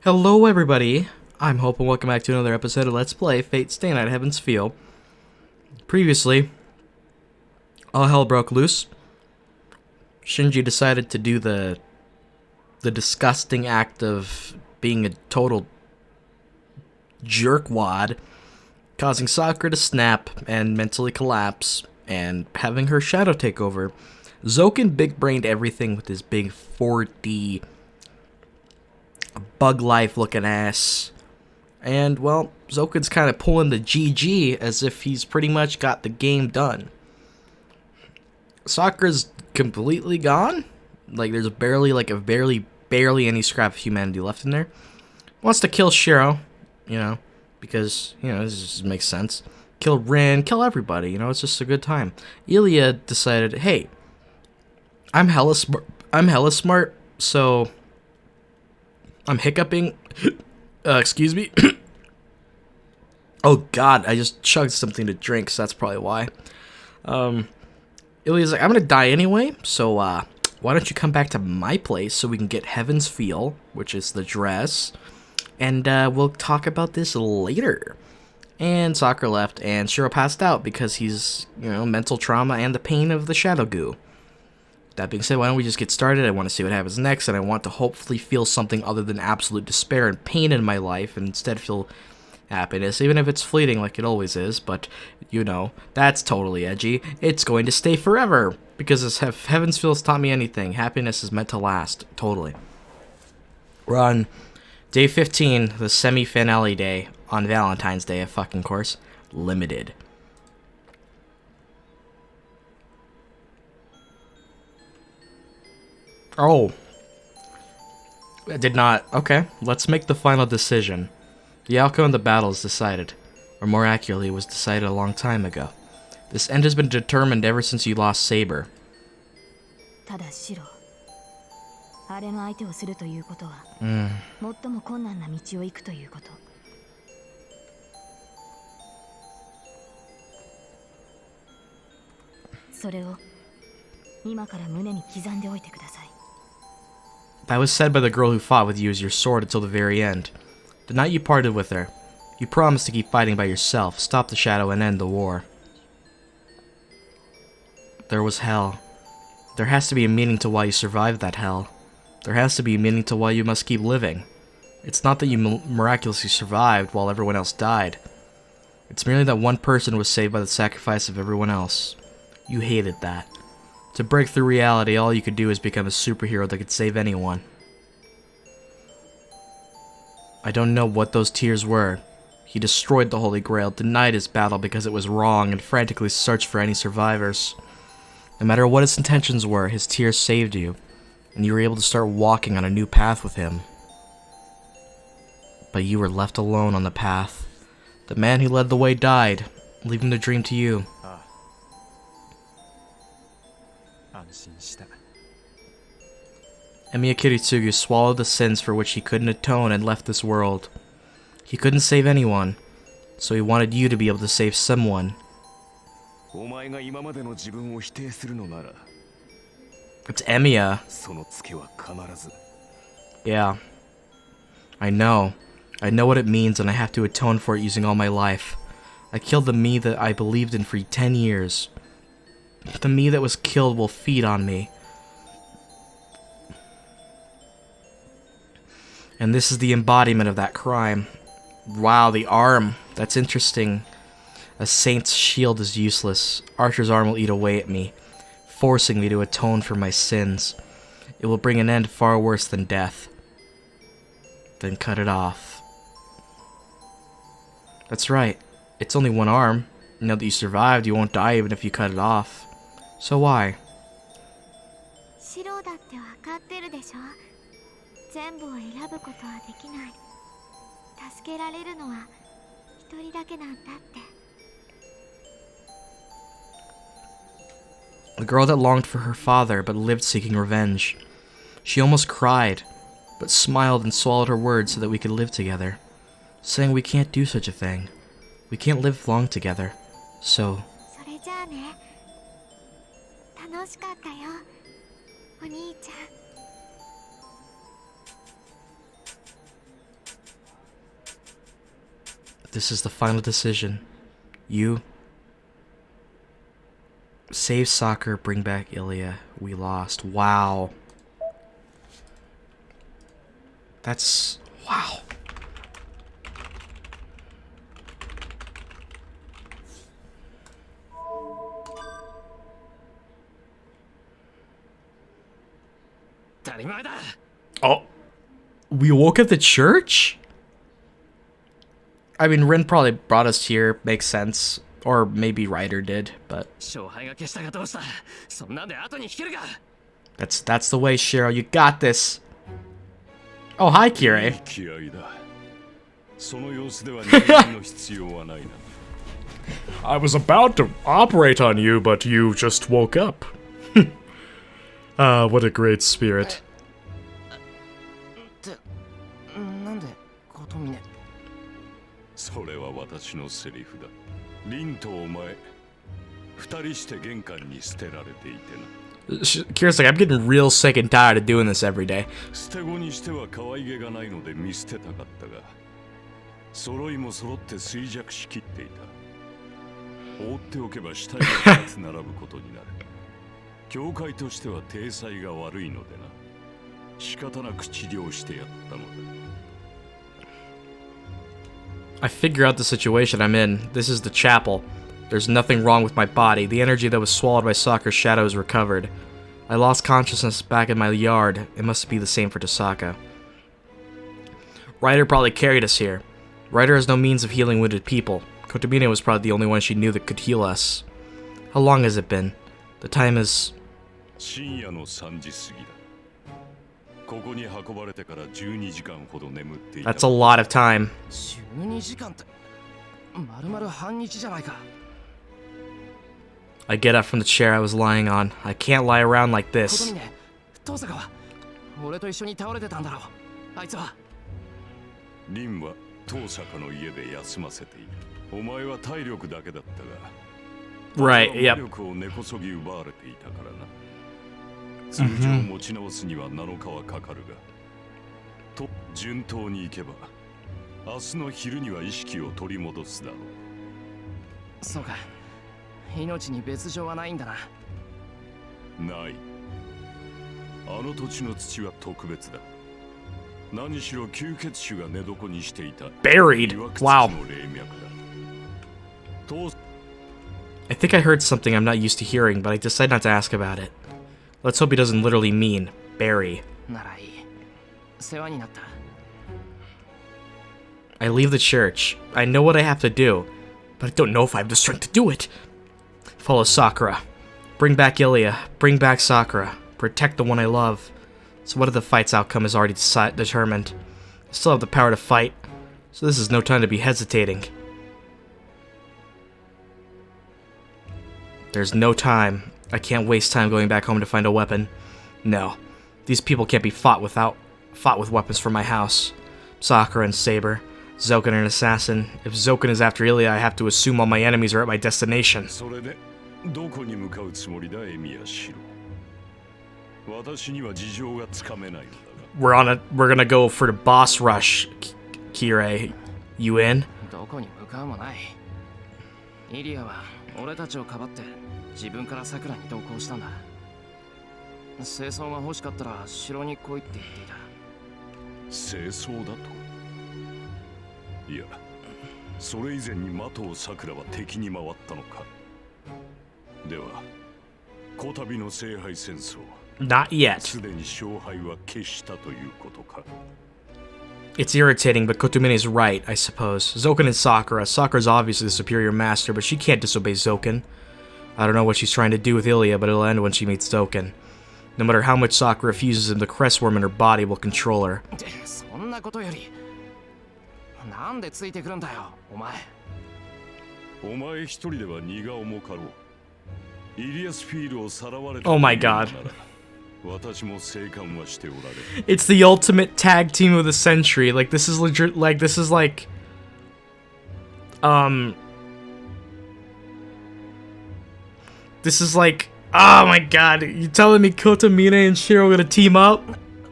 Hello everybody, I'm Hope and welcome back to another episode of Let's Play Fate Stay Night Heaven's Feel. Previously, all hell broke loose. Shinji decided to do the disgusting act of being a total jerkwad, causing Sakura to snap and mentally collapse, and having her shadow take over. Zouken big-brained everything with his big 4D bug life looking ass. And, well, Zouken's kind of pulling the GG as if he's pretty much got the game done. Sakura's completely gone. Like, there's barely any scrap of humanity left in there. Wants to kill Shirou, because, this just makes sense. Kill Rin, kill everybody, it's just a good time. Illya decided, hey, I'm hella smart, so I'm hiccuping. Excuse me. Oh god, I just chugged something to drink, so that's probably why. Illya's like, I'm gonna die anyway, so why don't you come back to my place so we can get Heaven's Feel, which is the dress, and we'll talk about this later. And Sakura left, and Shirou passed out because he's, mental trauma and the pain of the shadow goo. That being said, why don't we just get started? I want to see what happens next, and I want to hopefully feel something other than absolute despair and pain in my life, and instead feel happiness, even if it's fleeting like it always is, but, that's totally edgy. It's going to stay forever, because if Heaven's Feel's taught me anything, happiness is meant to last, totally. We're on day 15, the semi-finale day, on Valentine's Day, of fucking course, limited. Oh. I did not. Okay, let's make the final decision. The outcome of the battle is decided. Or more accurately, it was decided a long time ago. This end has been determined ever since you lost Saber. That was said by the girl who fought with you as your sword until the very end. The night you parted with her, you promised to keep fighting by yourself, stop the shadow, and end the war. There was hell. There has to be a meaning to why you survived that hell. There has to be a meaning to why you must keep living. It's not that you miraculously survived while everyone else died. It's merely that one person was saved by the sacrifice of everyone else. You hated that. To break through reality, all you could do is become a superhero that could save anyone. I don't know what those tears were. He destroyed the Holy Grail, denied his battle because it was wrong, and frantically searched for any survivors. No matter what his intentions were, his tears saved you, and you were able to start walking on a new path with him. But you were left alone on the path. The man who led the way died, leaving the dream to you. Emiya Kiritsugu swallowed the sins for which he couldn't atone and left this world. He couldn't save anyone, so he wanted you to be able to save someone. It's Emiya. Yeah. I know. I know what it means, and I have to atone for it using all my life. I killed the me that I believed in for 10 years. The me that was killed will feed on me. And this is the embodiment of that crime. Wow, the arm. That's interesting. A saint's shield is useless. Archer's arm will eat away at me, forcing me to atone for my sins. It will bring an end far worse than death. Then cut it off. That's right. It's only one arm. Now that you survived, you won't die even if you cut it off. So why? The girl that longed for her father but lived seeking revenge. She almost cried, but smiled and swallowed her words so that we could live together, saying we can't do such a thing. We can't live long together, so... This is the final decision. You save Sakura, bring back Illya. We lost. Wow. That's... wow. Oh. We woke up the church? I mean, Rin probably brought us here. Makes sense. Or maybe Ryder did, but... That's the way, Shirou. You got this. Oh, hi, Kirei. I was about to operate on you, but you just woke up. Ah, what a great spirit. Kira's like, I'm getting real sick and tired of doing this every day. I figure out the situation I'm in. This is the chapel. There's nothing wrong with my body. The energy that was swallowed by Sakura's shadow is recovered. I lost consciousness back in my yard. It must be the same for Tasaka. Ryder probably carried us here. Ryder has no means of healing wounded people. Kotomine was probably the only one she knew that could heal us. How long has it been? The time is... That's a lot of time. I get up from the chair I was lying on. I can't lie around like this. Right, yep. Buried? Wow. I think I heard something I'm not used to hearing, but I decide not to ask about it. Let's hope he doesn't literally mean bury. I leave the church. I know what I have to do, but I don't know if I have the strength to do it. Follow Sakura. Bring back Illya. Bring back Sakura. Protect the one I love. So what if the fight's outcome is already determined? I still have the power to fight, so this is no time to be hesitating. There's no time. I can't waste time going back home to find a weapon. No. These people can't be fought with weapons from my house. Sakura and Saber. Zouken and Assassin. If Zouken is after Illya, I have to assume all my enemies are at my destination. We're gonna go for the boss rush, Kirei. You in? Not yet. It's irritating, but Kotomine is right, I suppose. Zouken and Sakura. Sakura's obviously the superior master, but she can't disobey Zouken. I don't know what she's trying to do with Illya, but it'll end when she meets Zouken. No matter how much Sakura refuses him, the crestworm in her body will control her. Oh my god. It's the ultimate tag team of the century. Like, this is legit. Like, this is like. This is like. Oh my god. You telling me Kotomine and Shirou are gonna team up?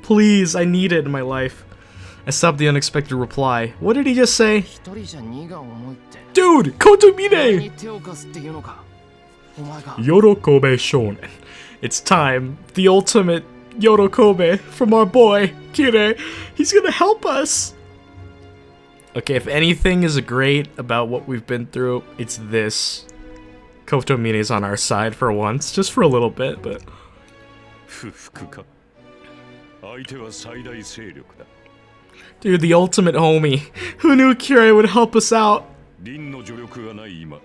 Please, I need it in my life. I stopped the unexpected reply. What did he just say? 一人じゃ荷が重いって Dude, 俺 Kotomine! に手を貸すっていうのかお前が Yorokobe Shonen. It's time. The ultimate Yorokobe from our boy, Kirei. He's gonna help us. Okay, if anything is great about what we've been through, it's this. Kotomine is on our side for once, just for a little bit, but... 不服か相手は最大勢力だ Dude, the ultimate homie. Who knew Kirei would help us out? 凛の助力がない今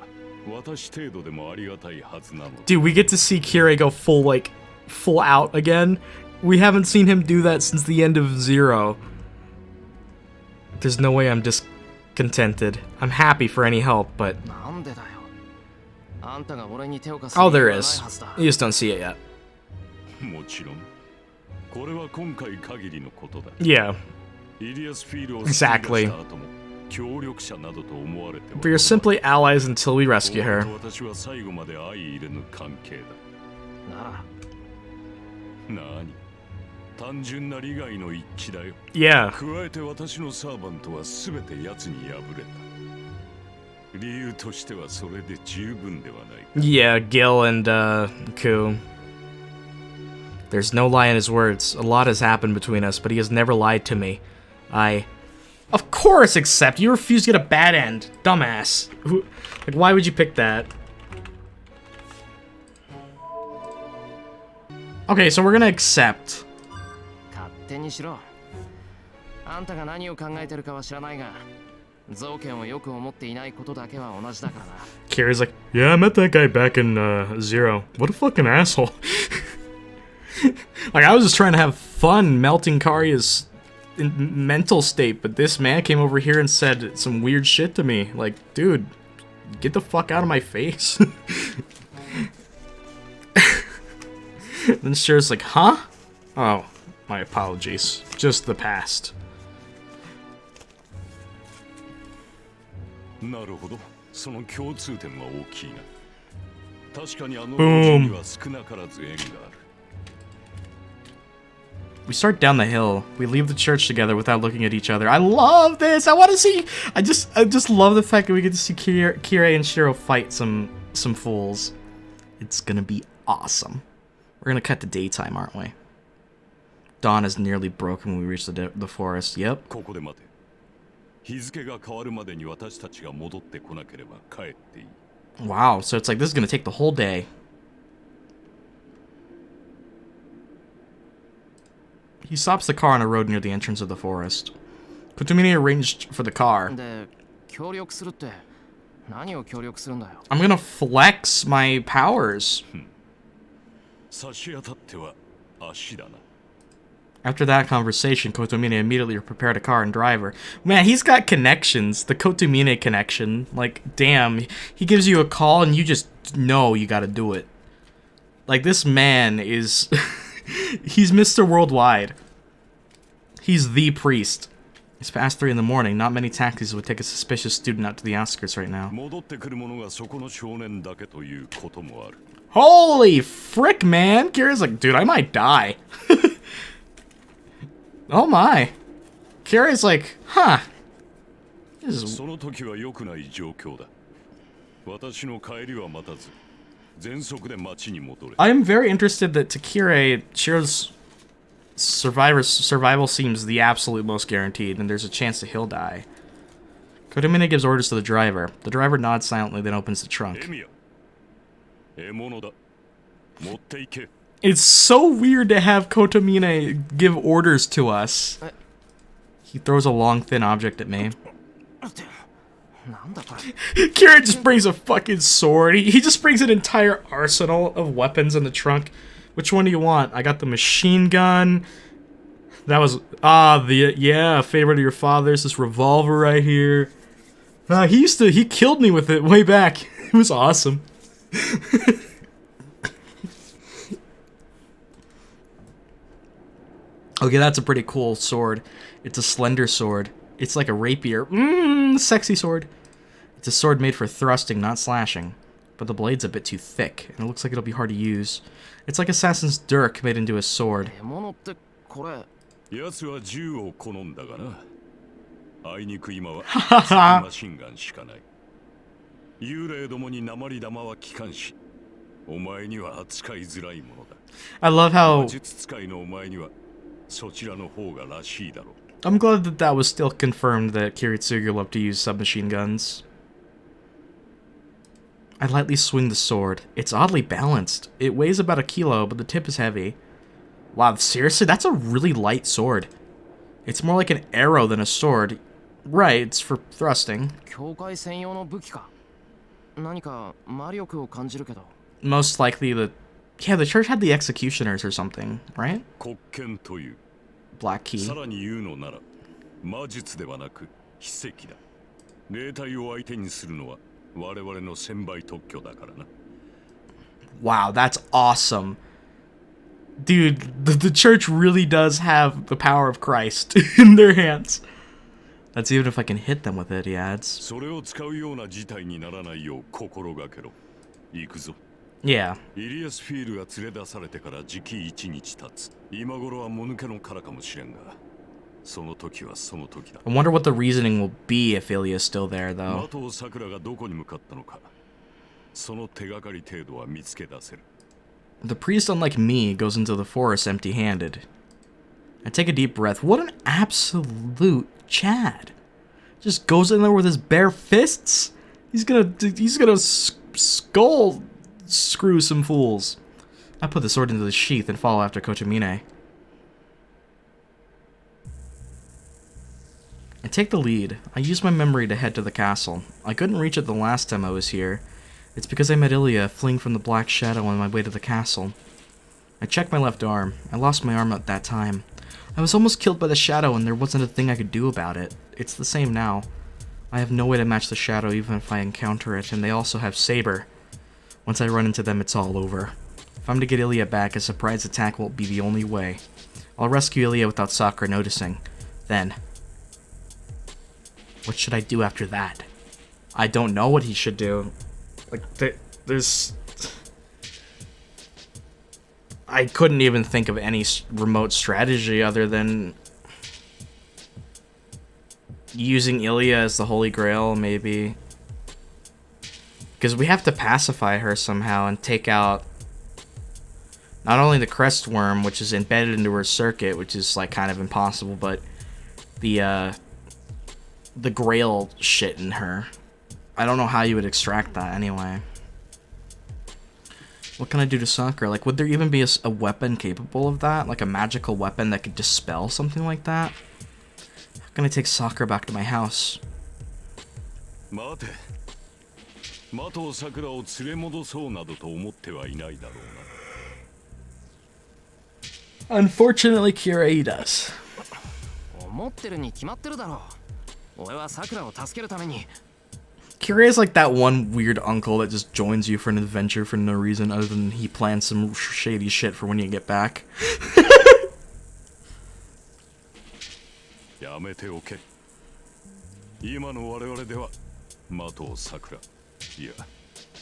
私程度でもありがたいはずなの Dude, we get to see Kirei go full out again. We haven't seen him do that since the end of Zero. There's no way I'm discontented. I'm happy for any help, but... なんでだよあんたが俺に手を貸す Oh, 理由 there はない is. はずだ You just don't see it yet. もちろんこれは今回限りのことだ Yeah. イリアスフィールを Exactly. 救い出した後も協力者などと思われては We are simply allies until we rescue お前 her. と私は最後まで相入れぬ関係ならだなに単純な利害の一致だよ Yeah. 加えて私のサーバントは全て奴に敗れた理由としてはそれで十分ではない Yeah, Gil and, Ku. There's no lie in his words. A lot has happened between us, but he has never lied to me. Of course, accept. You refuse to get a bad end. Dumbass. Like, why would you pick that? Okay, so we're gonna accept. 勝手にしろあんたが何を考えてるかは知らないが造剣をよく思っていないことだけは同じだからな Kirai's like, yeah, I met that guy back in, Zero. What a fucking asshole. Like, I was just trying to have fun melting Karya's mental state, but this man came over here and said some weird shit to me. Like, dude, get the fuck out of my face. Then Shir's like, huh? Oh, my apologies. Just the past. なるほどその共通点は大きいな確かにあの老人には少なからず縁がある We start down the hill. We leave the church together without looking at each other. I love this. I want to see. I just love the fact that we get to see Kirei and Shirou fight some fools. It's gonna be awesome. We're gonna cut to daytime, aren't we? Dawn is nearly broken when we reach the forest. Yep. ここで待て日付が変わるまでに私たちが戻ってこなければ帰っていい Wow. So it's like this is gonna take the whole day. He stops the car on a road near the entrance of the forest. Kotomine arranged for the car. で協力するって何を協力するんだよ I'm gonna flex my powers. 差し当たっては足だな After that conversation, Kotomine immediately prepared a car and driver. Man, he's got connections. The Kotomine connection. Like, damn. He gives you a call and you just know you gotta do it. Like, this man is... He's Mr. Worldwide. He's the priest. It's past 3 in the morning. Not many taxis would take a suspicious student out to the outskirts right now. 戻ってくる者がそこの少年だけということもある Holy frick, man! Kirai's like, dude, I might die. Oh my. Kirai's like, huh. This is... その時は良くない状況だ私の帰りは待たず全速で町に戻れ I am very interested that to Kirei, Shiro's survival seems the absolute most guaranteed, and there's a chance that he'll die. Kotomine gives orders to the driver. The driver nods silently, then opens the trunk. エミヤ獲物だ持っていけ It's so weird to have Kotomine give orders to us. He throws a long, thin object at me. なんだこれ Kirei just brings a fucking sword. He just brings an entire arsenal of weapons in the trunk. Which one do you want? I got the machine gun. That was... yeah, favorite of your father's. This revolver right here. He killed me with it way back. It was awesome. Okay, that's a pretty cool sword. It's a slender sword. It's like a rapier. Sexy sword. It's a sword made for thrusting, not slashing. But the blade's a bit too thick, and it looks like it'll be hard to use. It's like Assassin's Dirk made into a sword. 獲物ってこれ奴は銃を好んだがな。あいにく今はマシンガンしかない。幽霊どもに鉛玉は効かんし、お前には扱いづらいものだ。 I love how 魔術使いのお前にはそちらの方がらしいだろう。 I'm glad that that was still confirmed that Kiritsugu loved to use submachine guns. I lightly swing the sword. It's oddly balanced. It weighs about a kilo, but the tip is heavy. Wow, seriously? That's a really light sword. It's more like an arrow than a sword. Right, it's for thrusting. 教会専用の武器か。何か魔力を感じるけど。 Most likely Yeah, the church had the executioners or something, right? 国権という。 Black key. さらに言うのなら魔術ではなく秘跡だ。霊体を相手にするのは我々の1000倍特許だからな。 Wow, that's awesome. Dude, the church really does have the power of Christ in their hands. That's even if I can hit them with it, he adds. それを使うような事態にならないよう心がけろ。行くぞ。 Yeah. イリアスフィールが連れ出されてからじき1日経つ。今頃はもぬけの殻かもしれんが、その時はその時だ。 I wonder what the reasoning will be if Illya's still there, though. 的さくらがどこに向かったのか、その手がかり程度は見つけ出せる。 The priest, unlike me, goes into the forest empty-handed. I take a deep breath. What an absolute Chad. Just goes in there with his bare fists. He's gonna skull screw some fools. I put the sword into the sheath and follow after Kotomine. I take the lead. I use my memory to head to the castle. I couldn't reach it the last time I was here. It's because I met Illya fleeing from the Black Shadow on my way to the castle. I checked my left arm. I lost my arm at that time. I was almost killed by the Shadow and there wasn't a thing I could do about it. It's the same now. I have no way to match the Shadow even if I encounter it, and they also have Saber. Once I run into them, it's all over. If I'm to get Illya back, a surprise attack won't be the only way. I'll rescue Illya without Sakura noticing. Then, what should I do after that? I don't know what he should do. Like, there's... I couldn't even think of any remote strategy other than using Illya as the Holy Grail, maybe. Because we have to pacify her somehow and take out not only the crest worm, which is embedded into her circuit, which is like kind of impossible, but the Grail shit in her. I don't know how you would extract that anyway. What can I do to Sakura? Like, would there even be a weapon capable of that? Like a magical weapon that could dispel something like that? How can I take Sakura back to my house? Unfortunately, Kirei does. 思ってるに決まってるだろう。俺はさくらを助けるために。 Kirei is like that one weird uncle that just joins you for an adventure for no reason other than he plans some shady shit for when you get back. やめておけ。今の我々では、的を桜。いや、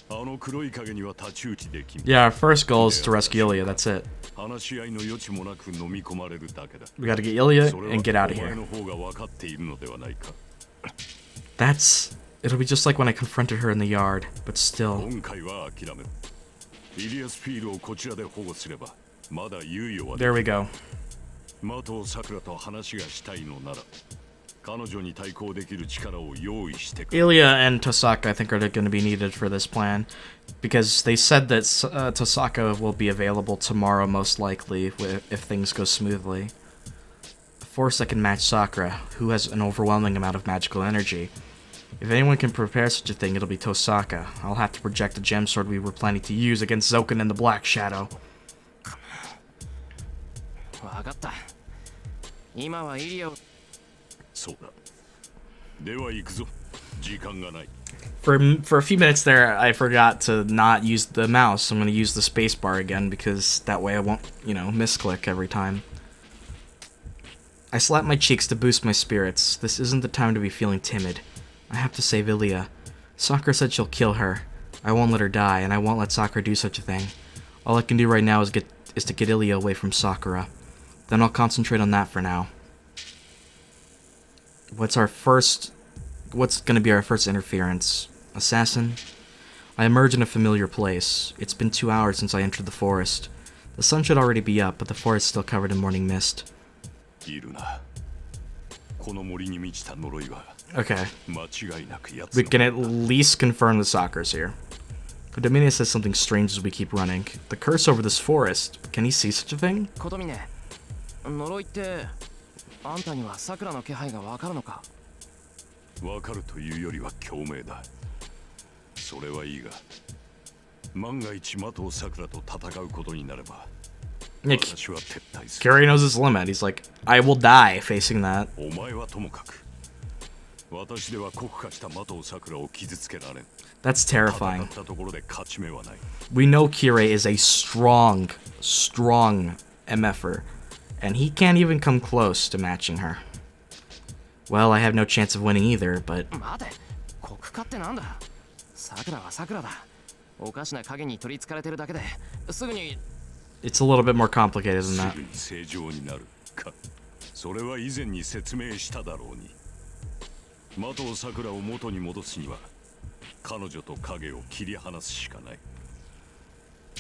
あの黒い影には太刀打ちできん。Yeah, our first goal is to rescue Illya, that's it. 話し合いの余地もなく飲み込まれるだけだ。 We gotta get Illya and get out of お前 here. の方が分かっているのではないか。 That's... It'll be just like when I confronted her in the yard, but still. 今回は諦める。イリアスフィールをこちらで保護すれば、まだ猶予は。 There we go. 的桜と話がしたいのなら、彼女に対抗できる力を用意してくれ。 Illya and Tosaka, I think, are going to be needed for this plan, because they said that Tosaka will be available tomorrow, most likely, if things go smoothly. A force that can match Sakura, who has an overwhelming amount of magical energy. If anyone can prepare such a thing, it'll be Tosaka. I'll have to project the gem sword we were planning to use against Zouken and the Black Shadow. わかった。今はイリアを。そうだ。では行くぞ。時間がない。For a few minutes there, I forgot to not use the mouse. I'm going to use the spacebar again because that way I won't, misclick every time. I slap my cheeks to boost my spirits. This isn't the time to be feeling timid. I have to save Illya. Sakura said she'll kill her. I won't let her die, and I won't let Sakura do such a thing. All I can do right now is to get Illya away from Sakura. Then I'll concentrate on that for now. What's gonna be our first interference? Assassin? I emerge in a familiar place. It's been 2 hours since I entered the forest. The sun should already be up, but the forest is still covered in morning mist. Okay. We can at least confirm the Sakura's here. But Domine says something strange as we keep running. The curse over this forest. Can he see such a thing? 呪いってあんたには桜の気配がわかるのか？わかるというよりは共鳴だ。それはいいが、万が一的を桜と戦うことになれば、私は撤退する。Kirei knows his limit. He's like, I will die facing that. お前はともかく、私では酷化した的を桜を傷つけられん。 That's terrifying. 戦ったところで勝ち目はない。We know Kirei is a strong MFer. And he can't even come close to matching her. Well, I have no chance of winning either, but... 待て、酷化ってなんだ？桜は桜だ。おかしな影に取り憑かれてるだけですぐに It's a little bit more complicated than す that. ぐに正常になるか。それは以前に説明しただろうに。的を桜を元に戻すには、彼女と影を切り離すしかない。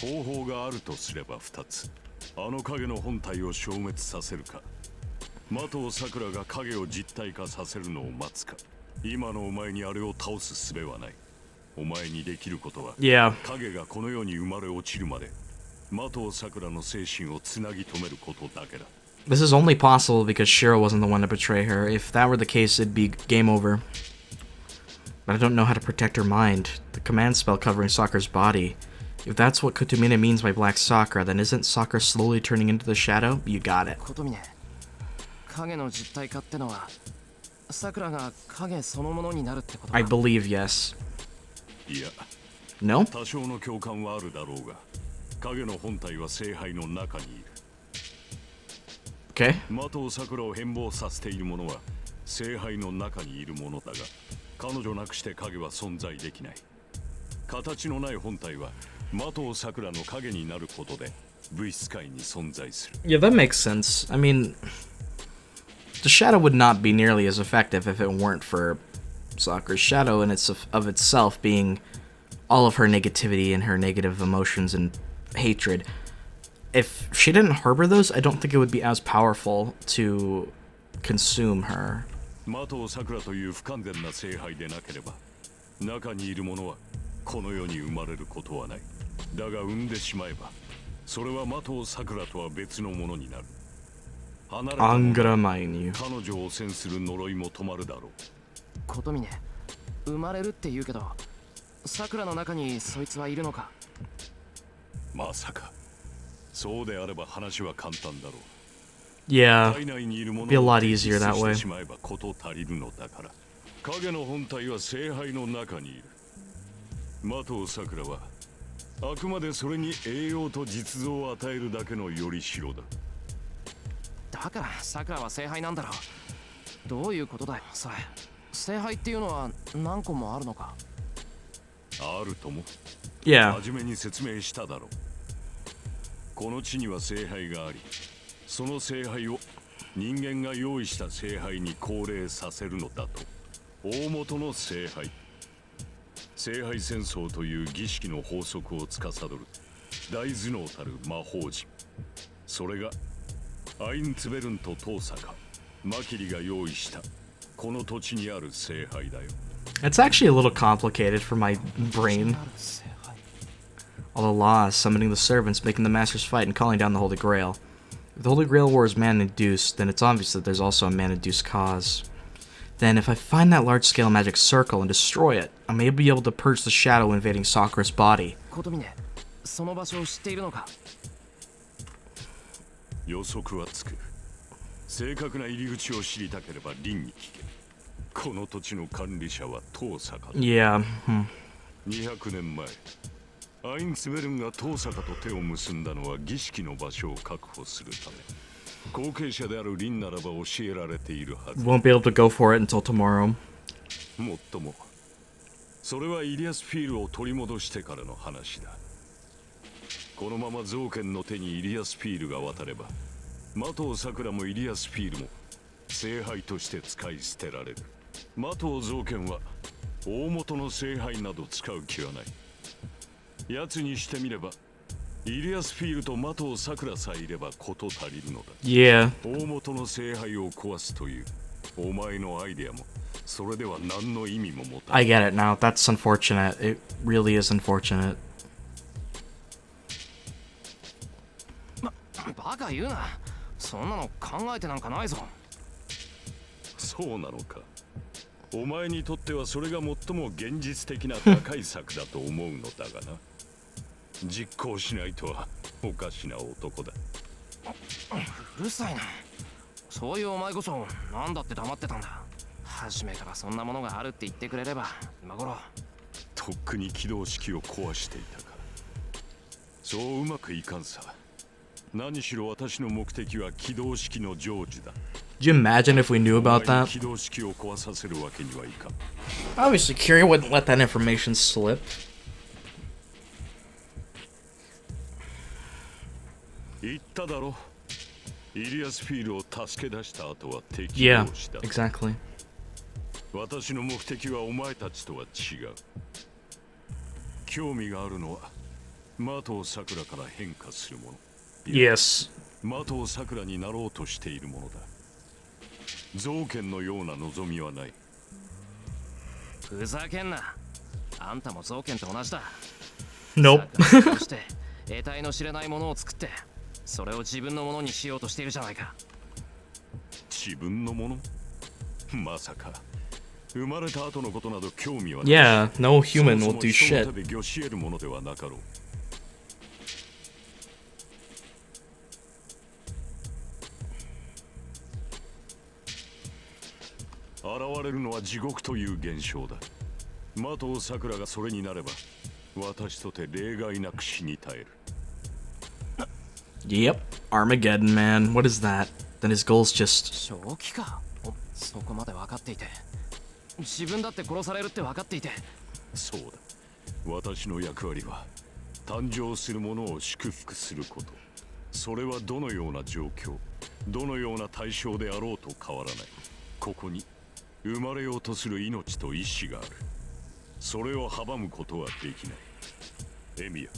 方法があるとすれば2つ。 あの影の本体を消滅させるか、的を桜が影を実体化させるのを待つか。今のお前にあれを倒す術はない。お前にできることは、影がこの世に生まれ落ちるまで、的を桜の精神をつなぎ止めることだけだ。This is only possible because Shirou wasn't the one to betray her. If that were the case, it'd be game over. But I don't know how to protect her mind. The command spell covering Sakura's body. If that's what Kotomine means by Black Sakura, then isn't Sakura slowly turning into the shadow? You got it. 影の実体化ってのは桜が影そのものになるってことか？ I believe yes. いや、 No? 多少の共感はあるだろうが、影の本体は聖杯の中にいる。Okay. 的を桜を変貌させているものは聖杯の中にいるものだが、彼女なくして影は存在できない。形のない本体は 的を桜の影になることで物質界に存在する。 Yeah, that makes sense. I mean, the shadow would not be nearly as effective if it weren't for Sakura's shadow and of itself being all of her negativity and her negative emotions and hatred. If she didn't harbor those, I don't think it would be as powerful to consume her. 的を桜という不完全な聖杯でなければ、中にいるものはこの世に生まれることはない。 だが産んでしまえば、それは的を桜とは別のものになる。離れたものは彼女を汚染する呪いも止まるだろう。琴峰、生まれるって言うけど、桜の中にそいつはいるのか？まさか。そうであれば話は簡単だろう。Yeah, 体内にいるもの be a lot easier that を way. しまえばこと足りるのだから。影の本体は聖杯の中にいる。的を桜は あくまでそれに栄養と実像を与えるだけのよりしろだ。だから桜は聖杯なんだろう。どういうことだよ、それ。聖杯っていうのは何個もあるのか？あるとも。Yeah. 初めに説明しただろう。この地には聖杯があり、その聖杯を人間が用意した聖杯に降霊させるのだと。大元の聖杯。 聖杯戦争という儀式の法則を司る大頭脳たる魔法陣。それがアインツベルンとトーサカ、マキリが用意したこの土地にある聖杯だよ。 It's actually a little complicated for my brain. All the laws, summoning the servants, making the masters fight, and calling down the Holy Grail. If the Holy Grail war is man-induced, then it's obvious that there's also a man-induced cause. Then, if I find that large-scale magic circle and destroy it, I may be able to purge the shadow invading Sakura's body. その場所を知っているのか？予測はつく。正確な入り口を知りたければリンに聞け。この土地の管理者はトーサカだ。Yeah. 200年前、アインツベルンがトーサカと手を結んだのは儀式の場所を確保するため。 後継者であるリンならば教えられているはず。 Won't be able to go for it until tomorrow. もっとも、それはイリアスフィールを取り戻してからの話だ。このままゾーケンの手にイリアスフィールが渡れば、マトウサクラもイリアスフィールも聖杯として使い捨てられる。マトウ造剣は大元の聖杯など使う気はない。奴にしてみればイリアスフィールとマトウサクラさえいれば事足りるのだ。Yeah. 大元の聖杯を壊すというお前のアイデアもそれでは何の意味も持たない。 I get it now. That's unfortunate. It really is unfortunate. バカ言うな。そんなの考えてなんかないぞ。そうなのか。お前にとってはそれが最も現実的な打開策だと思うのだがな。実行しないとはおかしな男だ。うるさいな。そういうお前こそ何だって黙ってたんだ。初めからそんなものがあるって言ってくれれば今頃。とっくに起動式を壊していたか。そううまくいかんさ。何しろ私の目的は起動式の成就だ。 Could you imagine if we knew about that? 起動式を壊させるわけにはいかん。 Obviously, Kirei wouldn't let that information slip. 言っただろ。イリアスフィールを助け出した後は敵 Yeah, 同士だ。 exactly. 私の目的はお前たちとは違う。興味があるのはマトウサクラから変化するもの。Yes. マトウサクラになろうとしているものだ。造剣のような望みはない。ふざけんな。あんたも造剣と同じだ。 Nope. そして得体の知れないものを作ってそれを自分のものにしようとしているじゃないか。自分のもの？まさか生まれた後のことなど興味はない。 Yeah, no human そ will も do そも人の shit. 手で御し得るものではなかろう。現れるのは地獄という現象だ。マトウサクラがそれになれば私とて例外なく死に絶える。 Yep. Armageddon, man. What is that? Then his goal's just... 正気か。そこまで分かっていて自分だって殺されるって分かっていて。そうだ。私の役割は誕生するものを祝福すること。それはどのような状況、どのような対象であろうと変わらない。ここに生まれようとする命と意志がある。それを阻むことはできない。エミヤ、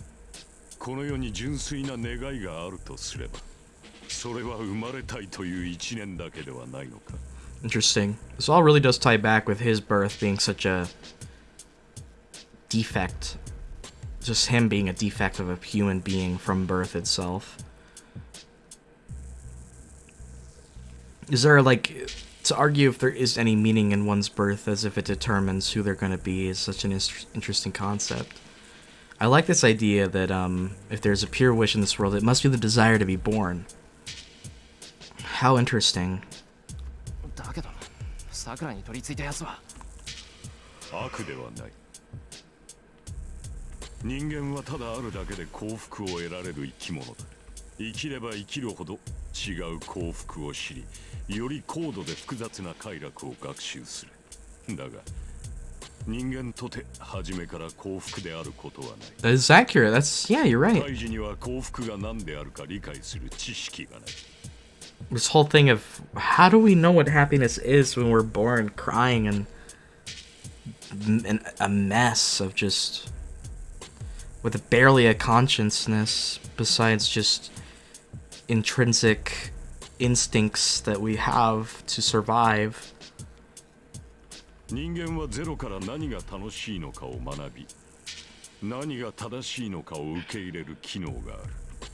この世に純粋な願いがあるとすれば、それは生まれたいという一念だけではないのか。 Interesting. This all really does tie back with his birth being such a defect. Just him being a defect of a human being from birth itself. Is there, like, to argue if there is any meaning in one's birth as if it determines who they're going to be is such an interesting concept. I like this idea that if there's a pure wish in this world, it must be the desire to be born. How interesting. だけどサクラに取り付いたやつは悪ではない。人間はただあるだけで幸福を得られる生き物だ。生きれば生きるほど違う幸福を知り、より高度で複雑な快楽を学習する。だが人間とて初めから幸福であることはない。 That is accurate. That's, yeah, you're right. 胎児には幸福が何であるか理解する知識がない。 This whole thing of how do we know what happiness is when we're born crying and a mess of just with barely a consciousness besides just intrinsic instincts that we have to survive. 人間はゼロから何が楽しいのかを学び、何が正しいのかを受け入れる機能がある。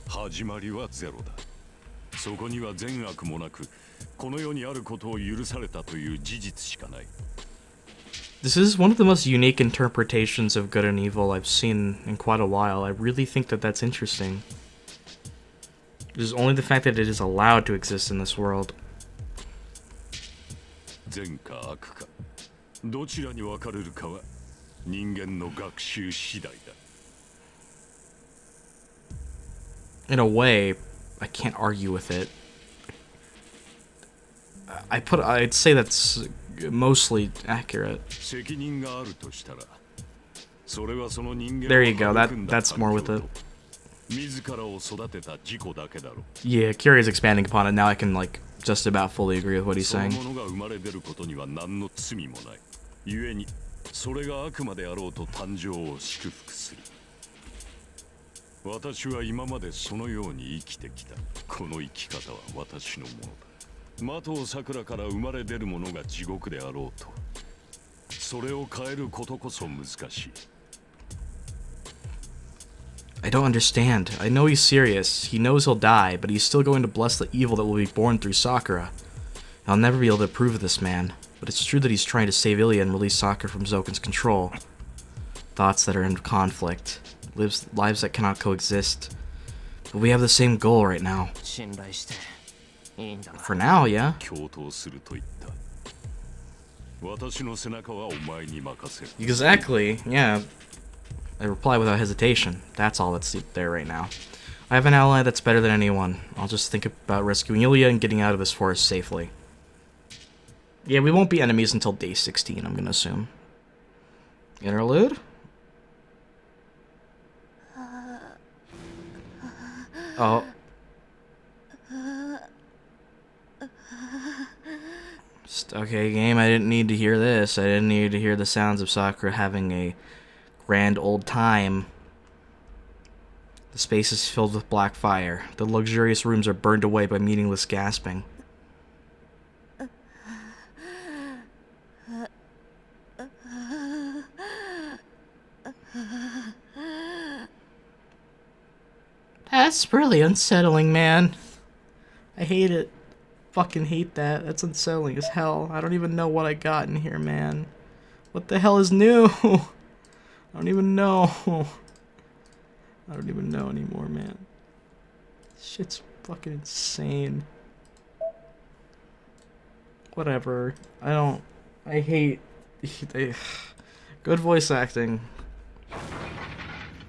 始まりはゼロだ。そこには善悪もなく、この世にあることを許されたという事実しかない。 This is one of the most unique interpretations of good and evil I've seen in quite a while. I really think that that's interesting. There's only the fact that it is allowed to exist in this world. 善か悪か、どちらに分かれるかは人間の学習次第だ。 In a way, I can't argue with it. I'd say that's mostly accurate. 責任があるとしたら、それはその人間 There you go. That's more with it. 自らを育てた事故だけだろ。 Yeah, Kirei is expanding upon it. Now I can, like, just about fully agree with what he's その saying. ものが生まれ出ることには何の罪もない。故にそれが悪魔であろうと誕生を祝福する。私は今までそのように生きてきた。この生き方は私のものだ。的を桜から生まれ出るものが地獄であろうと、それを変えることこそ難しい。 I don't understand. I know he's serious. He knows he'll die, but he's still going to bless the evil that will be born through Sakura. I'll never be able to approve of this man, but it's true that he's trying to save Illya and release Sakura from Zouken's control. Thoughts that are in conflict. Lives that cannot coexist. But we have the same goal right now. 信頼していいんだな。 For now, yeah? 共闘すると言った。私の背中はお前に任せる。 Exactly, yeah. I reply without hesitation. That's all that's there right now. I have an ally that's better than anyone. I'll just think about rescuing Illya and getting out of this forest safely. Yeah, we won't be enemies until day 16, I'm gonna assume. Interlude? Oh. Okay, game, I didn't need to hear this. I didn't need to hear the sounds of Sakura having a grand old time. The space is filled with black fire. The luxurious rooms are burned away by meaningless gasping. That's really unsettling, man. I hate it. Fucking hate that. That's unsettling as hell. I don't even know what I got in here, man. What the hell is new? I don't even know. I don't even know anymore, man. Shit's fucking insane. Whatever. I hate... Good voice acting.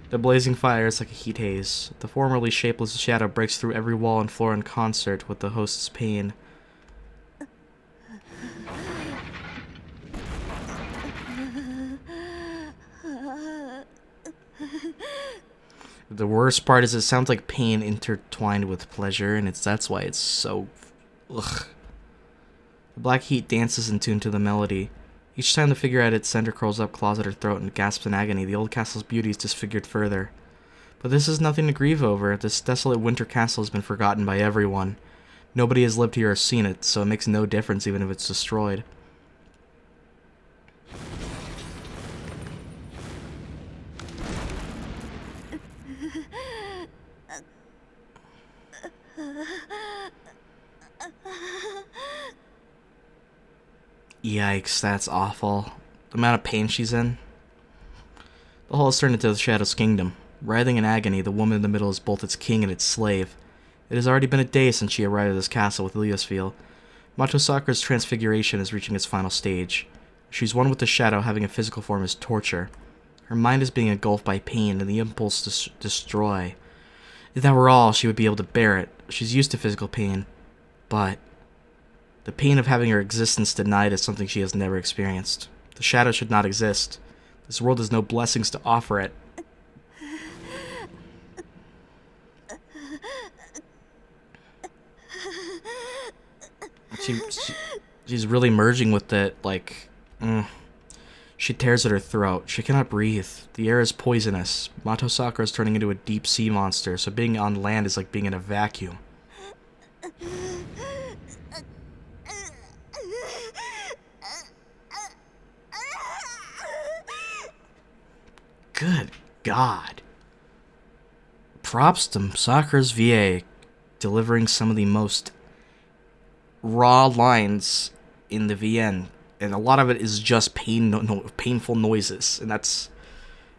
The blazing fire is like a heat haze. The formerly shapeless shadow breaks through every wall and floor in concert with the host's pain. The worst part is it sounds like pain intertwined with pleasure, and that's why it's so... Ugh. The black heat dances in tune to the melody. Each time the figure at its center curls up, claws at her throat, and gasps in agony, the old castle's beauty is disfigured further. But this is nothing to grieve over. This desolate winter castle has been forgotten by everyone. Nobody has lived here or seen it, so it makes no difference even if it's destroyed. Yikes, that's awful. The amount of pain she's in. The hall has turned into the Shadow's kingdom. Writhing in agony, the woman in the middle is both its king and its slave. It has already been a day since she arrived at this castle with Illya's feel. Mato Sakura's transfiguration is reaching its final stage. She's one with the Shadow, having a physical form as torture. Her mind is being engulfed by pain and the impulse to destroy. If that were all, she would be able to bear it. She's used to physical pain. But the pain of having her existence denied is something she has never experienced. The Shadow should not exist. This world has no blessings to offer it. She's really merging with it, like... She tears at her throat. She cannot breathe. The air is poisonous. Mato Sakura is turning into a deep sea monster, so being on land is like being in a vacuum. Good God. Props to Sakura's VA, delivering some of the most raw lines in the VN. And a lot of it is just painful noises. And that's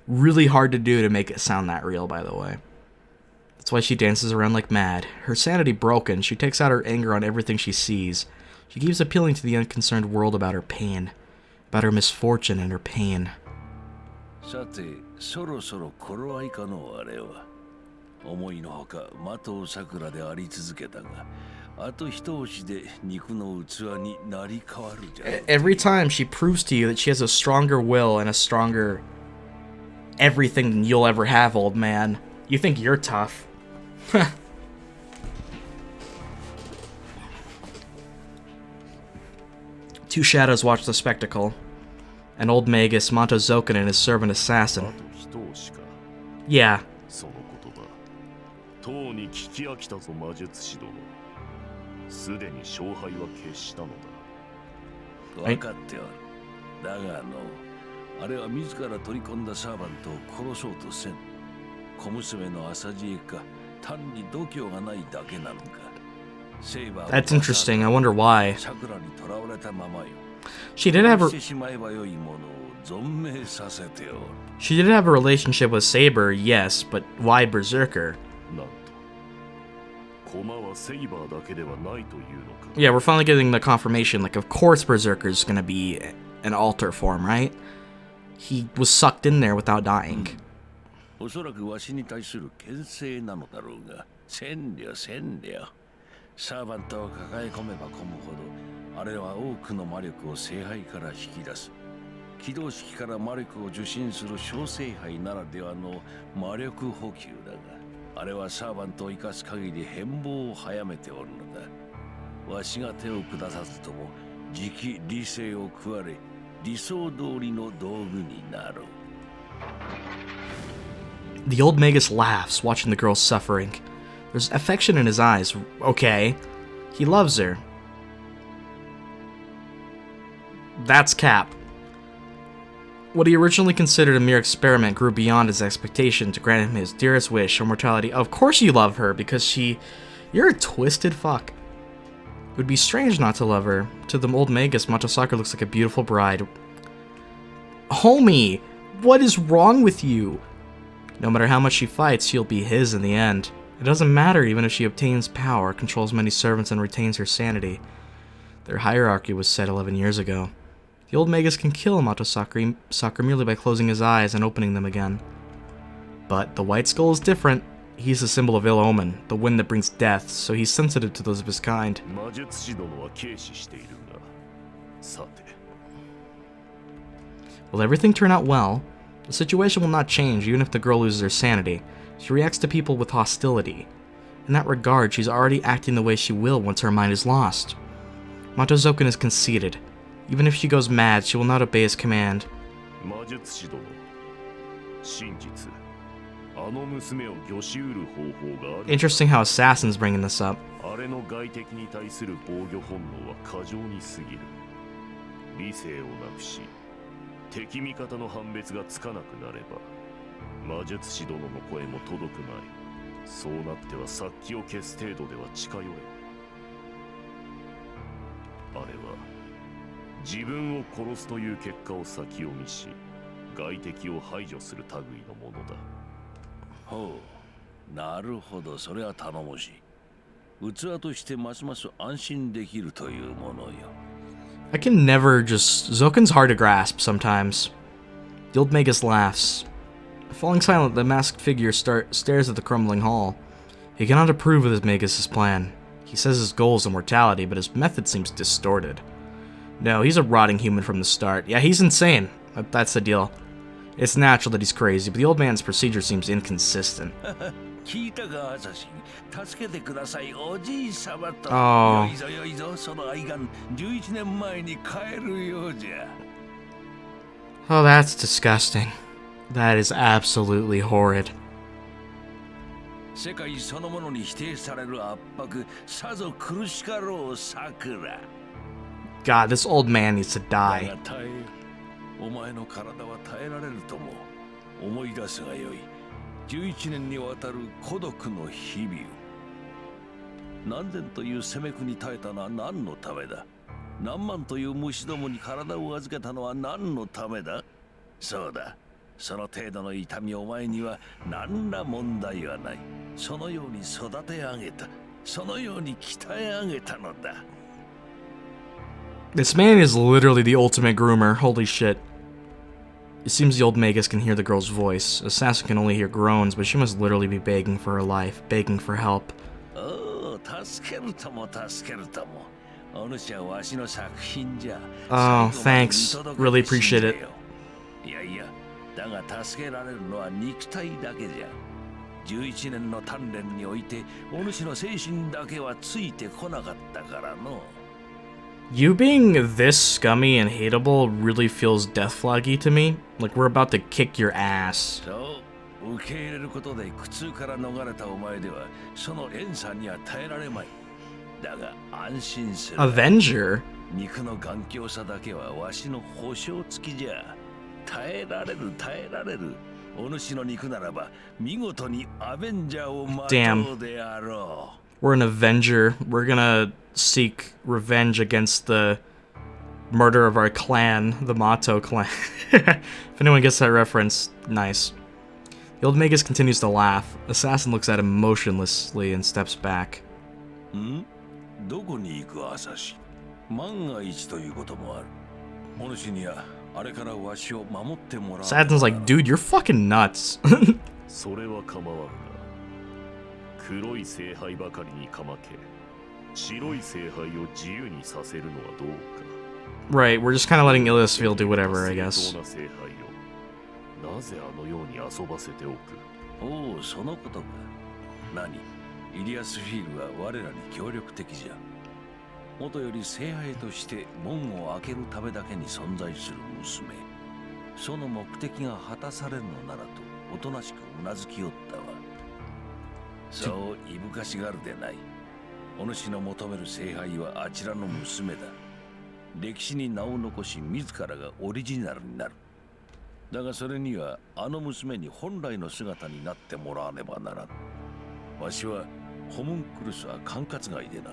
really hard to do to make it sound that real, by the way. That's why she dances around like mad. Her sanity broken, she takes out her anger on everything she sees. She keeps appealing to the unconcerned world about her pain. About her misfortune and her pain. さて、そろそろ頃合いかのあれは。思いのほか、的桜であり続けたが、あと一押しで肉の器になり変わるじゃ。Every time she proves to you that she has a stronger will and a stronger everything than you'll ever have, old man. You think you're tough. Two shadows watch the spectacle. An old magus, Monto Zouken, and his servant assassin. Yeah. とうに聞き飽きたぞ魔術師殿。すでに勝敗は決したのだ。分かっておる。だがあれは自ら取り込んだサーバントを殺そうとせん。小娘の浅知恵か、単に度胸がないだけなのか。That's interesting. I wonder why. 桜に囚われたままよ。She did haveしてしまえばよいものを存命させておる。She did have a relationship with Saber, yes, but why Berserker? なんと、駒はセイバーだけではないというのか。Yeah, we're finally getting the confirmation. Like, of course Berserker's gonna be an alter form, right? He was sucked in there without dying. おそらくわしに対する牽制なのだろうが、千両。サーバントを抱え込めば込むほど、あれは多くの魔力を聖杯から引き出す。起動式から魔力を受信する小聖杯ならではの魔力補給だが、あれはサーバントを生かす限り変貌を早めておるのだ。わしが手を下さずとも、次期理性を食われ、理想通りの道具になろう。The old magus laughs, watching the girl suffering. There's affection in his eyes. Okay. He loves her. That's Cap. What he originally considered a mere experiment grew beyond his expectation to grant him his dearest wish, immortality. Of course you love her, because you're a twisted fuck. It would be strange not to love her. To the old magus, Matosaka looks like a beautiful bride. Homie, what is wrong with you? No matter how much she fights, she'll be his in the end. It doesn't matter even if she obtains power, controls many servants, and retains her sanity. Their hierarchy was set 11 years ago. The old magus can kill Matosaka merely by closing his eyes and opening them again. But the white skull is different. He's a symbol of ill omen, the wind that brings death, so he's sensitive to those of his kind. Will everything turn out well? The situation will not change even if the girl loses her sanity. She reacts to people with hostility. In that regard, she's already acting the way she will once her mind is lost. Monto Zouken is conceited. Even if she goes mad, she will not obey his command. Interesting how Assassin's bringing this up. I can never just... Zouken's hard to grasp sometimes. The old magus laughs. Falling silent, the masked figure stares at the crumbling hall. He cannot approve of his magus's plan. He says his goal is immortality, but his method seems distorted. No, he's a rotting human from the start. Yeah, he's insane. That's the deal. It's natural that he's crazy, but the old man's procedure seems inconsistent. Oh. Oh, that's disgusting. That is absolutely horrid. God, this old man needs to die. This man is literally the ultimate groomer. Holy shit. It seems the old magus can hear the girl's voice. Assassin can only hear groans, but she must literally be begging for her life, begging for help. Oh, thanks. Really appreciate it. 11年の鍛錬においてお主の精神だけはついてこなかったからの。 You being this scummy and hateable really feels deathflaggy to me. Like we're about to kick your ass. そう受け入れることで苦痛から逃れたお前ではその連鎖には耐えられまい。だが安心する。 Avenger? 肉の頑強さだけはわしの保証付きじゃ。耐えられる耐えられる。お主の肉ならば見事にアベンジャーをまとうであろう。 We're an Avenger. We're gonna seek revenge against the murder of our clan, the Mato clan. If anyone gets that reference, nice. The old Magus continues to laugh. Assassin looks at him motionlessly and steps back. ん？どこに行くアサシ？万が一ということもある。お主にはあれからわしを守ってもらう。 Assassin's like, dude, you're fucking nuts. それは構わんが、黒い聖杯ばかりにかまけ、白い聖杯を自由にさせるのはどうか。 Right, we're just kind of letting Illusfield do whatever, I guess. 正当な聖杯をなぜあのように遊ばせておく。おお、そのことか。何？イリアスフィールは我らに協力的じゃ。元より聖杯として門を開けるためだけに存在する娘。その目的が果たされるのならとおとなしくうなずきおったわ。そういぶかしがるでない。お主の求める聖杯はあちらの娘だ。歴史に名を残し自らがオリジナルになる。だがそれにはあの娘に本来の姿になってもらわねばならん。わしはホムンクルスは管轄外でな。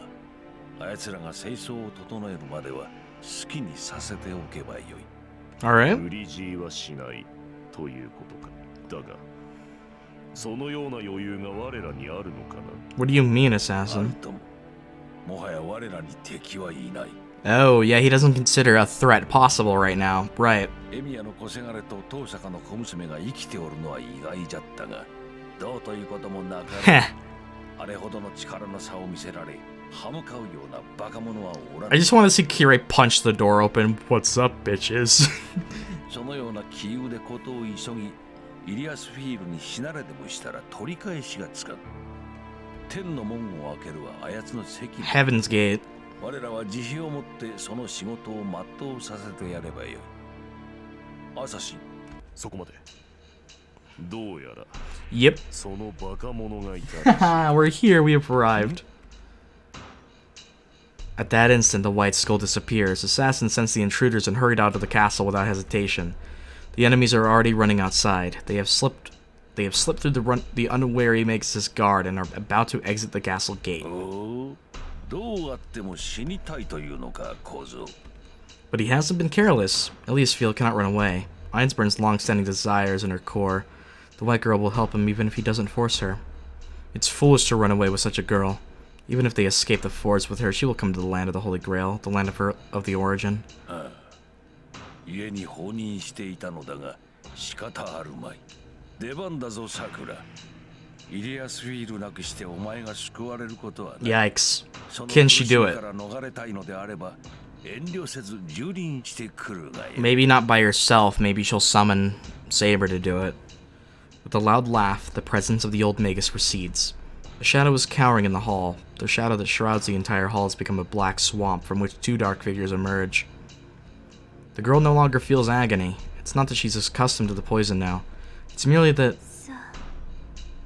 あやつらが清掃を整えるまでは好きにさせておけばよい。 Alright. 無理強いはしないということか。だがそのような余裕が我らにあるのかな。 What do you mean, ある Assassin? とも。もはや我らに敵はいない。 Oh, yeah, he doesn't consider a threat possible right now. Right. エミヤの小せがれと遠坂の小娘が生きておるのは意外じゃったが、どうということもなかろう。 Heh. あれほどの力の差を見せられ、歯向かうようなバカ者はおら I ぬ。 just want to see Kirei punch the door open. What's up, bitches? そのような杞憂でことを急ぎ、イリアスフィールに死なれでもしたら取り返しがつかん。天の門を開けるはあやつの責務。 Heaven's Gate. 我らは慈悲をもってその仕事を全うさせてやればよい。アサシン。そこまで。どうやら Yep. そのバカ者がいたらしい。 We're here. We have arrived. At that instant, the white skull disappears. Assassin sensed the intruders and hurried out of the castle without hesitation. The enemies are already running outside. They have slipped through the unwary Magus' guard and are about to exit the castle gate. おお、どうあっても死にたいというのか、小僧。 But he hasn't been careless. Illusfield cannot run away. Einzbern's long-standing desires in her core. The white girl will help him even if he doesn't force her. It's foolish to run away with such a girl. Even if they escape the forest with her, she will come to the land of the Holy Grail, the land of the origin. 家に放任していたのだが仕方あるまい。出番だぞ、さくら。イリアスフィールなくしてお前が救われることはない。 Yikes. その Can she do 苦しみ it? から逃れたいのであれば遠慮せず蹂躙してくるがよ。 Maybe not by herself. Maybe she'll summon Saber to do it. With a loud laugh, the presence of the old Magus recedes. A shadow is cowering in the hall. The shadow that shrouds the entire hall has become a black swamp from which two dark figures emerge. The girl no longer feels agony. It's not that she's accustomed to the poison now. It's merely that...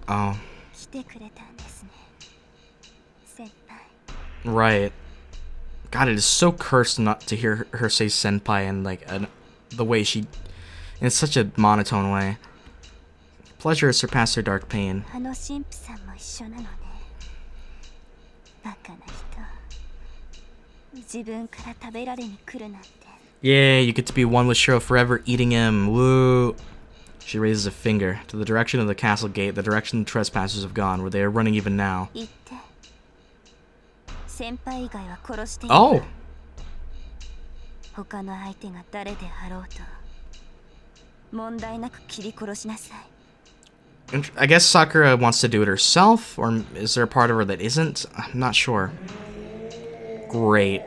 Oh. Right. God, it is so cursed not to hear her say senpai and the way she... in such a monotone way. Pleasure has surpassed her dark pain. Yeah, you get to be one with Shirou forever, eating him. Woo! She raises a finger to the direction of the castle gate, the direction the trespassers have gone, where they are running even now. Oh! I guess Sakura wants to do it herself, or is there a part of her that isn't? I'm not sure. Great.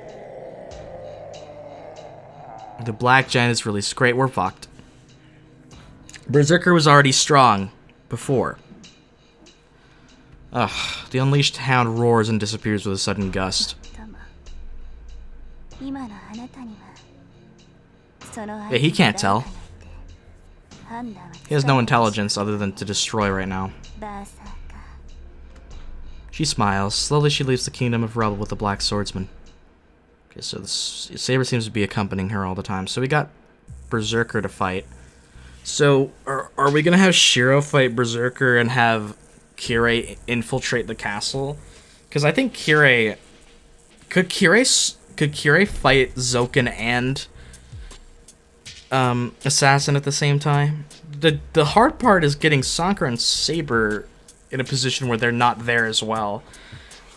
The black giant is released. Great, we're fucked. Berserker was already strong before. Ugh, the unleashed hound roars and disappears with a sudden gust. Yeah, he can't tell. He has no intelligence other than to destroy right now. She smiles. Slowly she leaves the kingdom of rubble with the black swordsman. Okay, so the Saber seems to be accompanying her all the time. So we got Berserker to fight. So, are we gonna have Shirou fight Berserker and have Kirei infiltrate the castle? Because I think Kirei... Could Kirei fight Zouken and Assassin at the same time? The hard part is getting Sakura and Saber in a position where they're not there as well.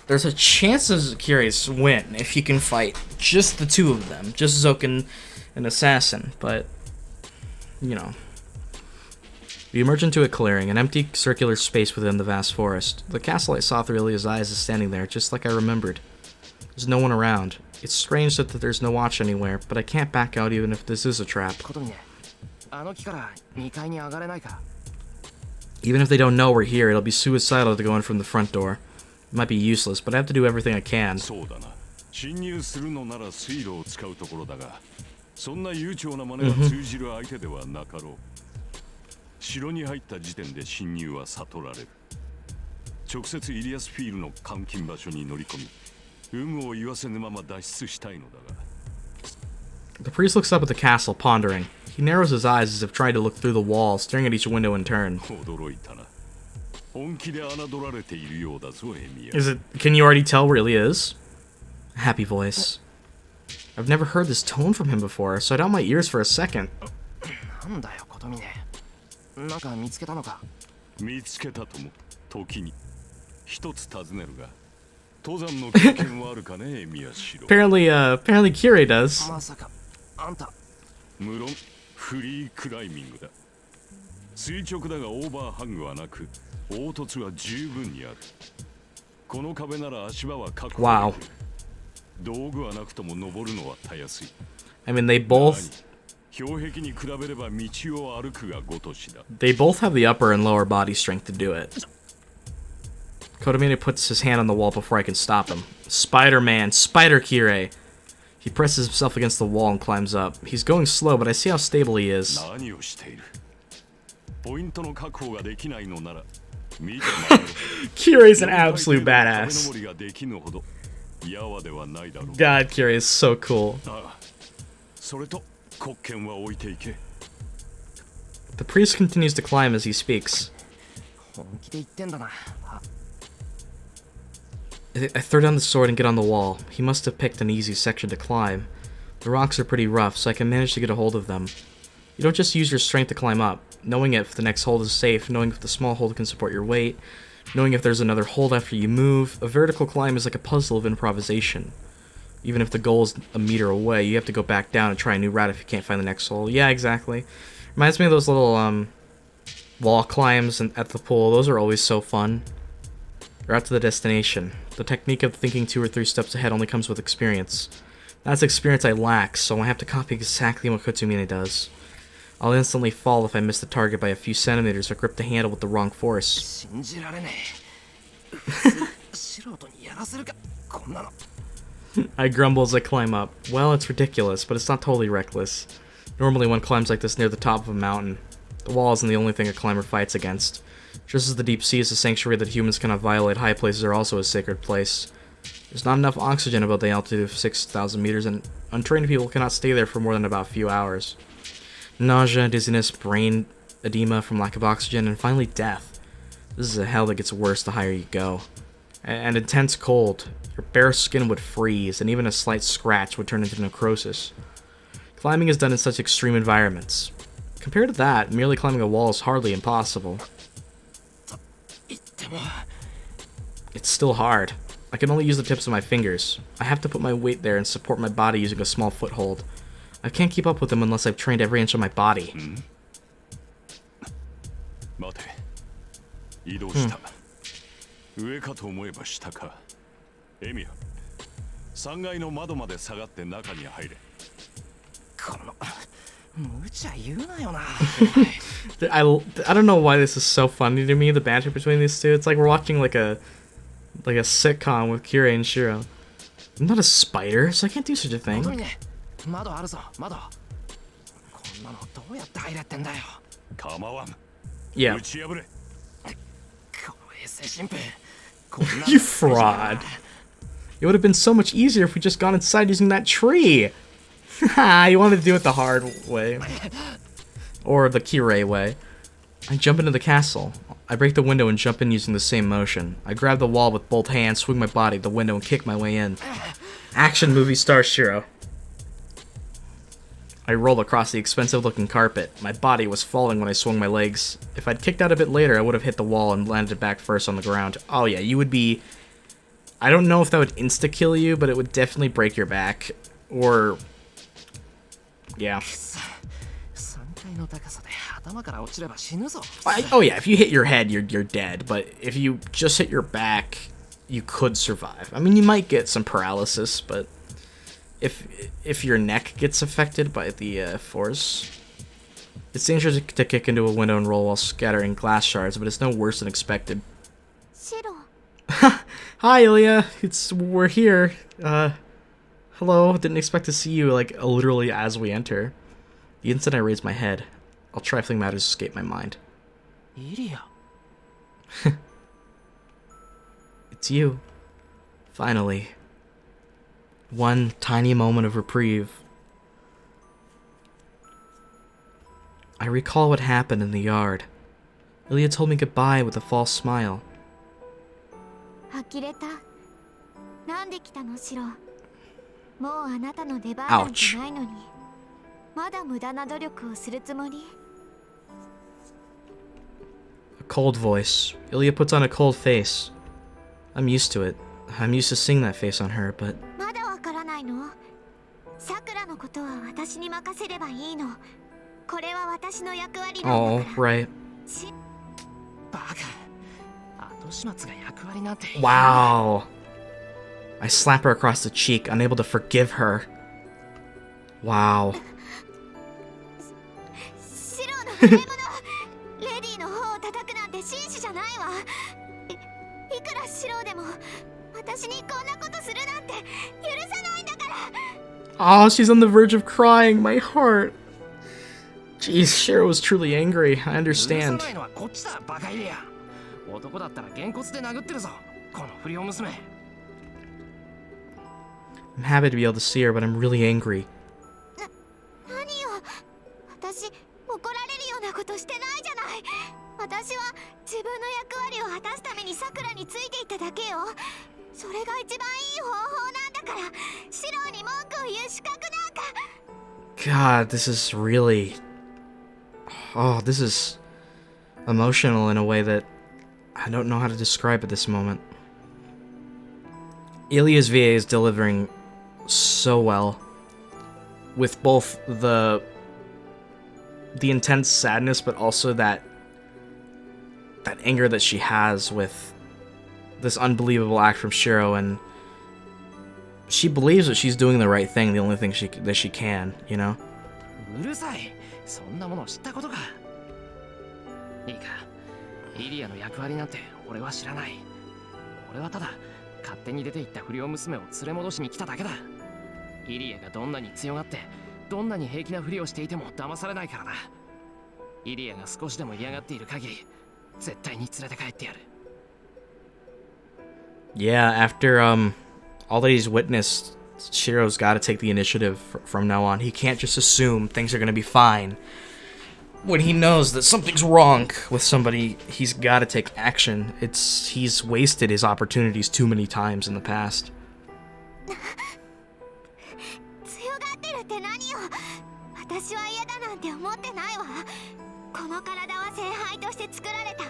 There's a chance of Kirei's win if he can fight just the two of them, just Zouken and Assassin, but you know. We emerge into a clearing, an empty circular space within the vast forest. The castle I saw through Illya's eyes is standing there, just like I remembered. There's no one around. It's strange that there's no watch anywhere, but I can't back out even if this is a trap. Even if they don't know we're here, it'll be suicidal to go in from the front door. It might be useless, but I have to do everything I can. The priest looks up at the castle, pondering. He narrows his eyes as if trying to look through the wall, staring at each window in turn. Can you already tell where Illya is? A happy voice. I've never heard this tone from him before, so I doubt my ears for a second. Apparently Kirei does. Wow. I mean, they both have the upper and lower body strength to do it. Kotomine puts his hand on the wall before I can stop him. Spider-Man, Spider Kirei. He presses himself against the wall and climbs up. He's going slow, but I see how stable he is. Kirei's an absolute badass. God, Kirei is so cool. The priest continues to climb as he speaks. I throw down the sword and get on the wall. He must have picked an easy section to climb. The rocks are pretty rough, so I can manage to get a hold of them. You don't just use your strength to climb up. Knowing if the next hold is safe, knowing if the small hold can support your weight, knowing if there's another hold after you move, a vertical climb is like a puzzle of improvisation. Even if the goal is a meter away, you have to go back down and try a new route if you can't find the next hole. Yeah, exactly. Reminds me of those little wall climbs at the pool. Those are always so fun. You're out to the destination. The technique of thinking 2 or 3 steps ahead only comes with experience. That's experience I lack, so I have to copy exactly what Kotomine does. I'll instantly fall if I miss the target by a few centimeters or grip the handle with the wrong force. I grumble as I climb up. Well, it's ridiculous, but it's not totally reckless. Normally one climbs like this near the top of a mountain. The wall isn't the only thing a climber fights against. Just as the deep sea is a sanctuary that humans cannot violate, high places are also a sacred place. There's not enough oxygen above the altitude of 6,000 meters, and untrained people cannot stay there for more than about a few hours. Nausea, dizziness, brain edema from lack of oxygen, and finally death. This is a hell that gets worse the higher you go. And intense cold. Your bare skin would freeze, and even a slight scratch would turn into necrosis. Climbing is done in such extreme environments. Compared to that, merely climbing a wall is hardly impossible. It's still hard. I can only use the tips of my fingers. I have to put my weight there and support my body using a small foothold. I can't keep up with them unless I've trained every inch of my body. 無茶言うなよな。 I don't know why this is so funny to me, the banter between these two. It's like we're watching like a sitcom with Kirei and Shirou. I'm not a spider, so I can't do such a 本当 thing. にね、窓あるぞ、窓。こんなのどうやって入れってんだよ。構わん。 Yeah. 打ち破れ。この衛星新兵。こんなの You fraud. It would have been so much easier if we just gone inside using that tree. You wanted to do it the hard way. Or the Kirei way. I jump into the castle. I break the window and jump in using the same motion. I grab the wall with both hands, swing my body to the window, and kick my way in. Action movie star Shirou. I roll across the expensive-looking carpet. My body was falling when I swung my legs. If I'd kicked out a bit later, I would have hit the wall and landed back first on the ground. Oh yeah, you would be... I don't know if that would insta-kill you, but it would definitely break your back. Or... yeah. 3階の高さで頭から落ちれば死ぬぞ。 Oh yeah, if you hit your head, you're dead. But if you just hit your back, you could survive. I mean, you might get some paralysis, but if your neck gets affected by the force, it's dangerous to kick into a window and roll while scattering glass shards, but it's no worse than expected. 白 Hi, Illya. We're here. Hello. Didn't expect to see you like literally as we enter. The instant I raise my head, all trifling matters escape my mind. イリア。 It's you. Finally. One tiny moment of reprieve. I recall what happened in the yard. Illya told me goodbye with a false smile. 呆れた。なんで来たの白。もうあなたの出番なんてないのに。まだ無駄な努力をするつもり？ A cold voice. Illya puts on a cold face. I'm used to it. I'm used to seeing that face on her, but... まだわからないの？さくらのことは私に任せればいいの。これは私の役割なん Oh, だから。 right. バカ。後始末が役割なんて。 Wow. I slap her across the cheek, unable to forgive her. Wow. 白の触れ物。レディの方を叩くなんて紳士じゃないわ。いくら白でも私にこんなことするなんて許さないんだから。 Oh, she's on the verge of crying. My heart. Jeez, Shirou was truly angry. I 許さ understand. ないのはこっちだ、バカイリア。男だったらげんこつで殴ってるぞ、この不良娘。 I'm happy to be able to see her, but I'm really angry. 何よ、私怒られるようなことしてないじゃない。私は自分の役割を果たすためにさくらについていっただけよ。それが一番いい方法なんだから、シロに文句を言う資格なんか。 God, this is really... Oh, this is emotional in a way that I don't know how to describe at this moment. Illya's VA is delivering so well, with both the intense sadness, but also that anger that she has with this unbelievable act from Shirou, and she believes that she's doing the right thing, the only thing that she can, you know? うるさい、そんなものを知ったことか。いいか、イリアの役割なんて俺は知らない。俺はただ勝手に出て行った不良娘を連れ戻しに来ただけだ。イリアがどんなに強がってどんなに平気なふりをしていても騙されないからな。イリアが少しでも嫌がっている限り絶対に連れて帰ってやる。 Yeah, after all that he's witnessed, Shiro's got to take the initiative from now on. He can't just assume things are going to be fine. When he knows that something's wrong with somebody, he's got to take action. He's wasted his opportunities too many times in the past. 強がってるって何よ。私は嫌だなんて思ってないわ。この体は聖杯として作られた。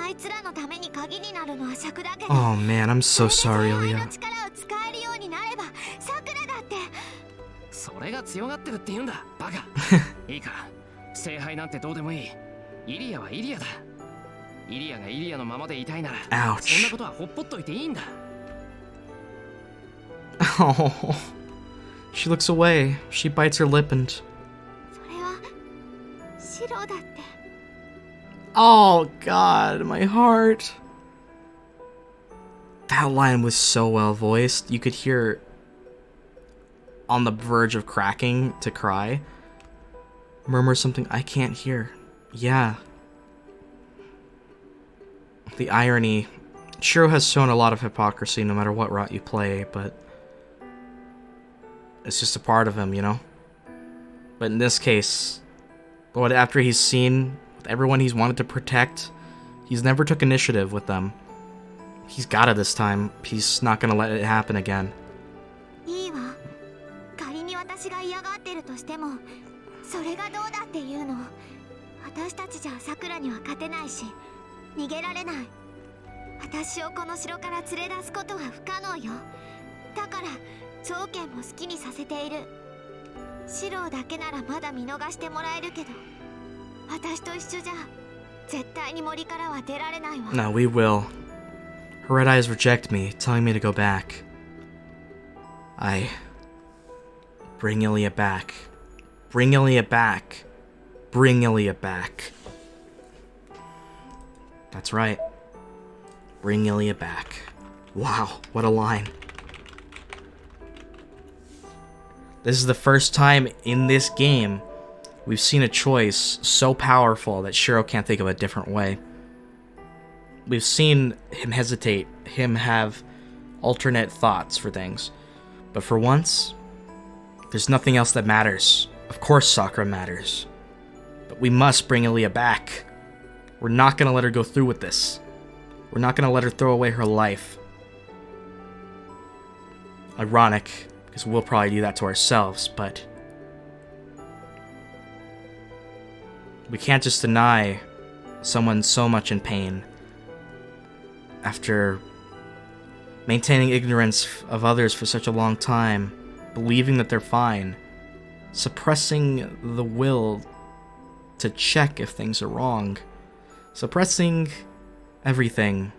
あいつらのために鍵になるのは尺だけど。 Oh man, I'm so sorry, 聖杯の Illya. 力を使えるようになれば、さくらだって。それが強がってるって言うんだ、バカ。いいか、聖杯なんてどうでもいい。イリアはイリアだ。イリアがイリアのままでいたいなら、 Ouch. そんなことはほっぽっといていいんだ。 Oh, she looks away. She bites her lip and... それシロだって。 Oh god, my heart. That line was so well voiced. You could hear on the verge of cracking to cry. Murmur something I can't hear. Yeah. The irony. Shirou has shown a lot of hypocrisy no matter what route you play, but it's just a part of him, you know? But in this case, after he's seen everyone he's wanted to protect, he's never took initiative with them. He's got it this time. He's not gonna let it happen again. いいわ。仮に私が嫌がってるとしても、それがどうだっていうの。私たちじゃさくらには勝てないし、逃げられない。私をこの城から連れ出すことは不可能よ。だから条件も好きにさせている。シロだけならまだ見逃してもらえるけど、私と一緒じゃ絶対に森からは出られないわ。 No, we will. Her red eyes reject me, telling me to go back. I bring Illya back. Bring Illya back. Bring Illya back. That's right. Bring Illya back. Wow, what a line. This is the first time in this game we've seen a choice so powerful that Shirou can't think of a different way. We've seen him hesitate, him have alternate thoughts for things. But for once, there's nothing else that matters. Of course Sakura matters. But we must bring Illya back. We're not gonna let her go through with this. We're not gonna let her throw away her life. Ironic, because we'll probably do that to ourselves, but we can't just deny someone so much in pain after maintaining ignorance of others for such a long time, believing that they're fine, suppressing the will to check if things are wrong, suppressing everything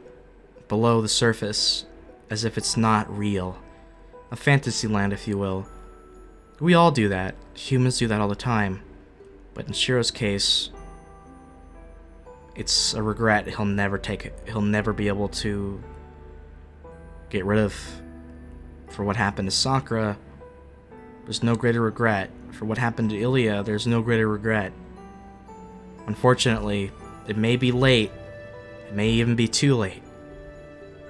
below the surface as if it's not real. A fantasy land, if you will. We all do that. Humans do that all the time. But in Shirou's case, it's a regret he'll never be able to get rid of. For what happened to Sakura, there's no greater regret. For what happened to Illya, there's no greater regret. Unfortunately, it may be late. It may even be too late.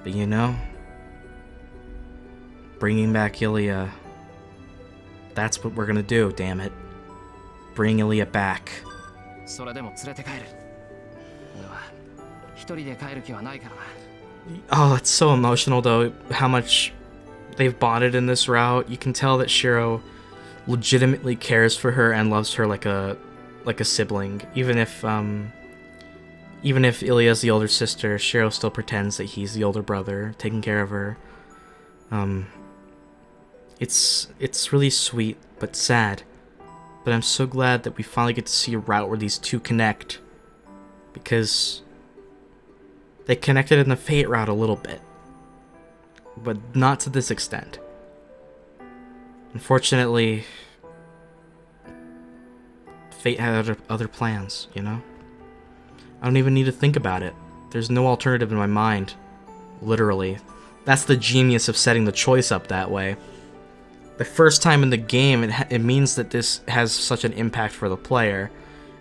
But you know, bringing back Illya, that's what we're gonna do, damn it. Bring Illya back. それでも連れて帰る。俺は一人で帰る気はないからな。 Oh, it's so emotional though, how much they've bonded in this route. You can tell that Shirou legitimately cares for her and loves her like a sibling. Even if Illya's the older sister, Shirou still pretends that he's the older brother, taking care of her. It's really sweet, but sad. But I'm so glad that we finally get to see a route where these two connect. Because they connected in the Fate route a little bit. But not to this extent. Unfortunately, Fate had other plans, you know? I don't even need to think about it. There's no alternative in my mind. Literally. That's the genius of setting the choice up that way. The first time in the game, it means that this has such an impact for the player,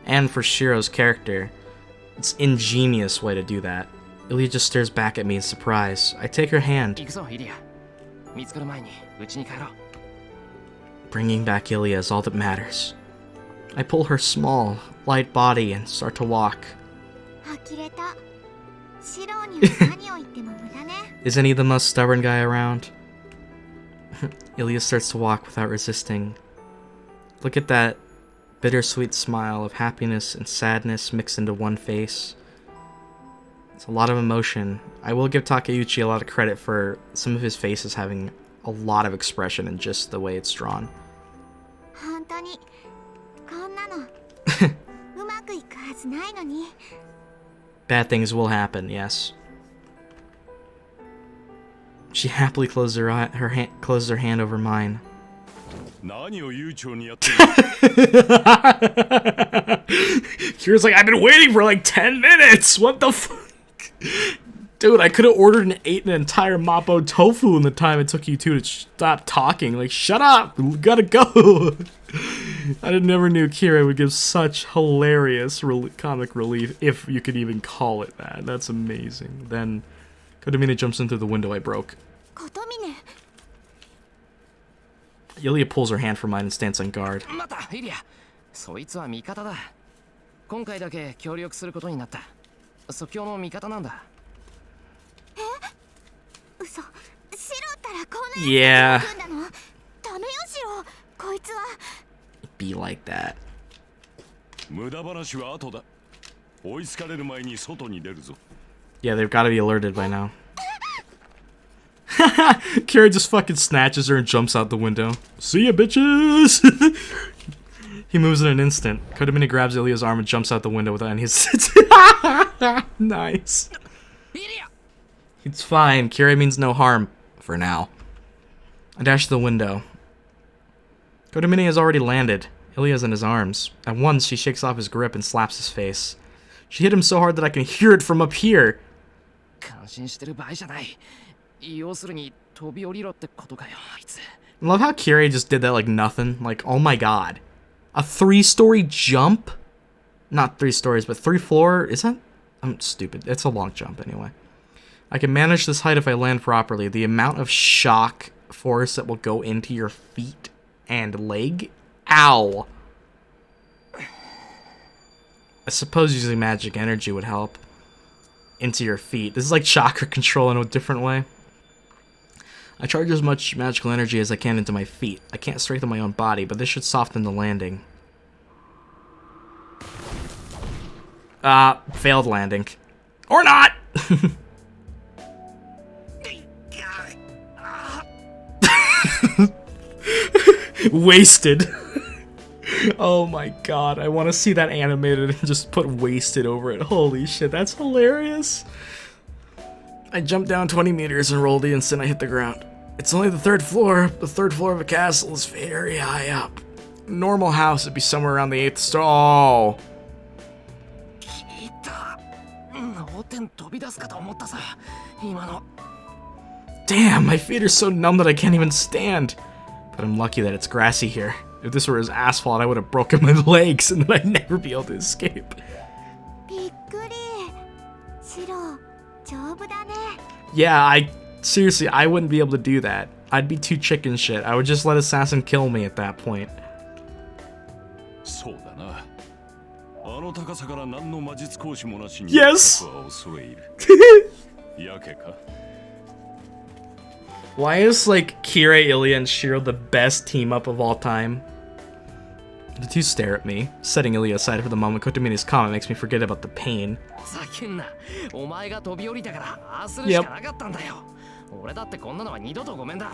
and for Shirou's character. It's an ingenious way to do that. Illya just stares back at me in surprise. I take her hand. 行くぞ、イリア。見つかる前に家に帰ろう。 Bringing back Illya is all that matters. I pull her small, light body and start to walk. 呆れた。シロには何を言っても無駄ね。 Isn't he the most stubborn guy around? Illya starts to walk without resisting. Look at that bittersweet smile of happiness and sadness mixed into one face. It's a lot of emotion. I will give Takeuchi a lot of credit for some of his faces having a lot of expression in just the way it's drawn. 本当にこんなのうまくいくはずないのに。 Bad things will happen, yes. She happily closed her hand over mine. 何を悠長にやってる Kira's like, I've been waiting for like 10 minutes. What the fuck? Dude, I could have ordered and ate an entire Mappo tofu in the time it took you two to stop talking. Like, shut up. We gotta go. I never knew Kirei would give such hilarious comic relief, if you could even call it that. That's amazing. Then Kotomine jumps into the window I broke. 琴峰 Illya pulls her hand from mine and stands on guard. またイリア、そいつは味方だ。今回だけ協力することになった。即興の味方なんだ。嘘、シロったらこんな Yeah. やつが来るんだの。ダメよシロ、こいつは。 Be like that. 無駄話は後だ。追いつかれる前に外に出るぞ。 Yeah, they've got to be alerted by now. Kirei just fucking snatches her and jumps out the window. See ya, bitches! He moves in an instant. Kotomine grabs Ilya's arm and jumps out the window without any hesitation. Nice. イリア It's fine. Kirei means no harm. For now. I dash to the window. Kotomine has already landed. Ilya's in his arms. At once, she shakes off his grip and slaps his face. She hit him so hard that I can hear it from up here. 感心してる場合じゃない。要するに飛び降りろってことかよ、あいつ。 I love how Kirei just did that like nothing. Like, oh my god. A 3-story jump? Not 3 stories, but 3 floor? Is that? I'm stupid. It's a long jump anyway. I can manage this height if I land properly. The amount of shock force that will go into your feet and leg? Ow. I suppose using magic energy would help. Into your feet. This is like chakra control in a different way. I charge as much magical energy as I can into my feet. I can't strengthen my own body, but this should soften the landing. Failed landing. Or not! Wasted. Oh my god, I want to see that animated and just put wasted over it. Holy shit, that's hilarious. I jumped down 20 meters and rolled the instant I hit the ground. It's only the 3rd floor. The 3rd floor of a castle is very high up. A normal house would be somewhere around the 8th story. Oh. いた。脳天飛び出すかと思ったさ。今の。 Damn, my feet are so numb that I can't even stand. But I'm lucky that it's grassy here. If this were his asphalt, I would have broken my legs and then I'd never be able to escape. びっくり。シロ、丈夫だね。 Yeah, seriously, I wouldn't be able to do that. I'd be too chicken shit. I would just let Assassin kill me at that point. そうだな。あの高さから何の魔術講師もなしに。 Yes! は恐れ入る。やけか。 Why is, like, Kirei, Illya, and Shirou the best team-up of all time? The two stare at me. Setting Illya aside for the moment, Kotomine's comment makes me forget about the pain. 叫んな。お前が飛び降りたから、ああするしかなかったんだよ。俺だってこんなのは二度とごめんだ。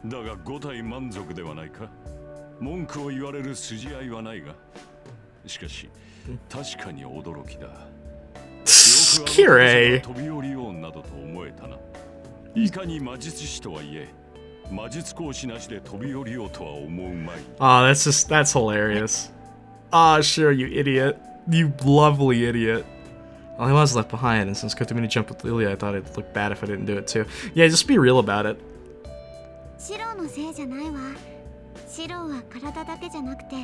だが5体満足ではないか。文句を言われる筋合いはないが。しかし、確かに驚きだ。Kirei! 飛び降りようなどと思えたな。いかに魔術師とはいえ、魔術講師なしで飛び降りようとは思うまい。Oh, that's hilarious. Ah, sure, you idiot. You lovely idiot. Well, I was left behind, and since Kotomine jumped with Illya, I thought it'd look bad if I didn't do it too. Yeah, just be real about it. シロのせいじゃないわ。シロは体だけじゃなくて、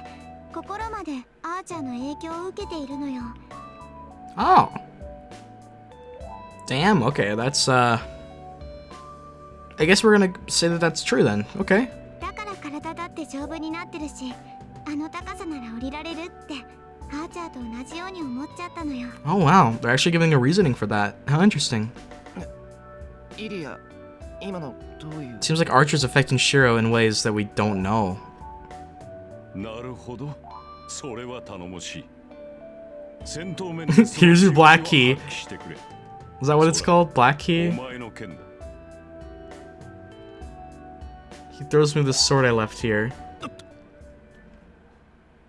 心までアーチャーの影響を受けているのよ。 Oh. Damn, okay, that's, I guess we're gonna say that that's true then. Okay. だから体だって丈夫になってるし、あの高さなら降りられるって、アーチャーと同じように思っちゃったのよ。 Oh, wow. They're actually giving a reasoning for that. How interesting. イリア、今のどういう。 Seems like Archer's affecting Shirou in ways that we don't know. なるほど。それは頼もしい。戦闘面 Here's your black key. してくれ。 Is that what it's called? Black お key? 前の剣だ。 He throws me the sword I left here.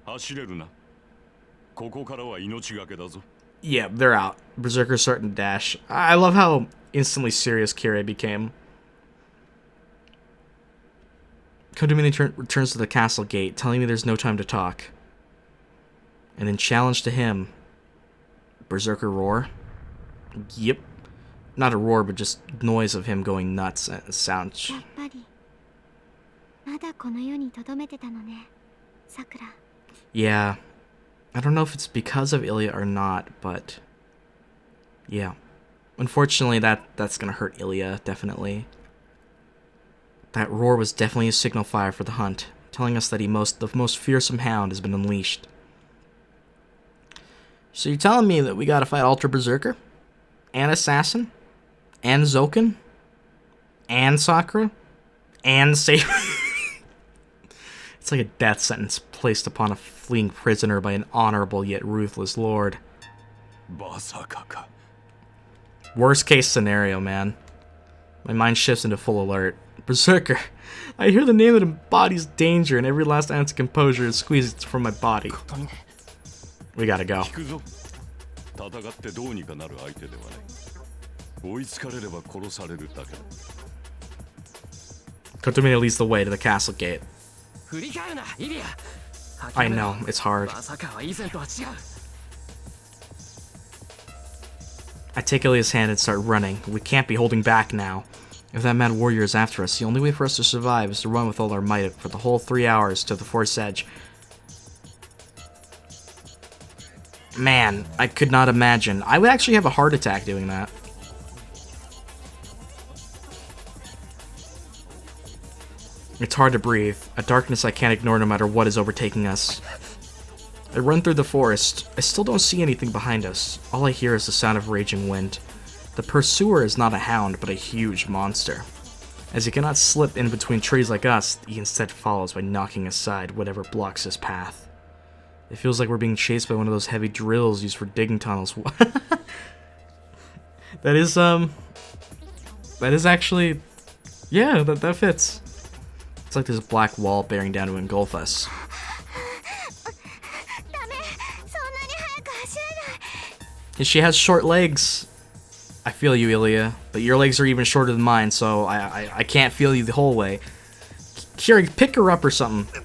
走れるな。ここからは命がけだぞ。 Yeah, they're out. Berserker's starting to dash. I love how instantly serious Kirei became. Kotomine returns to the castle gate, telling me there's no time to talk. And then challenge to him. Berserker roar. Yep. Not a roar, but just noise of him going nuts and sound. やっぱりまだこの世に留めてたのね、さくら。 Yeah. I don't know if it's because of Illya or not, but yeah. Unfortunately, that's gonna hurt Illya, definitely. That roar was definitely a signal fire for the hunt, telling us that the most fearsome hound has been unleashed. So you're telling me that we gotta fight Alter Berserker? And Assassin? And Zouken? And Sakura? And Saber? It's like a death sentence placed upon a fleeing prisoner by an honorable yet ruthless lord. Berserker. Worst case scenario, man. My mind shifts into full alert. Berserker. I hear the name that embodies danger, and every last ounce of composure is squeezed from my body. We gotta go. 聞くぞ。戦ってどうにかなる相手ではない。追いつかれれば殺されるだけだ。Kotomine leads the way to the castle gate. 振り返るな、イリア。 I know, it's hard. まさかは以前とは違う。 I take Ilya's hand and start running. We can't be holding back now. If that mad warrior is after us, the only way for us to survive is to run with all our might for the whole 3 hours to the forest's edge. Man, I could not imagine. I would actually have a heart attack doing that. It's hard to breathe, a darkness I can't ignore no matter what is overtaking us. I run through the forest. I still don't see anything behind us. All I hear is the sound of raging wind. The pursuer is not a hound, but a huge monster. As he cannot slip in between trees like us, he instead follows by knocking aside whatever blocks his path. It feels like we're being chased by one of those heavy drills used for digging tunnels. That is actually... Yeah, that fits. It's like this black wall bearing down to engulf us. And she has short legs. I feel you, Illya, but your legs are even shorter than mine, so I can't feel you the whole way. Kirei, pick her up or something.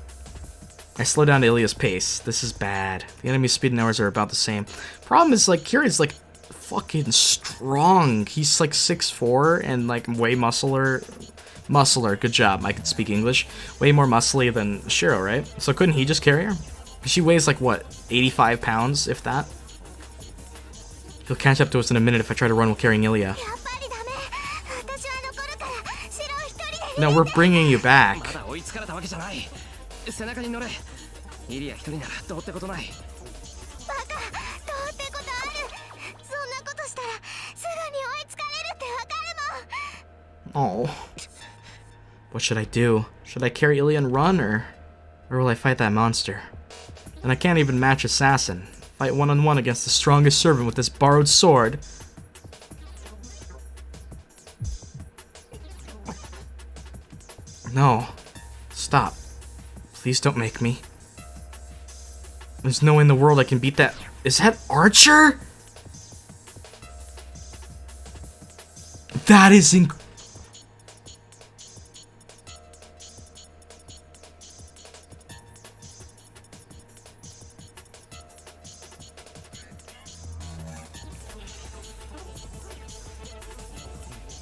I slow down to Ilya's pace. This is bad. The enemy's speed and ours are about the same. Problem is, like, Kirei's, like, fucking strong. He's, like, 6'4", and, like, way muscular. Good job, I can speak English. Way more muscly than Shirou, right? So couldn't he just carry her? She weighs, like, what, 85 pounds, if that? He'll catch up to us in a minute if I try to run while carrying Illya. No, we're bringing you back. まだ追いつかれたわけじゃない。背中に乗れ。イリア一人ならどうってことない。バカ、どうってことある。そんなことしたらすぐに追いつかれるってわかるもん。 Oh. What should I do? Should I carry Illya and run, or will I fight that monster? And I can't even match Assassin. Fight one-on-one against the strongest servant with this borrowed sword. No. Stop. Please don't make me. There's no way in the world I can beat that. Is that Archer? That is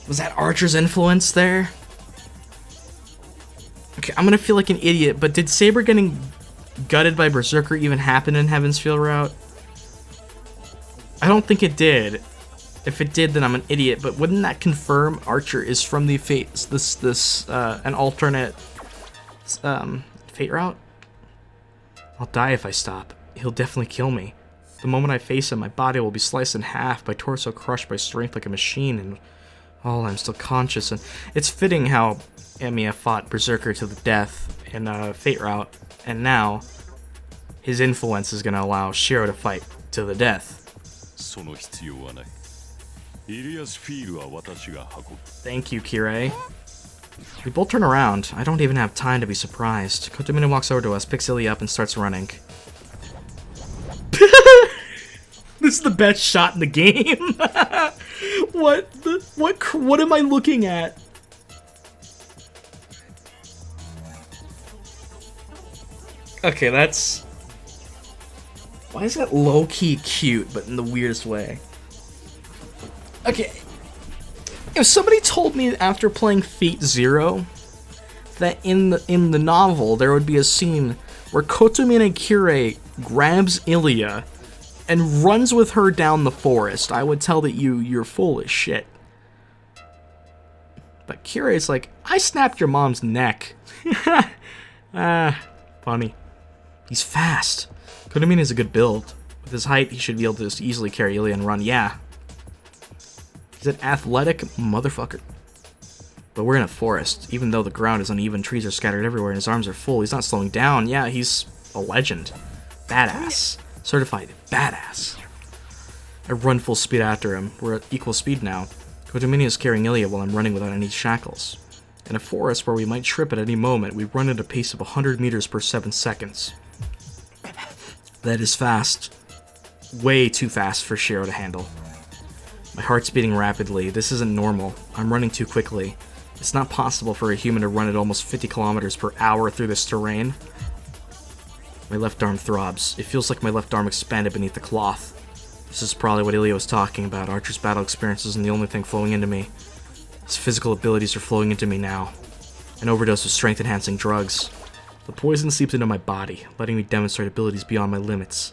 Was that Archer's influence there? Okay, I'm gonna feel like an idiot, but did Saber getting gutted by Berserker even happen in Heaven's Feel route? I don't think it did. If it did, then I'm an idiot, but wouldn't that confirm Archer is from the fate, an alternate, fate route? I'll die if I stop. He'll definitely kill me. The moment I face him, my body will be sliced in half, my torso crushed by strength like a machine, and I'm still conscious, and it's fitting how Emiya fought Berserker to the death in Fate Route, and now his influence is going to allow Shirou to fight to the death. Thank you, Kirei. We both turn around. I don't even have time to be surprised. Kotomine walks over to us, picks Illya up, and starts running. This is the best shot in the game. What am I looking at? Okay, that's... Why is that low-key cute, but in the weirdest way? Okay. If somebody told me after playing Fate Zero that in the novel there would be a scene where Kotomine Kirei grabs Illya and runs with her down the forest, I would tell that you're full of shit. But Kirei's like, I snapped your mom's neck. Funny. He's fast. Kotomine is a good build. With his height, he should be able to just easily carry Illya and run. Yeah. He's an athletic motherfucker. But we're in a forest. Even though the ground is uneven, trees are scattered everywhere, and his arms are full, he's not slowing down. Yeah, he's a legend. Badass. Certified badass. I run full speed after him. We're at equal speed now. Kotomine is carrying Illya while I'm running without any shackles. In a forest where we might trip at any moment, we run at a pace of 100 meters per 7 seconds. That is fast. Way too fast for Shirou to handle. My heart's beating rapidly. This isn't normal. I'm running too quickly. It's not possible for a human to run at almost 50 kilometers per hour through this terrain. My left arm throbs. It feels like my left arm expanded beneath the cloth. This is probably what Illya was talking about. Archer's battle experience isn't the only thing flowing into me. His physical abilities are flowing into me now. An overdose of strength-enhancing drugs. The poison seeps into my body, letting me demonstrate abilities beyond my limits.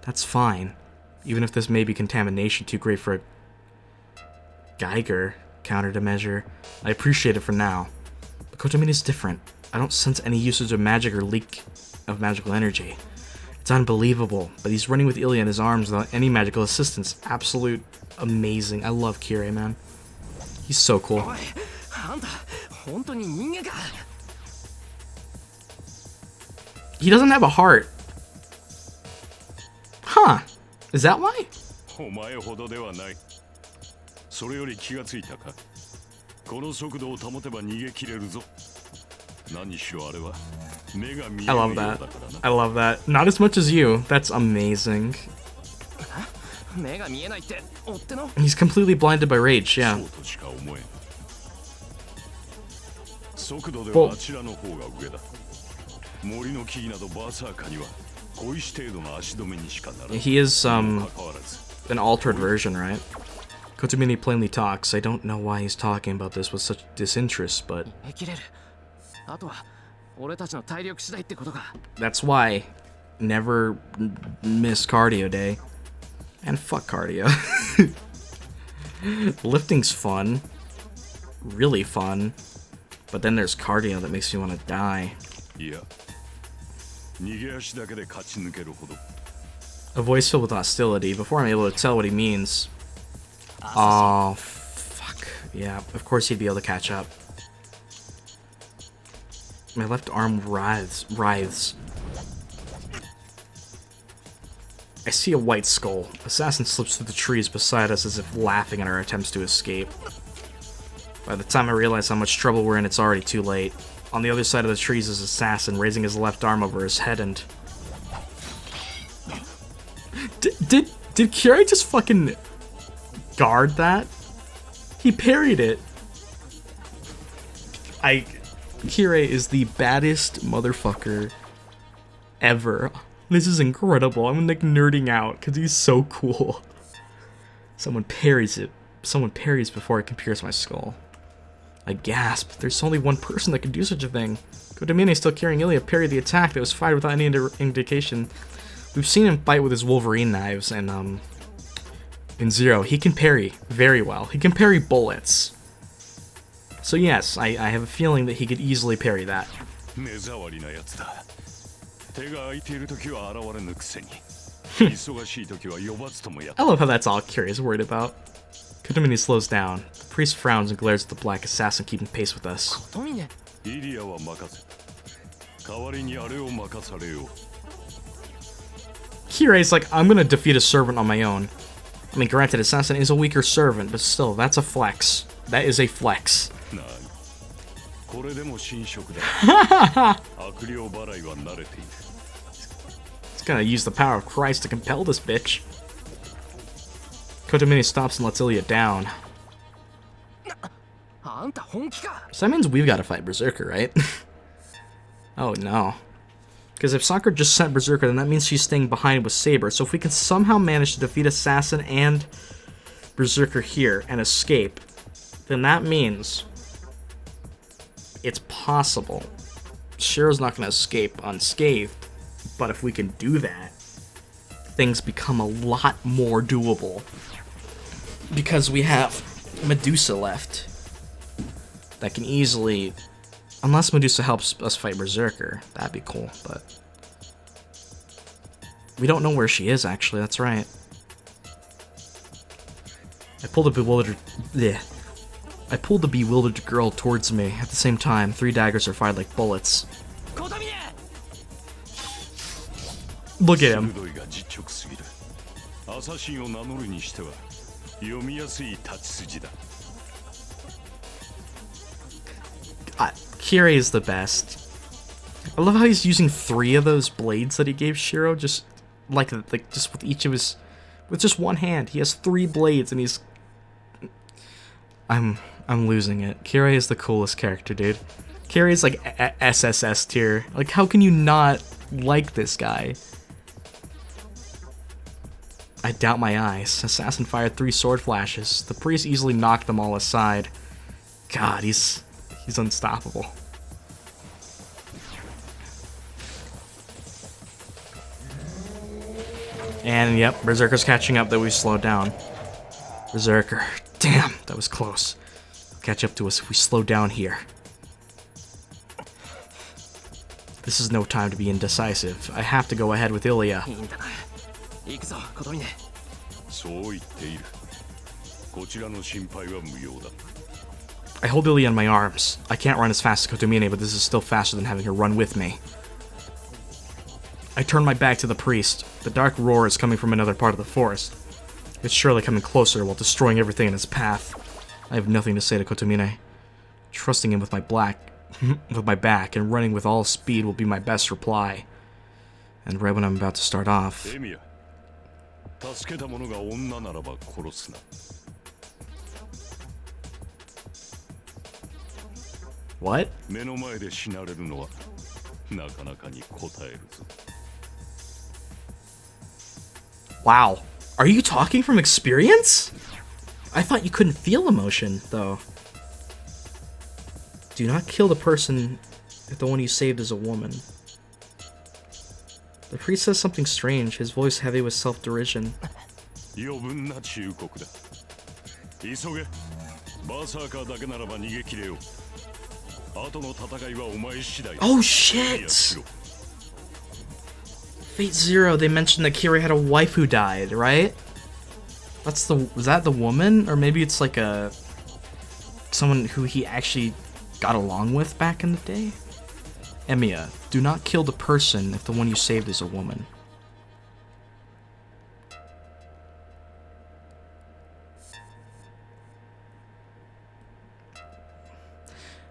That's fine. Even if this may be contamination too great for a Geiger counter to measure, I appreciate it for now. But Kotomine is different. I don't sense any usage of magic or leak of magical energy. It's unbelievable, but he's running with Illya in his arms without any magical assistance. Absolute amazing. I love Kirei, man. He's so cool. He doesn't have a heart. Huh. Is that why? お前ほどではない。それより気がついたか。この速度を保てば逃げ切れるぞ。何しろあれは目が見えるようだからな。I love that. Not as much as you. That's amazing. 目が見えないって追っての He's completely blinded by rage, yeah. そうとしか思えん。速度ではあちらの方が上だ。森の木々などバーサーカーには小石程度の足止めにしかならない。 He is, an altered version, right? Kotomine plainly talks. I don't know why he's talking about this with such disinterest, but 逃げ切れる。あとは俺たちの体力次第ってことか。 that's why never miss cardio day. And fuck cardio. Lifting's fun. Really fun. But then there's cardio that makes you want to die. いや、逃げ足だけで勝ち抜けるほど。 A voice filled with hostility. Before I'm able to tell what he means. Oh, fuck. Yeah, of course he'd be able to catch up. My left arm writhes. I see a white skull. Assassin slips through the trees beside us as if laughing at our attempts to escape. By the time I realize how much trouble we're in, it's already too late. On the other side of the trees is Assassin, raising his left arm over his head and... Did Kirei just fucking guard that? He parried it. Kirei is the baddest motherfucker ever. This is incredible. I'm like nerding out because he's so cool. Someone parries it. Someone parries before it can pierce my skull. I gasp. There's only one person that can do such a thing. Kotomine, still carrying Illya, parried the attack that was fired without any indication. We've seen him fight with his Wolverine knives, and in Zero, he can parry very well. He can parry bullets. So yes, I have a feeling that he could easily parry that. 目障りなやつだ。手が空いている時は現れぬくせに。忙しい時は呼ばずともやっ I love how that's all Kirei is worried about. Kotomine slows down. The priest frowns and glares at the black assassin keeping pace with us. トミネ。イリアは任せ。代わりにあれを任されよう。 Kirei's like, I'm gonna defeat a servant on my own. I mean, granted, Assassin is a weaker servant, but still, that's a flex. That is a flex. なあ、これでも神職だ。悪霊払いは慣れている。 He's gonna use the power of Christ to compel this bitch. Kotomine stops and lets Illya down. あんた本気か。 So that means we've got to fight Berserker, right? Oh no. Because if Sakura just sent Berserker, then that means she's staying behind with Saber. So if we can somehow manage to defeat Assassin and Berserker here and escape, then that means it's possible. Shirou's not going to escape unscathed, but if we can do that, things become a lot more doable. Because we have Medusa left that can easily... Unless Medusa helps us fight Berserker, that'd be cool, but... We don't know where she is, actually, that's right. I pulled a bewildered... Bleh. I pulled the bewildered girl towards me. At the same time, 3 daggers are fired like bullets. Look at him. Kirei is the best. I love how he's using 3 of those blades that he gave Shirou, just like just with each of his, with just one hand. He has 3 blades, and he's. I'm losing it. Kirei is the coolest character, dude. Kirei is like SSS tier. Like, how can you not like this guy? I doubt my eyes. Assassin fired 3 sword flashes. The priest easily knocked them all aside. God, he's unstoppable. And yep, Berserker's catching up that we slowed down. Berserker. Damn, that was close. Catch up to us if we slow down here. This is no time to be indecisive. I have to go ahead with Illya. I hold Illya in my arms. I can't run as fast as Kotomine, but this is still faster than having her run with me. I turn my back to the priest. The dark roar is coming from another part of the forest. It's surely coming closer while destroying everything in its path. I have nothing to say to Kotomine. Trusting him with my back and running with all speed will be my best reply. And right when I'm about to start off... What? Wow. Are you talking from experience? I thought you couldn't feel emotion, though. Do not kill the person if the one you saved is a woman. The priest says something strange, his voice heavy with self-derision. Oh shit! Fate Zero, they mentioned that Kirei had a wife who died, right? Was that the woman? Or maybe it's like someone who he actually got along with back in the day? Emiya, do not kill the person if the one you saved is a woman.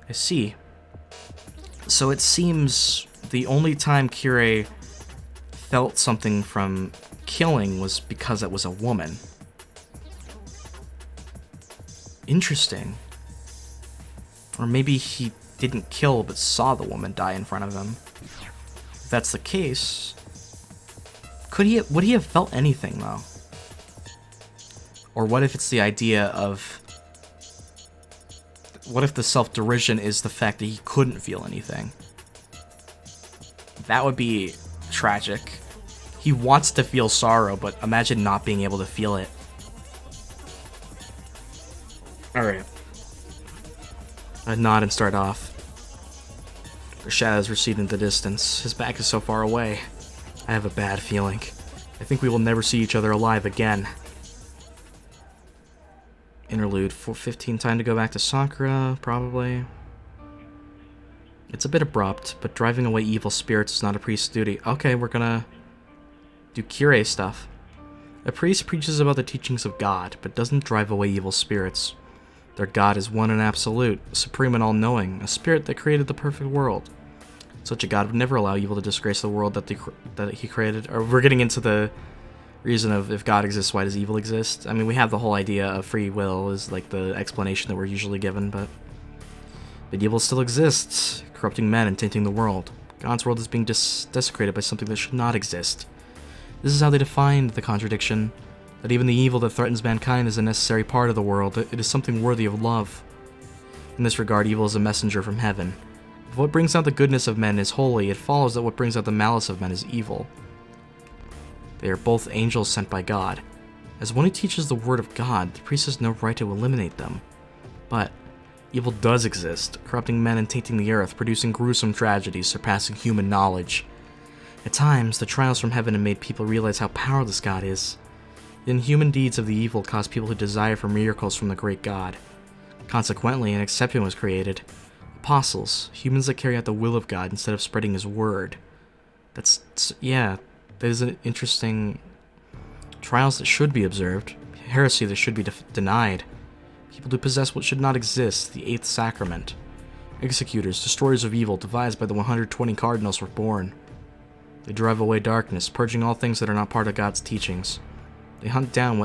I see. So it seems the only time Kirei felt something from killing was because it was a woman. Interesting. Or maybe he didn't kill but saw the woman die in front of him. If that's the case, would he have felt anything though? Or what if it's the idea of... What if the self-derision is the fact that he couldn't feel anything? That would be tragic. He wants to feel sorrow, but imagine not being able to feel it. Alright. I nod and start off. The shadows recede in the distance. His back is so far away. I have a bad feeling. I think we will never see each other alive again. Interlude. 4:15, time to go back to Sakura, probably. It's a bit abrupt, but driving away evil spirits is not a priest's duty. Okay, we're gonna do Kirei stuff. A priest preaches about the teachings of God, but doesn't drive away evil spirits. Their God is one and absolute, supreme and all-knowing, a spirit that created the perfect world. Such a God would never allow evil to disgrace the world that he created. Or we're getting into the reason of if God exists, why does evil exist? I mean, we have the whole idea of free will is like the explanation that we're usually given, but evil still exists, corrupting men and tainting the world. God's world is being desecrated by something that should not exist. This is how they defined the contradiction, that even the evil that threatens mankind is a necessary part of the world. It is something worthy of love. In this regard, evil is a messenger from heaven. If what brings out the goodness of men is holy, it follows that what brings out the malice of men is evil. They are both angels sent by God. As one who teaches the word of God, the priest has no right to eliminate them. But evil does exist, corrupting men and tainting the earth, producing gruesome tragedies surpassing human knowledge. At times, the trials from heaven have made people realize how powerless God is. The inhuman deeds of the evil cause people to desire for miracles from the great God. Consequently, an exception was created. Apostles, humans that carry out the will of God instead of spreading His word. Yeah, that is an interesting... Trials that should be observed, heresy that should be denied. People who possess what should not exist, the eighth sacrament. Executors, destroyers of evil, devised by the 120 cardinals were born. They drive away darkness, purging all things that are not part of God's teachings. They hunt down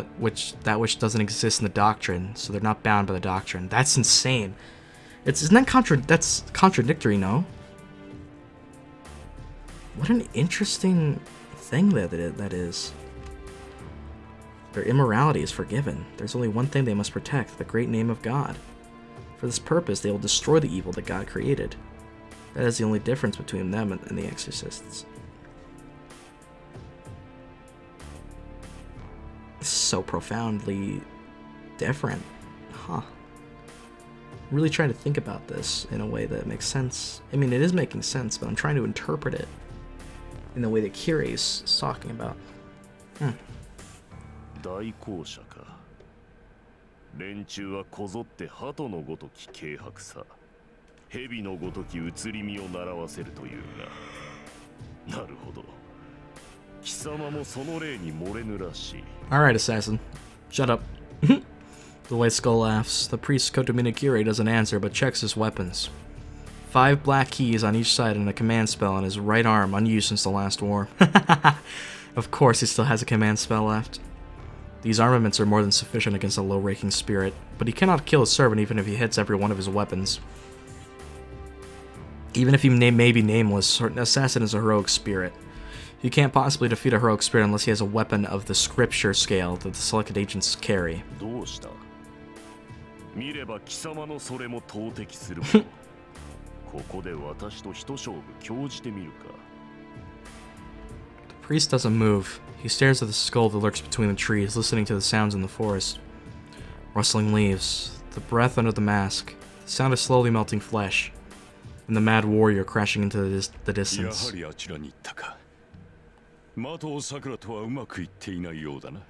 that which doesn't exist in the doctrine, so they're not bound by the doctrine. That's insane. Isn't that that's contradictory, no? What an interesting thing that is. Their immorality is forgiven. There's only one thing they must protect, the great name of God. For this purpose, they will destroy the evil that God created. That is the only difference between them and the exorcists. So profoundly different. Huh. Really trying to think about this in a way that makes sense. I mean, it is making sense, but I'm trying to interpret it in the way that Kirei is talking about. 大公社か。連中はこぞって鳩のごとき軽薄さ、蛇のごとき移り身を習わせるというが、なるほど。貴様もその例に漏れぬらしい。Alright, assassin. Shut up. The White Skull laughs. The priest Kotomine Kirei doesn't answer, but checks his weapons. 5 black keys on each side and a command spell on his right arm, unused since the last war. Of course he still has a command spell left. These armaments are more than sufficient against a low-ranking spirit, but he cannot kill his servant even if he hits every one of his weapons. Even if he may be nameless, an assassin is a heroic spirit. You can't possibly defeat a heroic spirit unless he has a weapon of the scripture scale that the selected agents carry. どうした？見れば貴様のそれも投擲するもの。ここで私と一勝負興じてみるか。The priest doesn't move. He stares at the skull that lurks between the trees, listening to the sounds in the forest. Rustling leaves, the breath under the mask, the sound of slowly melting flesh, and the mad warrior crashing into the distance. やはりあちらに行ったか。的尾さくらとはうまくいっていないようだな。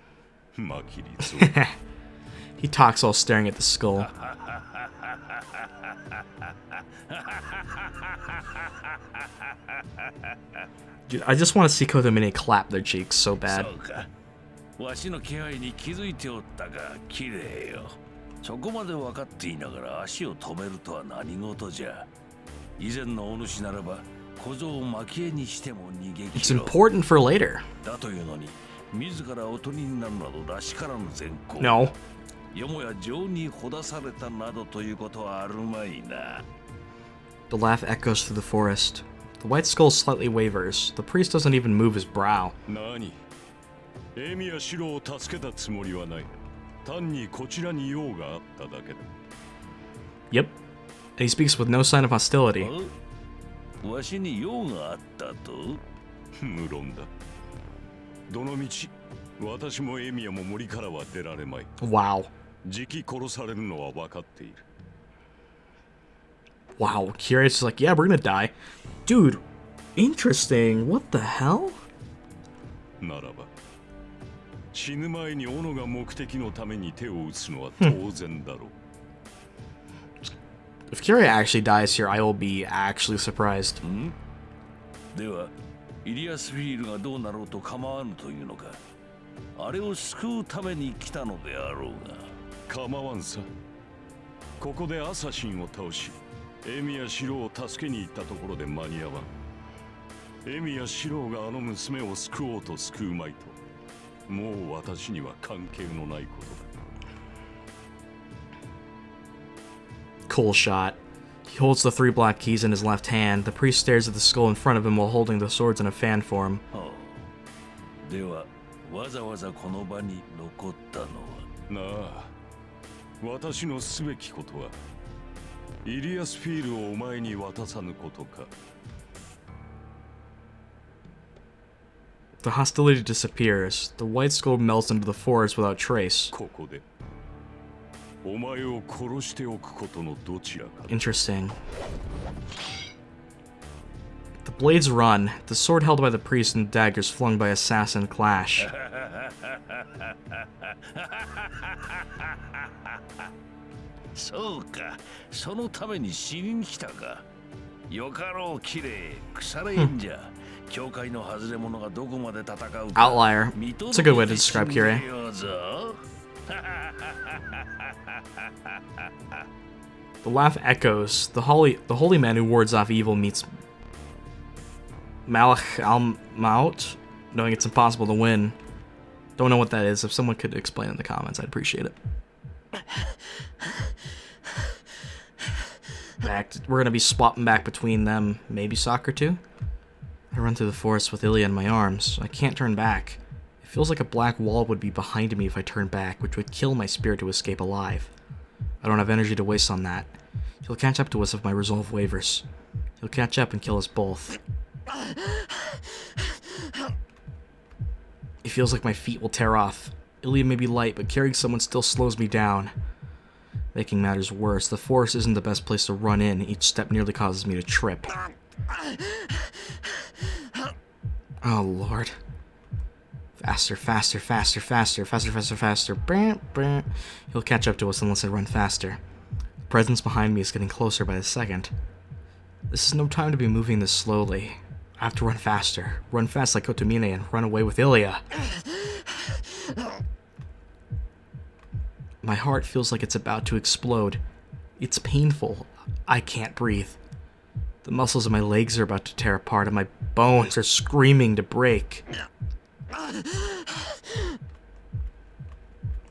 マキリゾ。He talks while staring at the skull. Dude, I just want to see Kotomine clap their cheeks so bad. そうか。わしの気配に気づいておったが、綺麗よ。そこまで分かっていながら足を止めるとは何事じゃ。以前のお主ならば小僧を蒔絵にしても逃げ切 It's ろう。 important for later. だというのに、自らおとりになるなどらしからぬ善行。 No. よもや情にほだされたなどということはあるまいな。 The laugh echoes through the forest. The white skull slightly wavers. The priest doesn't even move his brow. 何？エミやシロを助けたつもりはない。単にこちらに用があっただけだ。Yep. And he speaks with no sign of hostility. わしに用があったと？無論だ。どの道、私もエミヤも森からは出られまい。 Wow. じき殺されるのは分かっている。 Wow. Kirei's just like, yeah, we're gonna die. Dude, interesting. What the hell? ならば、死ぬ前に斧が目的のために手を打つのは当然だろう。If Kirei actually dies here, I will be actually surprised. では、イリアスフィールがどうなろうと構わぬというのか。あれを救うために来たのであろうが。構わんさ。ここでアサシンを倒し、エミやシロを助けに行ったところで間に合わん。エミやシロがあの娘を救おうと救うまいと、もう私には関係のないことだ。Cool shot. He holds the 3 black keys in his left hand. The priest stares at the skull in front of him while holding the swords in a fan form. ではわざわざこの場に残ったのは。なあ、私のすべきことはイリアスフィールをお前に渡さぬことか。 The hostility disappears. The white skull melts into the forest without trace. ここでお前を殺しておくことのどちらか。 Interesting. The blades run. The sword held by the priest and the daggers flung by assassin clash. そうか、そのために死にに来たか。よかろう、綺麗、腐れんじゃ。教会の外れ者がどこまで戦うか。 Outlier. It's a good way to describe Kirei. The laugh echoes. The holy man who wards off evil meets Malach al-Maut, knowing it's impossible to win. Don't know what that is. If someone could explain in the comments, I'd appreciate it. We're gonna be swapping back between them. Maybe soccer too? I run through the forest with Illya in my arms. I can't turn back. It feels like a black wall would be behind me if I turned back, which would kill my spirit to escape alive. I don't have energy to waste on that. He'll catch up to us if my resolve wavers. He'll catch up and kill us both. It feels like my feet will tear off. Illya may be light, but carrying someone still slows me down. Making matters worse, the forest isn't the best place to run in. Each step nearly causes me to trip. Oh, Lord. Faster, faster, faster, faster, faster, faster, faster. He'll catch up to us unless I run faster. The presence behind me is getting closer by the second. This is no time to be moving this slowly. I have to run faster. Run fast like Kotomine and run away with Illya. My heart feels like it's about to explode. It's painful. I can't breathe. The muscles of my legs are about to tear apart and my bones are screaming to break.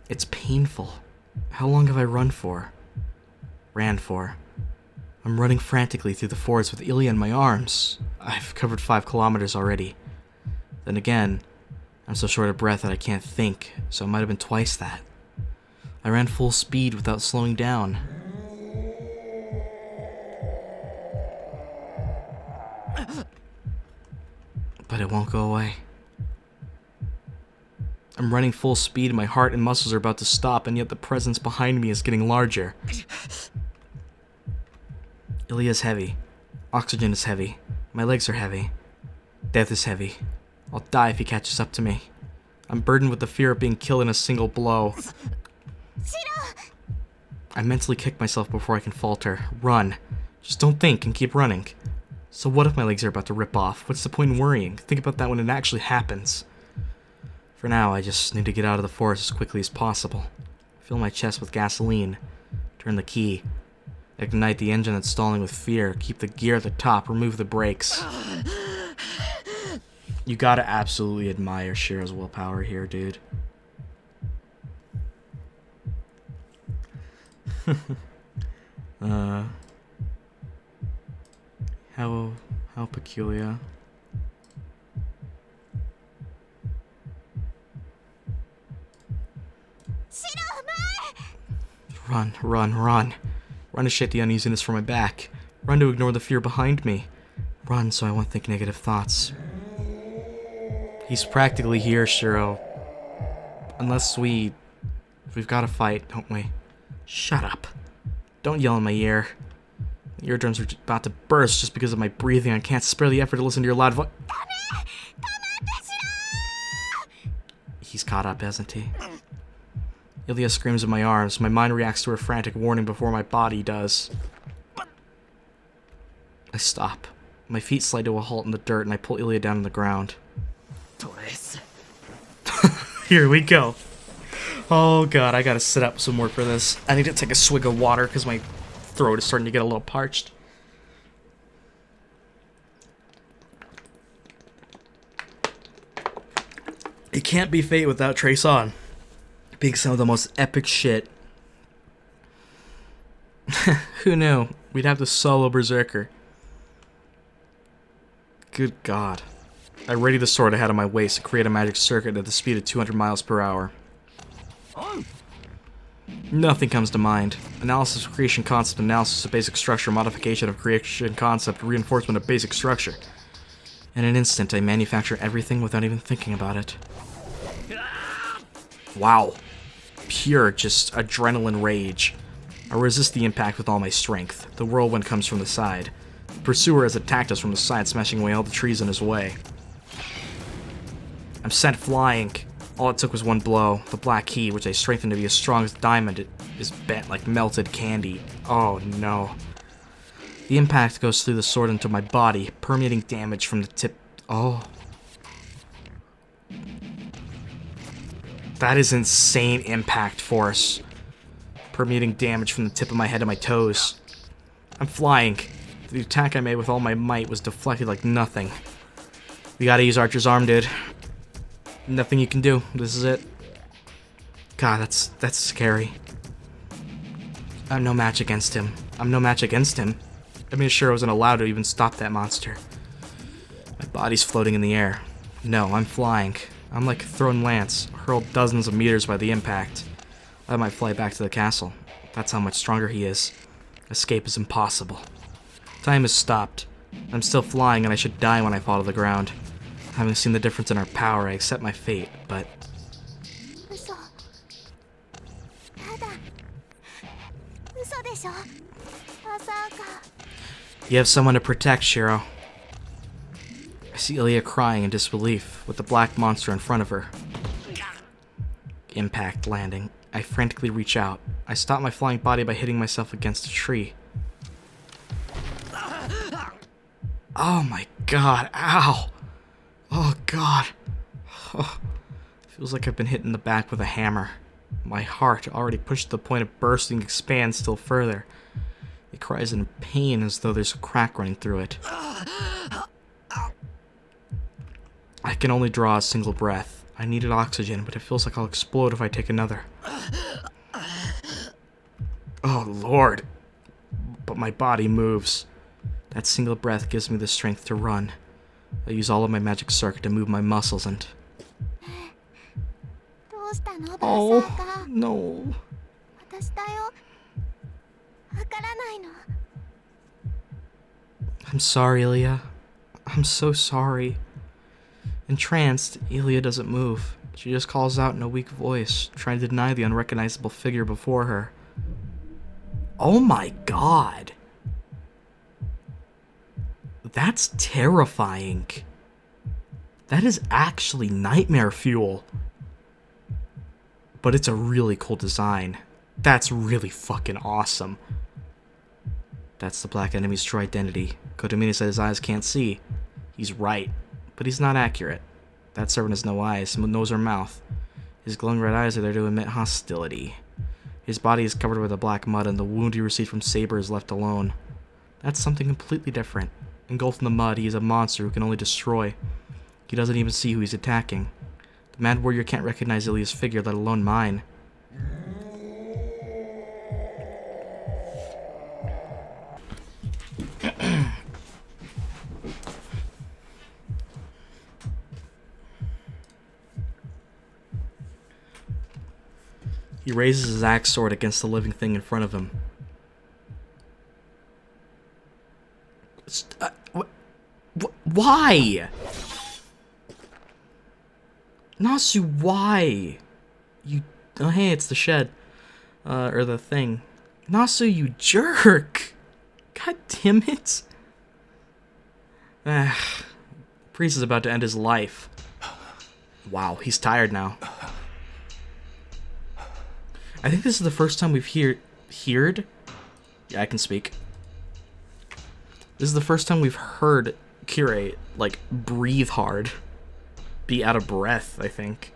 It's painful. How long have I ran for? I'm running frantically through the forest with Illya in my arms. I've covered 5 kilometers already. Then again, I'm so short of breath that I can't think, so it might have been twice that. I ran full speed without slowing down. But it won't go away. I'm running full speed and my heart and muscles are about to stop, and yet the presence behind me is getting larger. Illya's heavy. Oxygen is heavy. My legs are heavy. Death is heavy. I'll die if he catches up to me. I'm burdened with the fear of being killed in a single blow. I mentally kick myself before I can falter. Run. Just don't think and keep running. So what if my legs are about to rip off? What's the point in worrying? Think about that when it actually happens. For now, I just need to get out of the forest as quickly as possible. Fill my chest with gasoline. Turn the key. Ignite the engine that's stalling with fear. Keep the gear at the top. Remove the brakes. You gotta absolutely admire Shirou's willpower here, dude. How peculiar. Run, run, run. Run to shake the uneasiness from my back. Run to ignore the fear behind me. Run so I won't think negative thoughts. He's practically here, Shirou. Unless we've got to fight, don't we? Shut up. Don't yell in my ear. My eardrums are about to burst just because of my breathing. I can't spare the effort to listen to your loud voice. He's caught up, hasn't he? Illya screams in my arms. My mind reacts to her frantic warning before my body does. I stop. My feet slide to a halt in the dirt and I pull Illya down on the ground. Here we go. Oh god, I gotta sit up some more for this. I need to take a swig of water because my throat is starting to get a little parched. It can't be Fate without Trace On being some of the most epic shit. Who knew? We'd have to solo Berserker. Good God. I ready the sword ahead of my waist and create a magic circuit at the speed of 200 miles per hour. Nothing comes to mind. Analysis of creation concept, analysis of basic structure, modification of creation concept, reinforcement of basic structure. In an instant, I manufacture everything without even thinking about it. Wow. Pure, just adrenaline rage. I resist the impact with all my strength. The whirlwind comes from the side. The pursuer has attacked us from the side, smashing away all the trees in his way. I'm sent flying. All it took was one blow. The black key, which I strengthened to be as strong as diamond, it is bent like melted candy. Oh no. The impact goes through the sword into my body, permeating damage from the tip. Oh. That is insane impact force. Permeating damage from the tip of my head to my toes. I'm flying. The attack I made with all my might was deflected like nothing. We gotta use Archer's arm, dude. Nothing you can do. This is it. God, that's scary. I'm no match against him. I'm no match against him. I made sure I wasn't allowed to even stop that monster. My body's floating in the air. No, I'm flying. I'm like a thrown lance, hurled dozens of meters by the impact. I might fly back to the castle. That's how much stronger he is. Escape is impossible. Time has stopped. I'm still flying and I should die when I fall to the ground. Having seen the difference in our power, I accept my fate, but... You have someone to protect, Shirou. I see Illya crying in disbelief, with the black monster in front of her. Impact landing. I frantically reach out. I stop my flying body by hitting myself against a tree. Oh my god, ow! Oh god. Oh. Feels like I've been hit in the back with a hammer. My heart, already pushed to the point of bursting, expands still further. It cries in pain as though there's a crack running through it. I can only draw a single breath. I needed oxygen, but it feels like I'll explode if I take another. Oh lord. But my body moves. That single breath gives me the strength to run. I use all of my magic circuit to move my muscles and... Oh, no. I'm sorry, Illya. I'm so sorry. Entranced, Illya doesn't move. She just calls out in a weak voice, trying to deny the unrecognizable figure before her. Oh my god. That's terrifying. That is actually nightmare fuel. But it's a really cool design. That's really fucking awesome. That's the black enemy's true identity. Kotomini said his eyes can't see. He's right, but he's not accurate. That servant has no eyes, nose or mouth. His glowing red eyes are there to emit hostility. His body is covered with a black mud, and the wound he received from Saber is left alone. That's something completely different. Engulfed in the mud, he is a monster who can only destroy. He doesn't even see who he's attacking. The mad warrior can't recognize Illya's figure, let alone mine. He raises his axe sword against the living thing in front of him. Why? Nasu, why? You... Oh, hey, it's the shed. Or the thing. Nasu, you jerk! God damn it. Priest is about to end his life. Wow, he's tired now. I think this is the first time we've heard? Yeah, I can speak. This is the first time we've heard Kirei, like, breathe hard. Be out of breath, I think.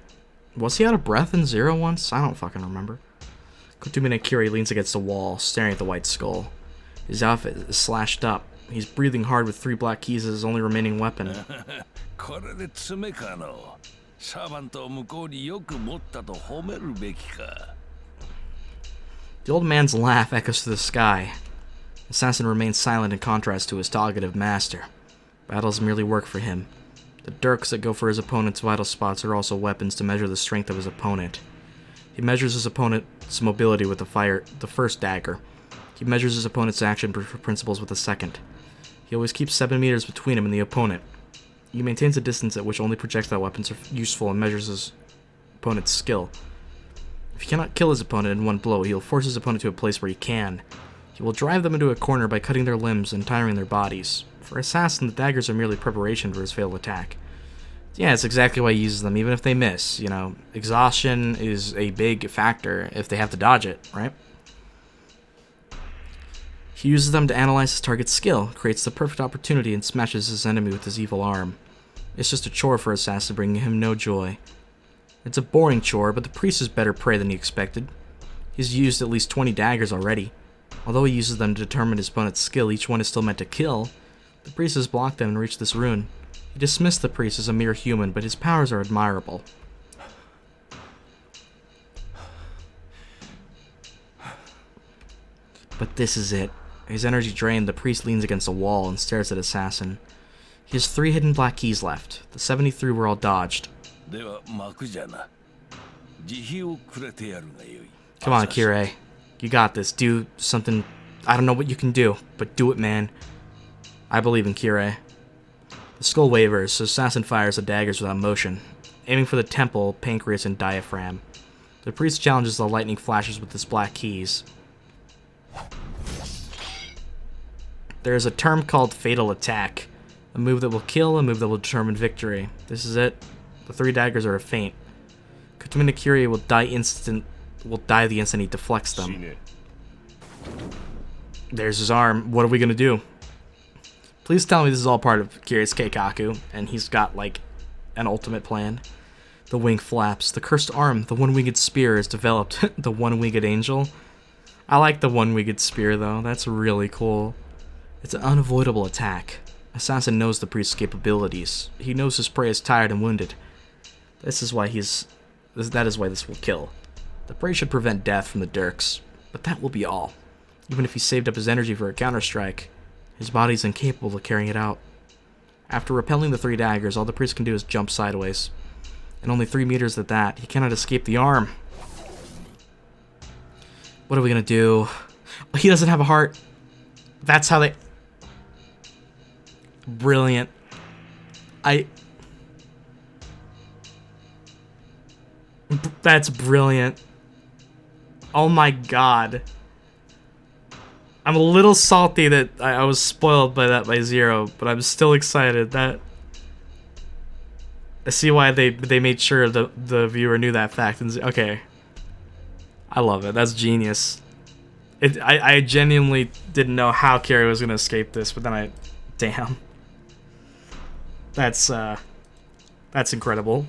Was he out of breath in Zero once? I don't fucking remember. Kotomine Kirei leans against the wall, staring at the white skull. His outfit is slashed up. He's breathing hard with 3 black keys as his only remaining weapon. The old man's laugh echoes to the sky. Assassin remains silent in contrast to his talkative master. Battles merely work for him. The dirks that go for his opponent's vital spots are also weapons to measure the strength of his opponent. He measures his opponent's mobility with the first dagger. He measures his opponent's action principles with the second. He always keeps 7 meters between him and the opponent. He maintains a distance at which only projectile weapons are useful and measures his opponent's skill. If he cannot kill his opponent in one blow, he will force his opponent to a place where he can. He will drive them into a corner by cutting their limbs and tiring their bodies. For Assassin, the daggers are merely preparation for his failed attack. Yeah, it's exactly why he uses them, even if they miss. You know, exhaustion is a big factor if they have to dodge it, right? He uses them to analyze his target's skill, creates the perfect opportunity, and smashes his enemy with his evil arm. It's just a chore for Assassin, bringing him no joy. It's a boring chore, but the priest is better prey than he expected. He's used at least 20 daggers already. Although he uses them to determine his opponent's skill, each one is still meant to kill. The priest has blocked them and reached this rune. He dismissed the priest as a mere human, but his powers are admirable. But this is it. His energy drained, the priest leans against a wall and stares at Assassin. He has 3 hidden black keys left. The 73 were all dodged. Come on, Kirei. You got this. Do something. I don't know what you can do, but do it, man. I believe in Kirei. The skull wavers, so Assassin fires the daggers without motion, aiming for the temple, pancreas, and diaphragm. The priest challenges the lightning flashes with his black keys. There is a term called Fatal Attack, a move that will kill, a move that will determine victory. This is it. The 3 daggers are a feint. Kutomina Kirei will die the instant he deflects them. There's his arm. What are we gonna do? Please tell me this is all part of Kirei's Keikaku, and he's got, like, an ultimate plan. The wing flaps. The cursed arm, the one-winged spear, is developed. The one-winged angel. I like the one-winged spear, though. That's really cool. It's an unavoidable attack. Assassin knows the priest's capabilities. He knows his prey is tired and wounded. That is why this will kill. The prey should prevent death from the dirks, but that will be all. Even if he saved up his energy for a counterstrike, his body is incapable of carrying it out. After repelling the 3 daggers, all the priest can do is jump sideways. And only 3 meters at that, he cannot escape the arm. What are we gonna do? He doesn't have a heart. That's how they... Brilliant. That's brilliant. Oh my god. I'm a little salty that I was spoiled by that by Zero, but I'm still excited. That I see why they made sure the viewer knew that fact. And okay, I love it. That's genius. I genuinely didn't know how Kirei was gonna escape this, but then damn, that's incredible.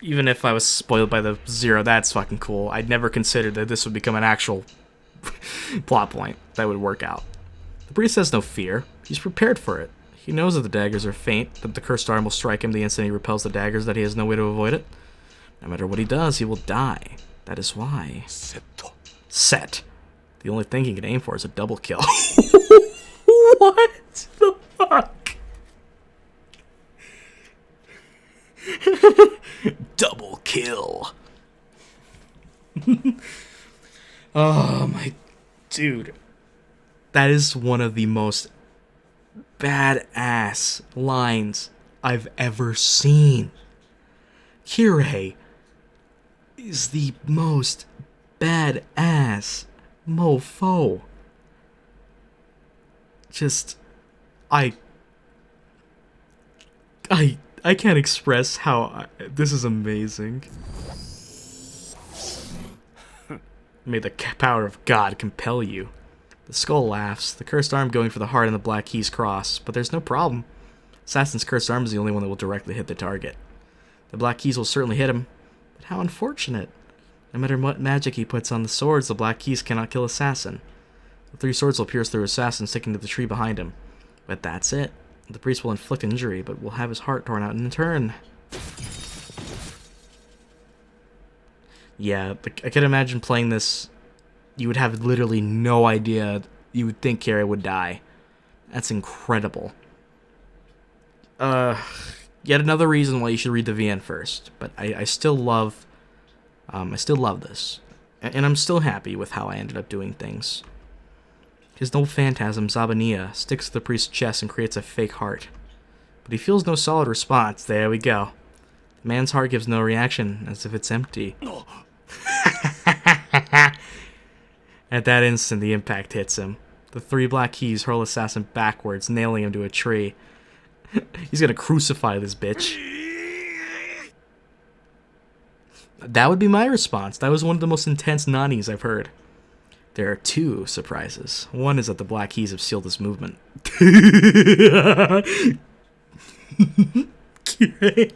Even if I was spoiled by the Zero, that's fucking cool. I'd never considered that this would become an actual plot point that would work out. The priest has no fear. He's prepared for it. He knows that the daggers are faint, that the cursed arm will strike him the instant he repels the daggers, that he has no way to avoid it. No matter what he does, he will die. That is why. Set. The only thing he can aim for is a double kill. What the fuck? Double kill. Oh my dude. That is one of the most badass lines I've ever seen. Kirei is the most badass mofo. Just I can't express how this is amazing. May the power of God compel you. The skull laughs, the cursed arm going for the heart and the black keys cross, but there's no problem. Assassin's cursed arm is the only one that will directly hit the target. The black keys will certainly hit him, but how unfortunate. No matter what magic he puts on the swords, the black keys cannot kill Assassin. The 3 swords will pierce through Assassin, sticking to the tree behind him. But that's it. The priest will inflict injury, but will have his heart torn out in turn. Yeah, I can imagine playing this. You would have literally no idea you would think Kirei would die. That's incredible. Yet another reason why you should read the VN first. But I still love this. And I'm still happy with how I ended up doing things. His noble phantasm, Zabania, sticks to the priest's chest and creates a fake heart. But he feels no solid response. There we go. The man's heart gives no reaction, as if it's empty. At that instant, the impact hits him. The 3 black keys hurl Assassin backwards, nailing him to a tree. He's gonna crucify this bitch. That would be my response. That was one of the most intense nanis I've heard. There are 2 surprises. One is that the black keys have sealed his movement. Kirei.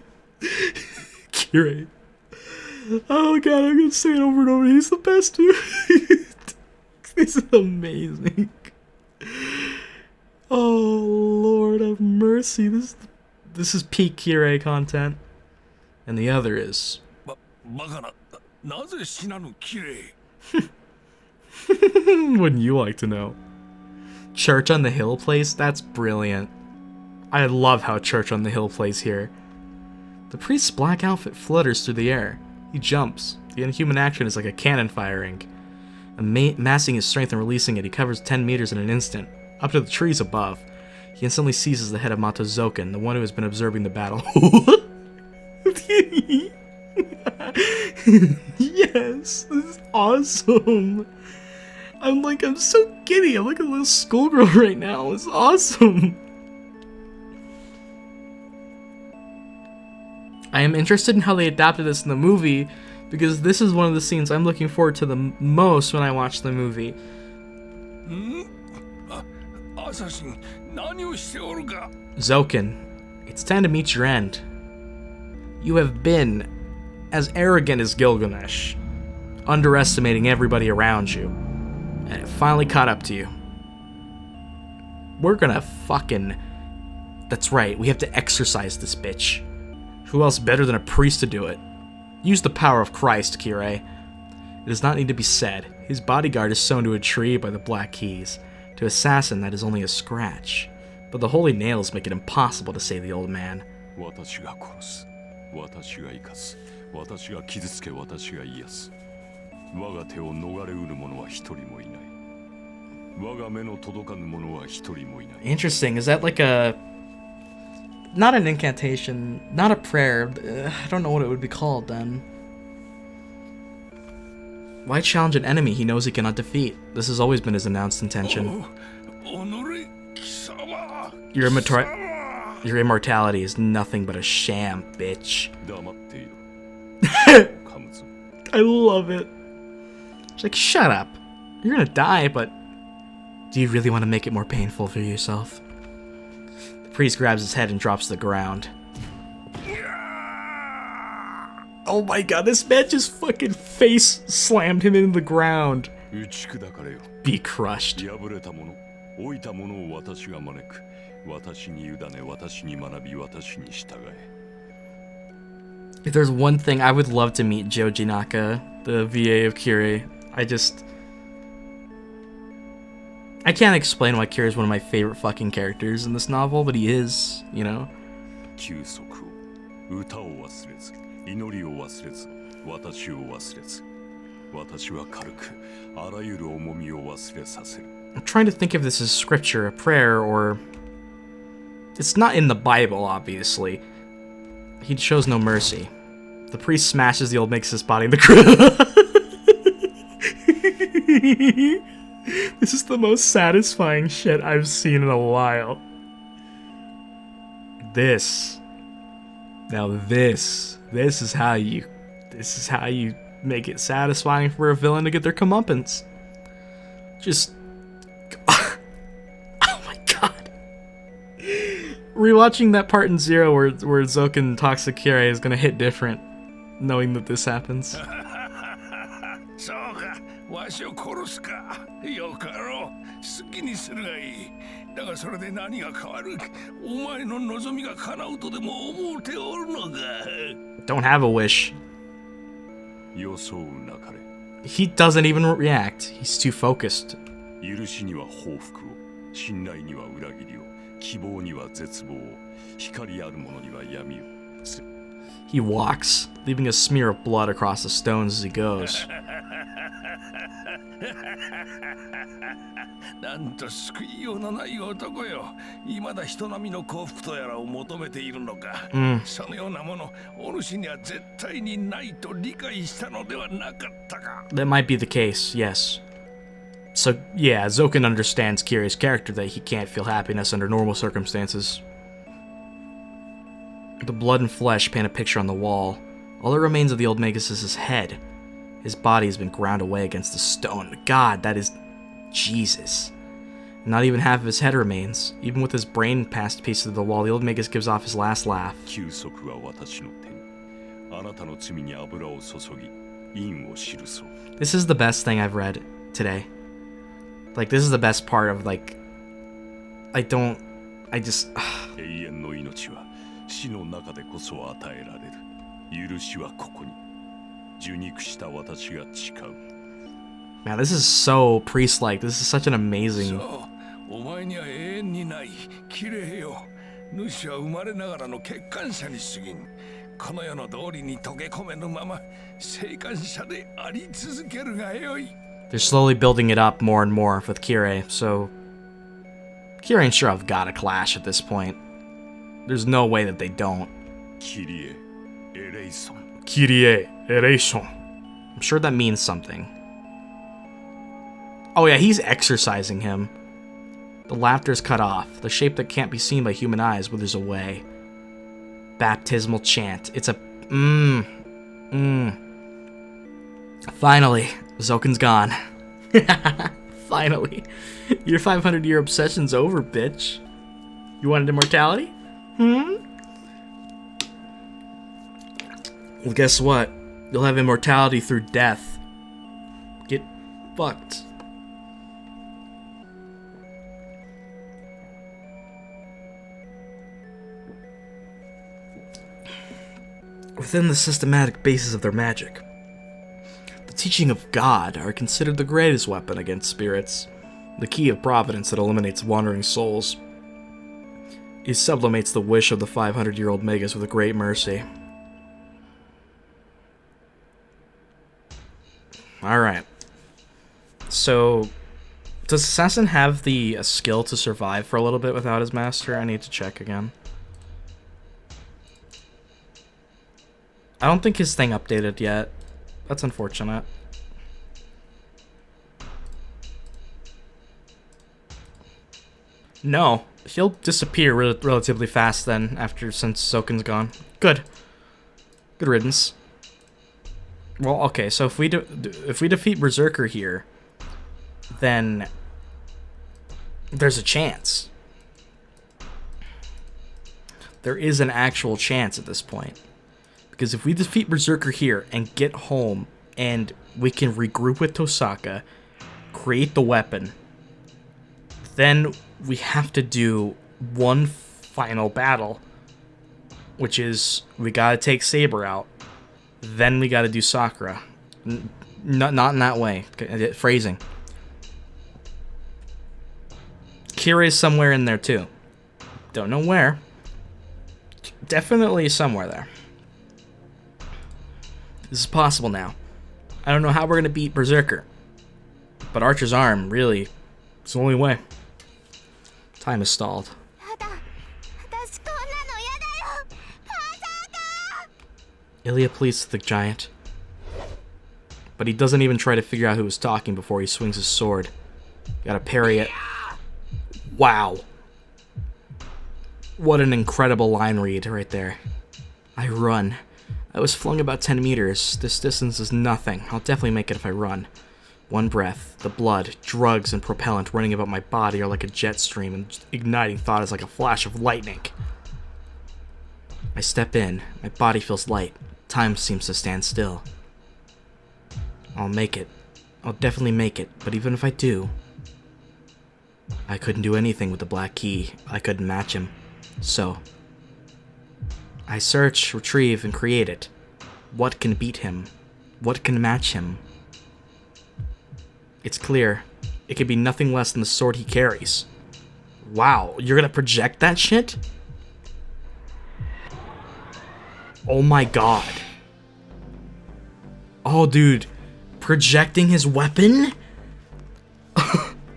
Kirei. Oh god, I'm gonna say it over and over. He's the best dude. This is amazing. Oh Lord of mercy. This is peak Kirei content. And the other is wouldn't you like to know? Church on the Hill plays? That's brilliant. I love how Church on the Hill plays here. The priest's black outfit flutters through the air. He jumps. The inhuman action is like a cannon firing. Massing his strength and releasing it, he covers 10 meters in an instant, up to the trees above. He instantly seizes the head of Mato Zouken, the one who has been observing the battle. Yes, this is awesome. I'm so giddy. I'm like a little schoolgirl right now. It's awesome. I am interested in how they adapted this in the movie, because this is one of the scenes I'm looking forward to the most when I watch the movie. Zouken, it's time to meet your end. You have been as arrogant as Gilgamesh, underestimating everybody around you, and it finally caught up to you. We're gonna fucking... That's right, we have to exorcise this bitch. Who else better than a priest to do it? Use the power of Christ, Kirei. It does not need to be said. His bodyguard is sewn to a tree by the black keys. To Assassin, that is only a scratch. But the holy nails make it impossible to save the old man. Interesting. Is that like a... Not an incantation, not a prayer. I don't know what it would be called then. Why challenge an enemy he knows he cannot defeat? This has always been his announced intention. Your immortality is nothing but a sham, bitch. I love it. She's like, shut up. You're gonna die, but do you really want to make it more painful for yourself? The priest grabs his head and drops to the ground. Oh my god, this man just fucking face slammed him into the ground. Be crushed. If there's one thing, I would love to meet Joji Naka, the VA of Kirei. I can't explain why Kirei is one of my favorite fucking characters in this novel, but he is, you know? I'm trying to think if this is scripture, a prayer, or... It's not in the Bible, obviously. He shows no mercy. The priest smashes the old Mixus body in the ground. This is the most satisfying shit I've seen in a while. This is how you make it satisfying for a villain to get their comeuppance. Just, oh my god. Rewatching that part in Zero where Zouken talks to Kirei is gonna hit different, knowing that this happens. Don't have a wish. He doesn't even react. He's too focused. 許しには報復を、信頼には裏切りを、希望には絶望を、光あるものには闇を。He walks, leaving a smear of blood across the stones as he goes. なんと救いようのない男よ。未だ人並みの幸福とやらを求めているのか。そのようなもの、お主には絶対にないと理解したのではなかったか。That might be the case, yes. So, yeah, Zouken understands Kirei's character that he can't feel happiness under normal circumstances. The blood and flesh paint a picture on the wall. All that remains of the old Magus is his head. His body has been ground away against the stone. God, that is... Jesus. Not even half of his head remains. Even with his brain past piece of the wall, the old Magus gives off his last laugh. This is the best thing I've read today. Like, this is the best part of, like... I just... 死の中でこそ与えられる。許しはここに。受肉した私が誓う。Man, this is so priest-like. This is such an amazing... お前には永遠にない綺麗よ。主は生まれながらの欠陥者に過ぎん。この世の道理に溶け込めぬまま生還者であり続けるがよい。They're slowly building it up more and more with Kirei, so... Kirei and Shirou have gotta clash at this point. There's no way that they don't. Kirei Eleison. I'm sure that means something. Oh yeah, he's exorcising him. The laughter's cut off. The shape that can't be seen by human eyes withers away. Baptismal chant. It's a... Finally, Zouken's gone. Finally. Your 500-year obsession's over, bitch. You wanted immortality? Well, guess what? You'll have immortality through death. Get fucked. Within the systematic basis of their magic, the teaching of God are considered the greatest weapon against spirits, the key of providence that eliminates wandering souls. He sublimates the wish of the 500-year-old Magus with a great mercy. Alright. So, does Assassin have the skill to survive for a little bit without his master? I need to check again. I don't think his thing updated yet. That's unfortunate. No, he'll disappear relatively fast then, since Zouken's gone. Good. Good riddance. Well, okay, so if we defeat Berserker here, then there's a chance. There is an actual chance at this point. Because if we defeat Berserker here and get home and we can regroup with Tosaka, create the weapon, then we have to do one final battle, which is we gotta take Saber out, then we gotta do Sakura. Not in that way. Phrasing. Kirei's somewhere in there too. Don't know where. Definitely somewhere there. This is possible now. I don't know how we're gonna beat Berserker, but Archer's arm, really, it's the only way. Time is stalled. Illya pleads to the giant, but he doesn't even try to figure out who was talking before he swings his sword. Gotta parry it. Wow. What an incredible line read right there. I run. I was flung about 10 meters. This distance is nothing. I'll definitely make it if I run. One breath, the blood, drugs, and propellant running about my body are like a jet stream, and igniting thought is like a flash of lightning. I step in. My body feels light. Time seems to stand still. I'll make it. I'll definitely make it, but even if I do, I couldn't do anything with the black key. I couldn't match him. So, I search, retrieve, and create it. What can beat him? What can match him? It's clear. it could be nothing less than the sword he carries. Wow, you're gonna project that shit? Oh my god. Oh, dude. Projecting his weapon?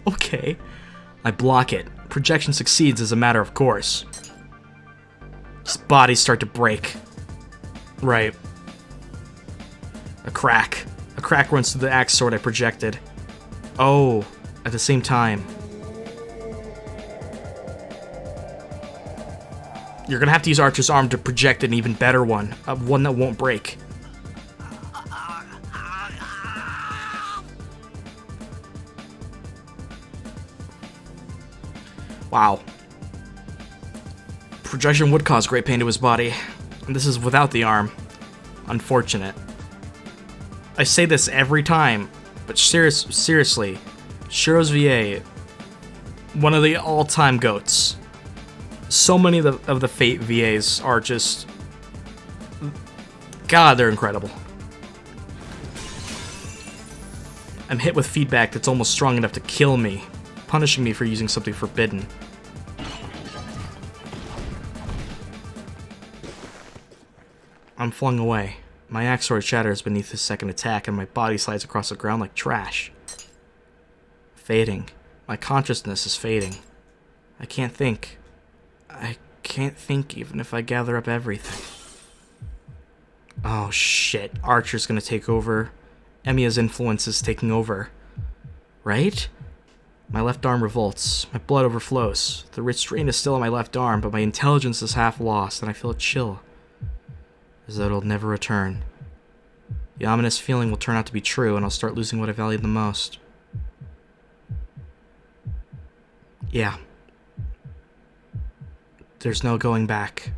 Okay. I block it. Projection succeeds as a matter of course. His bodies start to break. Right. A crack. A crack runs through the axe sword I projected. Oh, at the same time. You're gonna have to use Archer's arm to project an even better one. One that won't break. Wow. Projection would cause great pain to his body. And this is without the arm. Unfortunate. I say this every time, but seriously, Shirou's VA, one of the all-time GOATs. So many of the Fate VAs are just... God, they're incredible. I'm hit with feedback that's almost strong enough to kill me, punishing me for using something forbidden. I'm flung away. My axe sword shatters beneath his second attack, and my body slides across the ground like trash. Fading. My consciousness is fading. I can't think. I can't think even if I gather up everything. Oh shit. Archer's gonna take over. Emiya's influence is taking over. Right? My left arm revolts. My blood overflows. The restraint is still on my left arm, but my intelligence is half lost, and I feel a chill. As though it'll never return. The ominous feeling will turn out to be true, and I'll start losing what I value the most. Yeah. There's no going back.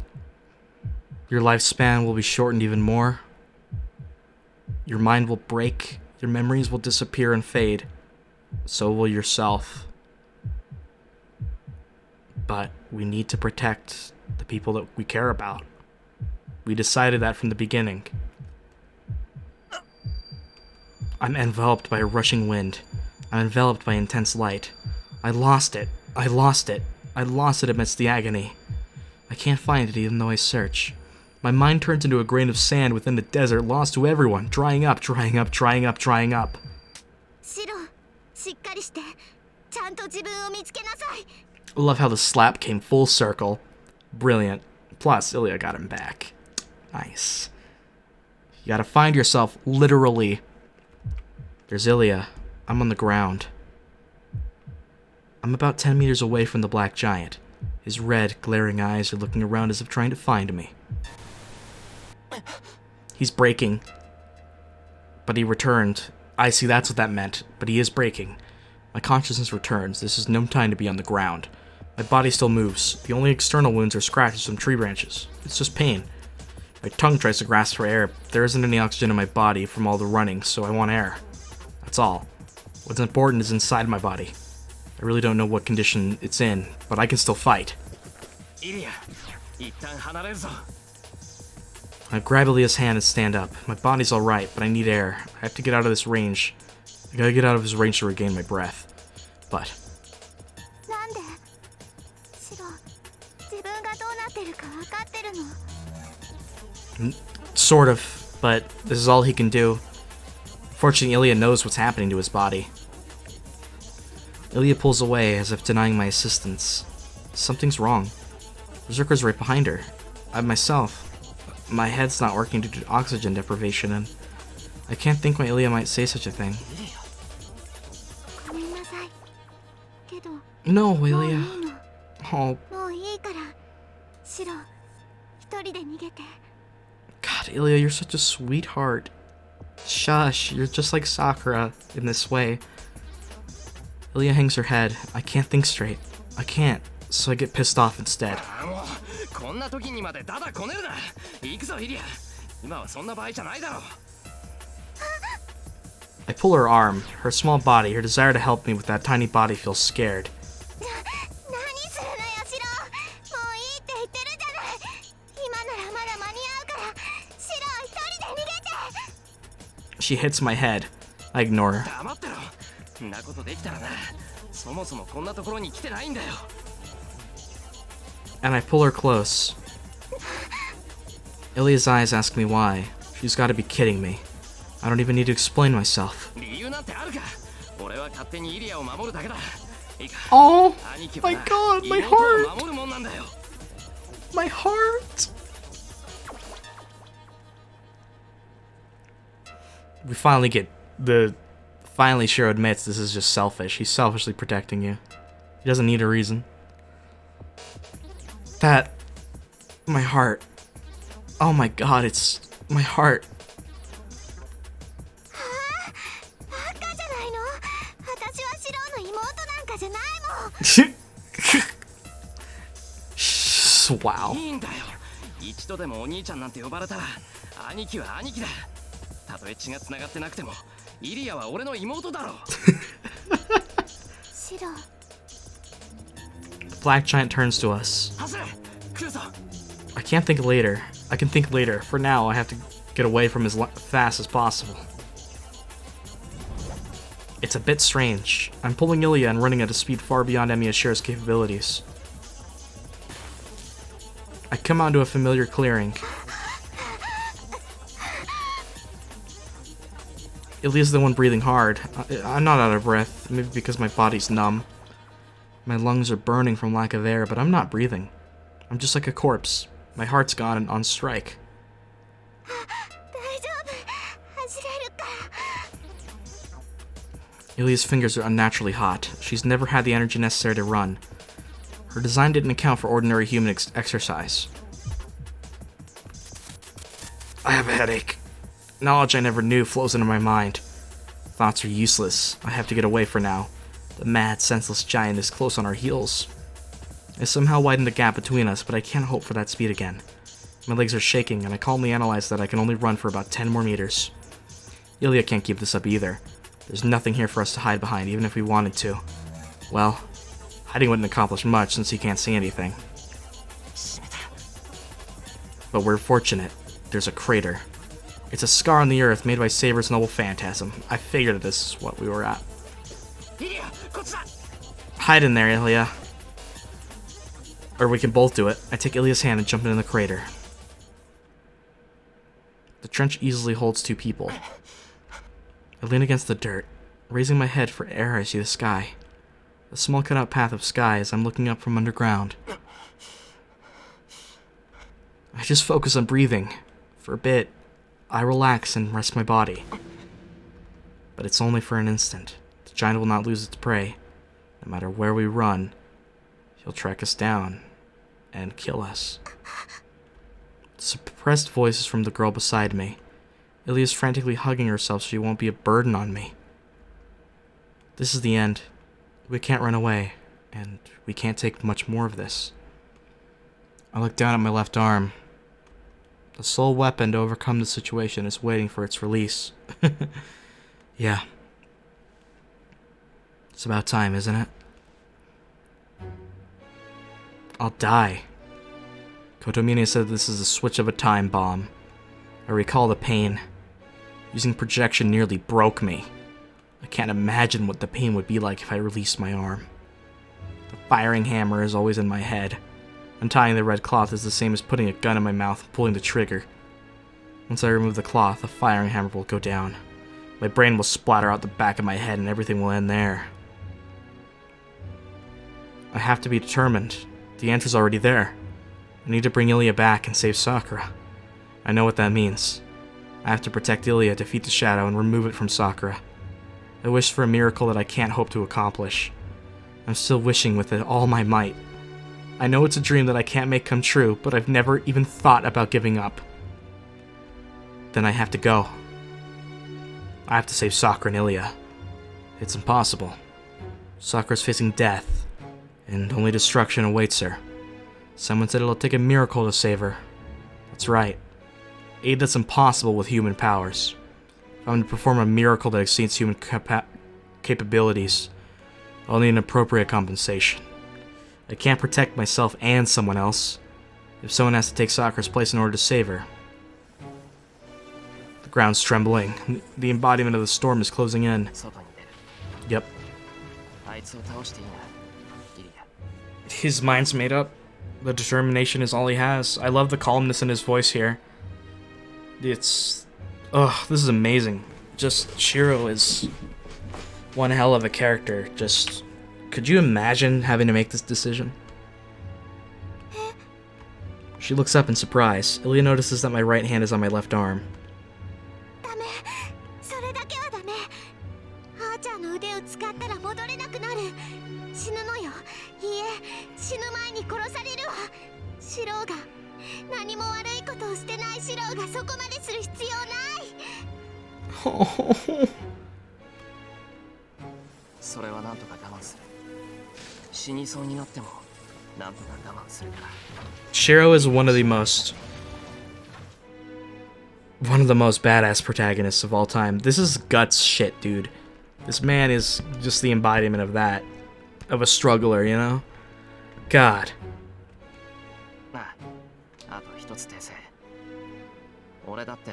Your lifespan will be shortened even more. Your mind will break. Your memories will disappear and fade. So will yourself. But we need to protect the people that we care about. We decided that from the beginning. I'm enveloped by a rushing wind. I'm enveloped by intense light. I lost it. I lost it. I lost it amidst the agony. I can't find it even though I search. My mind turns into a grain of sand within the desert, lost to everyone, drying up, drying up, drying up, drying up. I love how the slap came full circle. Brilliant. Plus, Illya got him back. Nice. You gotta find yourself, literally. There's Illya. I'm on the ground. I'm about 10 meters away from the black giant. His red, glaring eyes are looking around as if trying to find me. He's breaking. But he returned. I see, that's what that meant. But he is breaking. My consciousness returns. This is no time to be on the ground. My body still moves. The only external wounds are scratches from tree branches. It's just pain. My tongue tries to grasp for air. There isn't any oxygen in my body from all the running, so I want air. That's all. What's important is inside my body. I really don't know what condition it's in, but I can still fight. I grab Ilya's hand and stand up. My body's alright, but I need air. I have to get out of this range. I gotta get out of his range to regain my breath. But... Sort of, but this is all he can do. Fortunately, Illya knows what's happening to his body. Illya pulls away as if denying my assistance. Something's wrong. Berserker's right behind her. I myself. My head's not working due to oxygen deprivation, and I can't think why Illya might say such a thing. No, Illya. Oh. God, Illya, you're such a sweetheart. Shush, you're just like Sakura in this way. Illya hangs her head. I can't think straight. I can't, so I get pissed off instead. I pull her arm. Her small body, her desire to help me with that tiny body feels scared. She hits my head. I ignore her. んなことできたらな、そもそもこんなところに来てないんだよ。 And I pull her close. Illya's eyes ask me why. She's gotta be kidding me. I don't even need to explain myself. 理由なんてあるか。俺は勝手にイリアを守るだけだ。いいか。 Oh 兄貴は my な god, my 妹を heart! 守るもんなんだよ。 My heart! We finally get the... Finally, Shirou admits this is just selfish. He's selfishly protecting you. He doesn't need a reason. That... My heart. Oh my god, it's... My heart. バカじゃないの。私はシロウの妹なんかじゃないもん。Wow. いいんだよ。一度でもお兄ちゃんなんて呼ばれたら、兄貴は兄貴だ。たとえ血が繋がってなくても、イリアは俺の妹だろ。シロウ。 The black giant turns to us. 走れ、来るぞ。 I can't think later. I can think later. For now, I have to get away from as fast as possible. It's a bit strange. I'm pulling Illya and running at a speed far beyond Shirou's capabilities. I come onto a familiar clearing. Illya's the one breathing hard. I'm not out of breath, maybe because my body's numb. My lungs are burning from lack of air, but I'm not breathing. I'm just like a corpse. My heart's gone and on strike. 大丈夫。走れるから。 Illya's fingers are unnaturally hot. She's never had the energy necessary to run. Her design didn't account for ordinary human exercise. I have a headache. Knowledge I never knew flows into my mind. Thoughts are useless. I have to get away for now. The mad, senseless giant is close on our heels. I somehow widened the gap between us, but I can't hope for that speed again. My legs are shaking, and I calmly analyze that I can only run for about 10 more meters. Illya can't keep this up either. There's nothing here for us to hide behind, even if we wanted to. Well, hiding wouldn't accomplish much since he can't see anything. But we're fortunate. There's a crater. It's a scar on the earth made by Saber's noble phantasm. I figured that this is what we were at. イリア、こっちだ。 Hide in there, Illya. Or we can both do it. I take Ilya's hand and jump into the crater. The trench easily holds 2 people. I lean against the dirt. Raising my head for air, I see the sky. A small cut-out path of sky as I'm looking up from underground. I just focus on breathing. For a bit, I relax and rest my body. But it's only for an instant. The giant will not lose its prey. No matter where we run, he'll track us down and kill us. The suppressed voice is from the girl beside me. Illya's frantically hugging herself so she won't be a burden on me. This is the end. We can't run away, and we can't take much more of this. I look down at my left arm. The sole weapon to overcome the situation is waiting for its release. Yeah. It's about time, isn't it? I'll die. Kotomine said this is a switch of a time bomb. I recall the pain. Using projection nearly broke me. I can't imagine what the pain would be like if I released my arm. The firing hammer is always in my head. Untying the red cloth is the same as putting a gun in my mouth and pulling the trigger. Once I remove the cloth, the firing hammer will go down. My brain will splatter out the back of my head and everything will end there. I have to be determined. The answer's already there. I need to bring Illya back and save Sakura. I know what that means. I have to protect Illya, defeat the shadow, and remove it from Sakura. I wish for a miracle that I can't hope to accomplish. I'm still wishing with it all my might. I know it's a dream that I can't make come true, but I've never even thought about giving up. Then I have to go. I have to save Sakura and Illya. It's impossible. Sakura's facing death, and only destruction awaits her. Someone said it'll take a miracle to save her. That's right. Aid that's impossible with human powers. If I'm to perform a miracle that exceeds human capabilities, I'll need an appropriate compensation. I can't protect myself and someone else. If someone has to take Sakura's place in order to save her. The ground's trembling. The embodiment of the storm is closing in. 外に出る。Yep. あいつを倒していいな、イリア。 His mind's made up. The determination is all he has. I love the calmness in his voice here. It's... Ugh, this is amazing. Just, Shirou is one hell of a character. Just... Could you imagine having to make this decision? She looks up in surprise. Illya notices that my right hand is on my left arm. ダメ、それだけはダメ。あーちゃんの腕を使ったら戻れなくなる。死ぬのよ。いいえ、死ぬ前に殺されるわ。シロウが何も悪いことをしてないシロウがそこまでする必要ない。それはなんとか我慢する。死にそうになってもなんとか我慢するから。 Shirou is one of the most badass protagonists of all time. This is guts shit, dude. This man is just the embodiment of that. Of a struggler, you know? God. あと一つ訂正。俺だって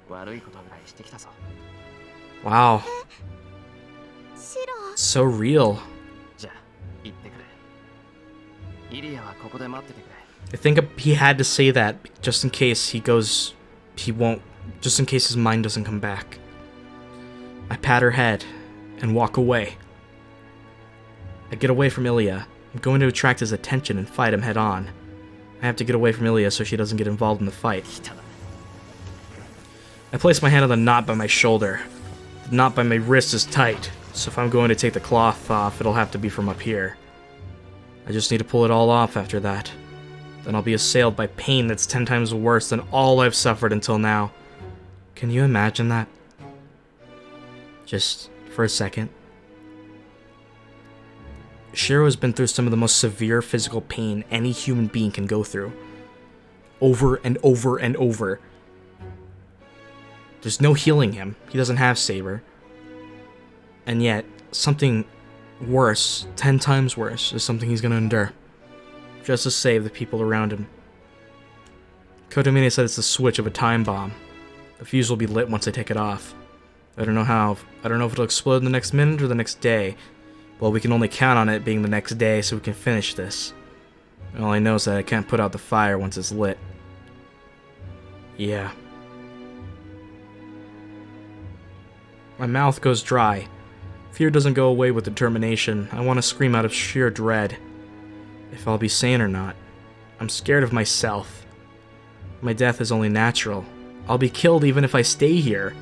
悪いことぐらいしてきたぞ。 Wow. シロウ。 So real. じゃあ行ってくれ。イリアはここで待っててくれ。 I think he had to say that just in case he won't, just in case his mind doesn't come back. I pat her head and walk away. I get away from Illya. I'm going to attract his attention and fight him head on. I have to get away from Illya so she doesn't get involved in the fight. I place my hand on the knot by my shoulder. The knot by my wrist is tight, so if I'm going to take the cloth off, it'll have to be from up here. I just need to pull it all off after that. Then I'll be assailed by pain that's 10 times worse than all I've suffered until now. Can you imagine that? Just for a second. Shirou has been through some of the most severe physical pain any human being can go through. Over and over and over. There's no healing him. He doesn't have Saber. And yet, something worse, 10 times worse, is something he's gonna endure. Just to save the people around him. Kotomine said it's the switch of a time bomb. The fuse will be lit once I take it off. I don't know how. I don't know if it'll explode in the next minute or the next day. Well, we can only count on it being the next day so we can finish this. All I know is that I can't put out the fire once it's lit. Yeah. My mouth goes dry. Fear doesn't go away with determination. I want to scream out of sheer dread. If I'll be sane or not. I'm scared of myself. My death is only natural. I'll be killed even if I stay here.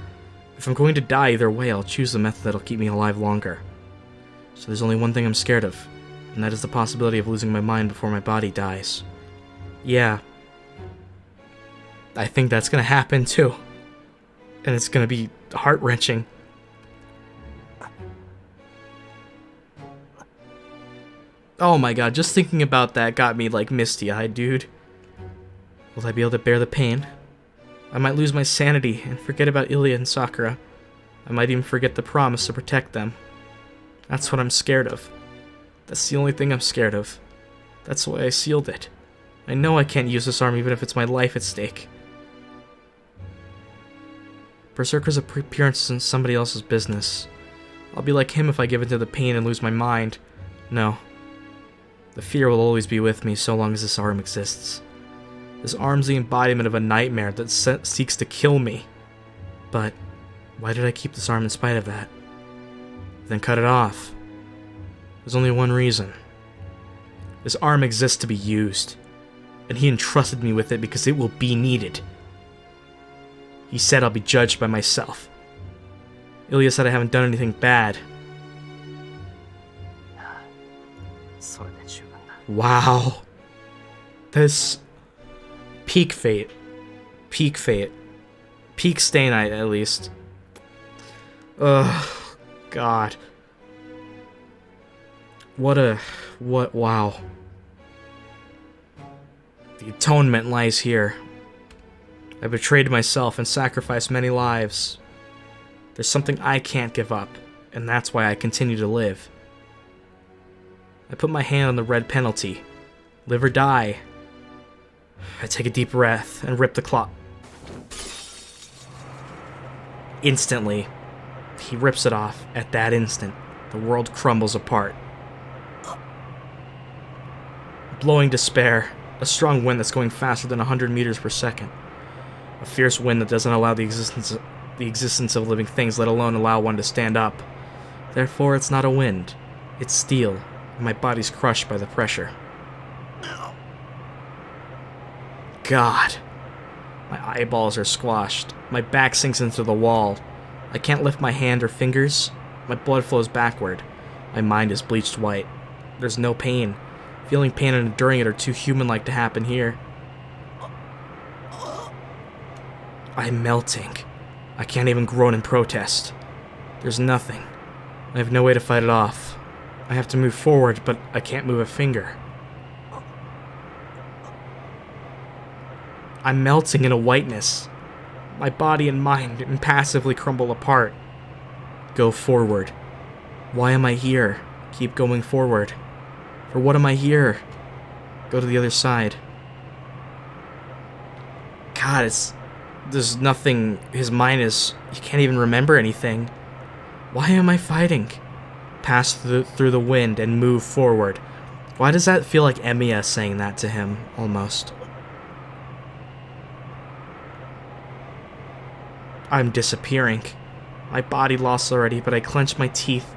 If I'm going to die either way, I'll choose the method that'll keep me alive longer. So there's only one thing I'm scared of, and that is the possibility of losing my mind before my body dies. Yeah. I think that's gonna happen too. And it's gonna be heart-wrenching. Oh my god, just thinking about that got me like misty-eyed, dude. Will I be able to bear the pain? I might lose my sanity and forget about Illya and Sakura. I might even forget the promise to protect them. That's what I'm scared of. That's the only thing I'm scared of. That's why I sealed it. I know I can't use this arm even if it's my life at stake. Berserker's appearance isn't somebody else's business. I'll be like him if I give in to the pain and lose my mind. No. The fear will always be with me so long as this arm exists. This arm's the embodiment of a nightmare that seeks to kill me. But why did I keep this arm in spite of that? Then cut it off. There's only one reason. This arm exists to be used, and he entrusted me with it because it will be needed. He said I'll be judged by myself. Illya said I haven't done anything bad. Wow. This... Peak fate. Peak fate. Peak Stay Night, at least. Ugh. God. Wow. The atonement lies here. I betrayed myself and sacrificed many lives. There's something I can't give up, and that's why I continue to live. I put my hand on the red penalty. Live or die. I take a deep breath and rip the cloth. Instantly, he rips it off at that instant. The world crumbles apart. Blowing despair. A strong wind that's going faster than 100 meters per second. A fierce wind that doesn't allow the existence of living things, let alone allow one to stand up. Therefore, it's not a wind. It's steel, and my body's crushed by the pressure. God. My eyeballs are squashed. My back sinks into the wall. I can't lift my hand or fingers. My blood flows backward. My mind is bleached white. There's no pain. Feeling pain and enduring it are too human-like to happen here. I'm melting. I can't even groan in protest. There's nothing. I have no way to fight it off. I have to move forward, but I can't move a finger. I'm melting in a whiteness. My body and mind impassively crumble apart. Go forward. Why am I here? Keep going forward. For what am I here? Go to the other side. God, there's nothing. His mind is. He can't even remember anything. Why am I fighting? Pass through the wind and move forward. Why does that feel like Emiya saying that to him, almost? I'm disappearing. My body lost already, but I clench my teeth,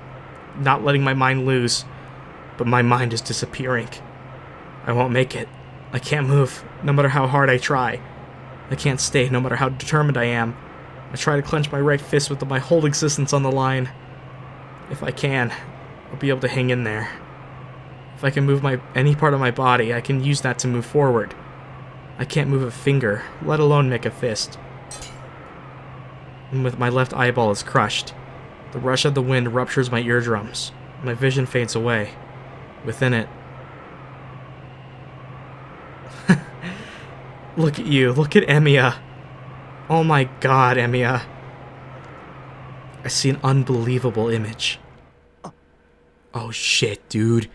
not letting my mind lose. But my mind is disappearing. I won't make it. I can't move, no matter how hard I try. I can't stay, no matter how determined I am. I try to clench my right fist with my whole existence on the line. If I can, I'll be able to hang in there. If I can move any part of my body, I can use that to move forward. I can't move a finger, let alone make a fist. And with my left eyeball is crushed. The rush of the wind ruptures my eardrums. My vision fades away. Within it. Look at you. Look at Emiya. Oh my god, Emiya. I see an unbelievable image. Oh shit, dude.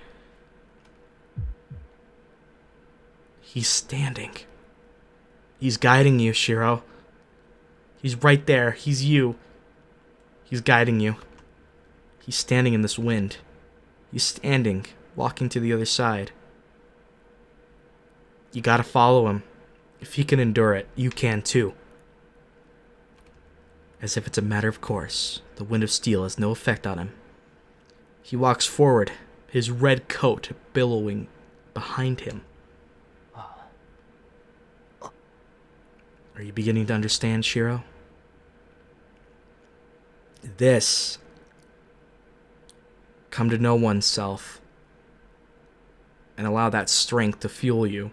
He's standing. He's guiding you, Shirou. He's right there. He's you. He's guiding you. He's standing in this wind. He's standing, walking to the other side. You gotta follow him. If he can endure it, you can too. As if it's a matter of course, the wind of steel has no effect on him. He walks forward, his red coat billowing behind him. Are you beginning to understand, Shirou? This. Come to know oneself. And allow that strength to fuel you.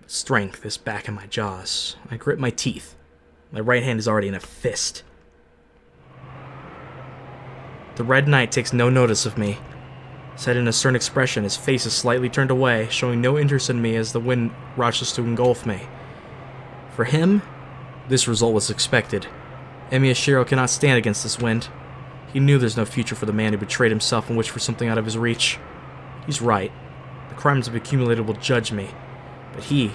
Strength is back in my jaws. I grip my teeth. My right hand is already in a fist. The Red Knight takes no notice of me. Set in a stern expression, his face is slightly turned away, showing no interest in me as the wind rushes to engulf me. For him, this result was expected. Emiya Shirou cannot stand against this wind. He knew there's no future for the man who betrayed himself and wished for something out of his reach. He's right. The crimes of accumulated will judge me. But he...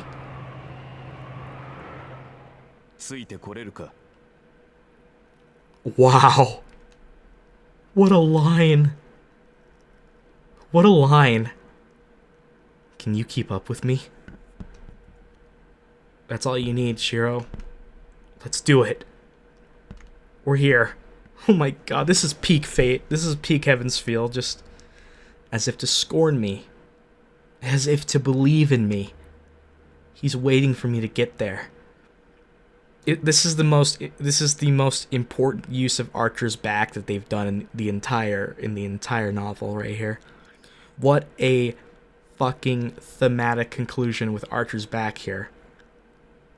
Wow. What a line. What a line. Can you keep up with me? That's all you need, Shirou. Let's do it. We're here. Oh my god, this is peak fate. This is peak Heaven's Feel. Just as if to scorn me. As if to believe in me. He's waiting for me to get there. This is the most important use of Archer's back that they've done in the entire novel right here. What a fucking thematic conclusion with Archer's back here.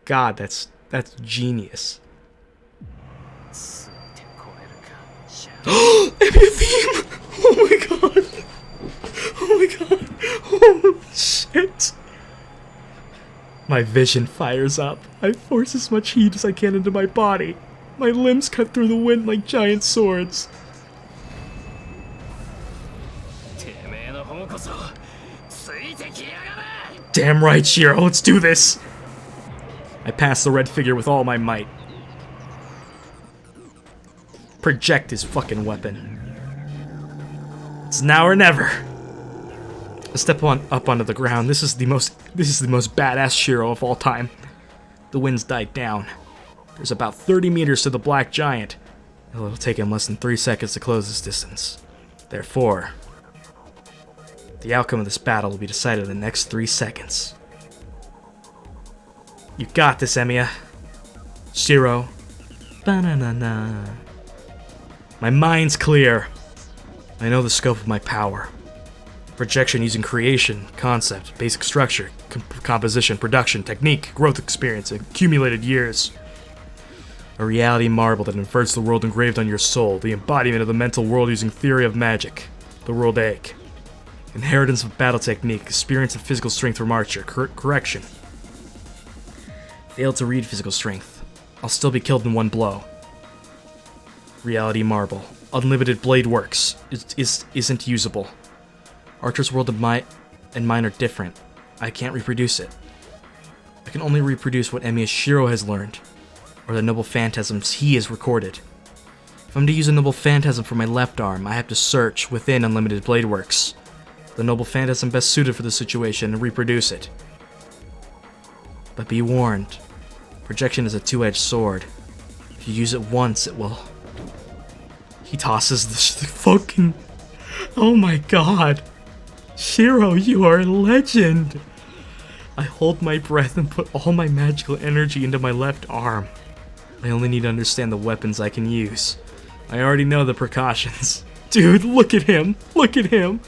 God, that's genius. Emiya theme! Oh my god! Oh my god! Oh shit! My vision fires up. I force as much heat as I can into my body. My limbs cut through the wind like giant swords. Damn right, Shirou, let's do this! I pass the red figure with all my might. Project his fucking weapon. It's now or never. I step up onto the ground. This is the most badass Shirou of all time. The winds died down. There's about 30 meters to the black giant. It'll take him less than 3 seconds to close this distance. Therefore, the outcome of this battle will be decided in the next 3 seconds. You got this, Emiya. Shirou. Ba-na-na-na. My mind's clear. I know the scope of my power. Projection using creation, concept, basic structure, composition, production, technique, growth experience, accumulated years. A reality marble that inverts the world engraved on your soul, the embodiment of the mental world using theory of magic, the world egg. Inheritance of battle technique, experience of physical strength from archer, correction. Failed to read physical strength. I'll still be killed in one blow. Reality marble. Unlimited blade works. Isn't usable. Archer's world and mine are different. I can't reproduce it. I can only reproduce what Emiya Shirou has learned, or the noble phantasms he has recorded. If I'm to use a noble phantasm for my left arm, I have to search within Unlimited Blade Works, the noble phantasm best suited for the situation, and reproduce it. But be warned, projection is a two-edged sword. If you use it once, it will... He tosses the fucking... Oh my god. Shirou, you are a legend. I hold my breath and put all my magical energy into my left arm. I only need to understand the weapons I can use. I already know the precautions. Dude, look at him. Look at him.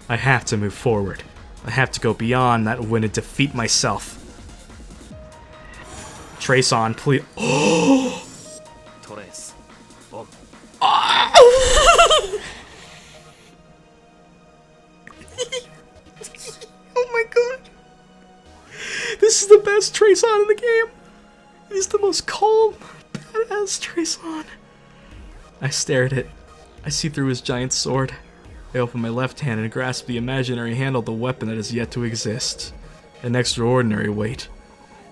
I have to move forward. I have to go beyond that win and defeat myself. Trace on, please. Oh! Trace. Oh my god. This is the best Trace on in the game. He's the most calm, badass Trace on. I stare at it. I see through his giant sword. I open my left hand and grasp the imaginary handle of the weapon that is yet to exist. An extraordinary weight.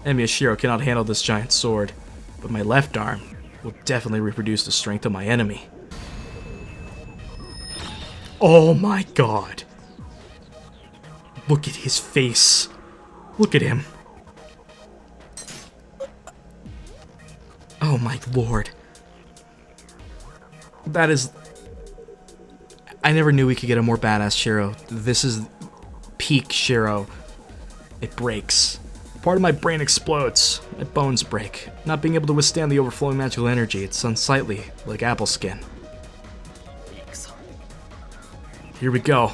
Emiya Shirou cannot handle this giant sword, but my left arm will definitely reproduce the strength of my enemy. Oh my god. Look at his face. Look at him. Oh my lord. That is... I never knew we could get a more badass Shirou. This is peak Shirou. It breaks. Part of my brain explodes. My bones break. Not being able to withstand the overflowing magical energy. It's unsightly, like apple skin. Here we go.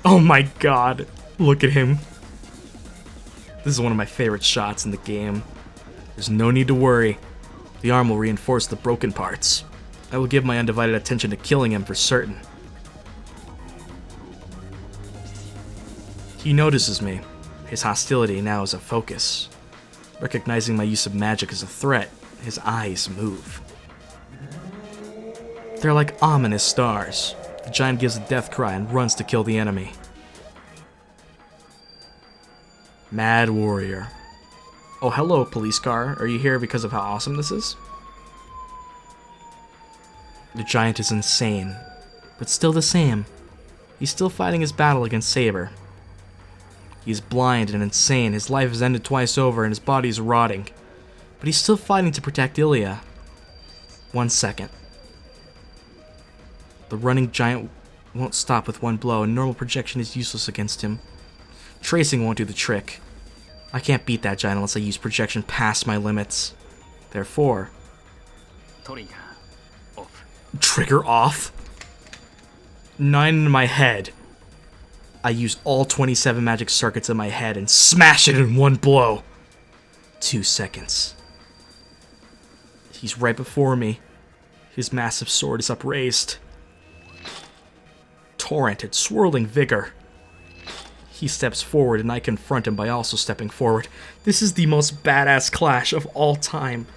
Oh my god. Look at him. This is one of my favorite shots in the game. There's no need to worry. The arm will reinforce the broken parts. I will give my undivided attention to killing him for certain. He notices me. His hostility now is a focus. Recognizing my use of magic as a threat, his eyes move. They're like ominous stars. The giant gives a death cry and runs to kill the enemy. Mad warrior. Oh, hello, police car. Are you here because of how awesome this is? The giant is insane, but still the same. He's still fighting his battle against Saber. He's blind and insane, his life has ended twice over and his body is rotting. But he's still fighting to protect Illya. 1 second. The running giant won't stop with one blow, and normal projection is useless against him. Tracing won't do the trick. I can't beat that giant unless I use projection past my limits. Therefore... Trigger off? 9 in my head. I use all 27 magic circuits in my head and smash it in one blow. 2 seconds. He's right before me. His massive sword is upraised. Torrent and swirling vigor. He steps forward and I confront him by also stepping forward. This is the most badass clash of all time.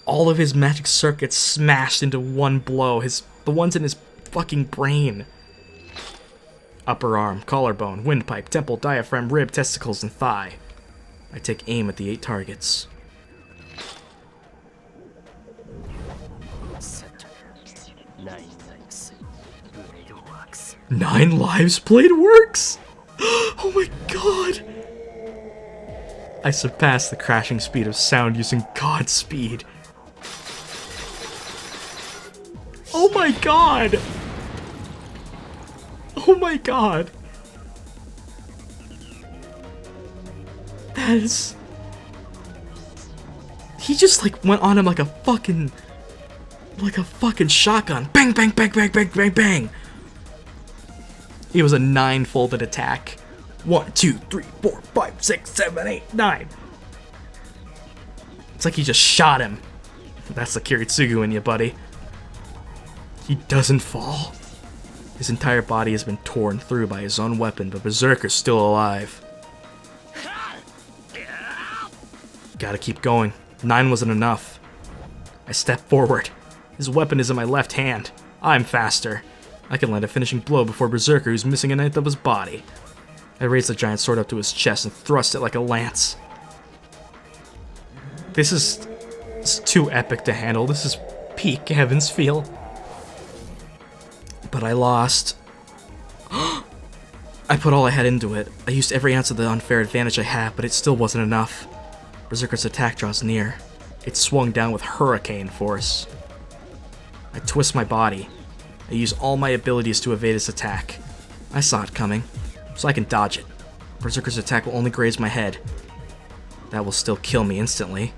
All of his magic circuits smashed into one blow. The ones in his fucking brain. Upper arm, collarbone, windpipe, temple, diaphragm, rib, testicles, and thigh. I take aim at the 8 targets. 9 lives blade works! Oh my god! I surpassed the crashing speed of sound using God speed. Oh my god! Oh my god! That is... He just like went on him like a fucking shotgun. Bang, bang, bang, bang, bang, bang, bang. It was a 9-folded attack. 1, 2, 3, 4, 5, 6, 7, 8, 9. It's like he just shot him. That's the Kiritsugu in you, buddy. He doesn't fall. His entire body has been torn through by his own weapon, but Berserker's still alive. Gotta keep going. 9 wasn't enough. I step forward. His weapon is in my left hand. I'm faster. I can land a finishing blow before Berserker, who's missing a ninth of his body. I raise the giant sword up to his chest and thrust it like a lance. This is too epic to handle. This is peak Heaven's Feel. But I lost. I put all I had into it. I used every ounce of the unfair advantage I have, but it still wasn't enough. Berserker's attack draws near. It swung down with hurricane force. I twist my body. I use all my abilities to evade his attack. I saw it coming, so I can dodge it. Berserker's attack will only graze my head. That will still kill me instantly.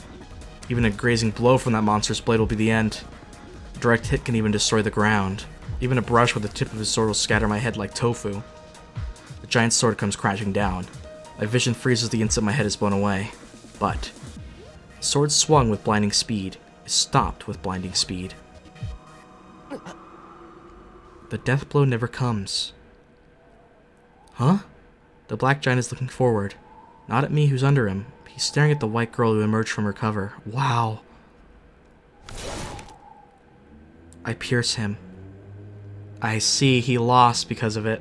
Even a grazing blow from that monster's blade will be the end. A direct hit can even destroy the ground. Even a brush with the tip of his sword will scatter my head like tofu. The giant sword comes crashing down. My vision freezes the instant my head is blown away. But the sword swung with blinding speed. It stopped with blinding speed. The death blow never comes. Huh? The black giant is looking forward. Not at me who's under him. He's staring at the white girl who emerged from her cover. Wow. I pierce him. I see he lost because of it.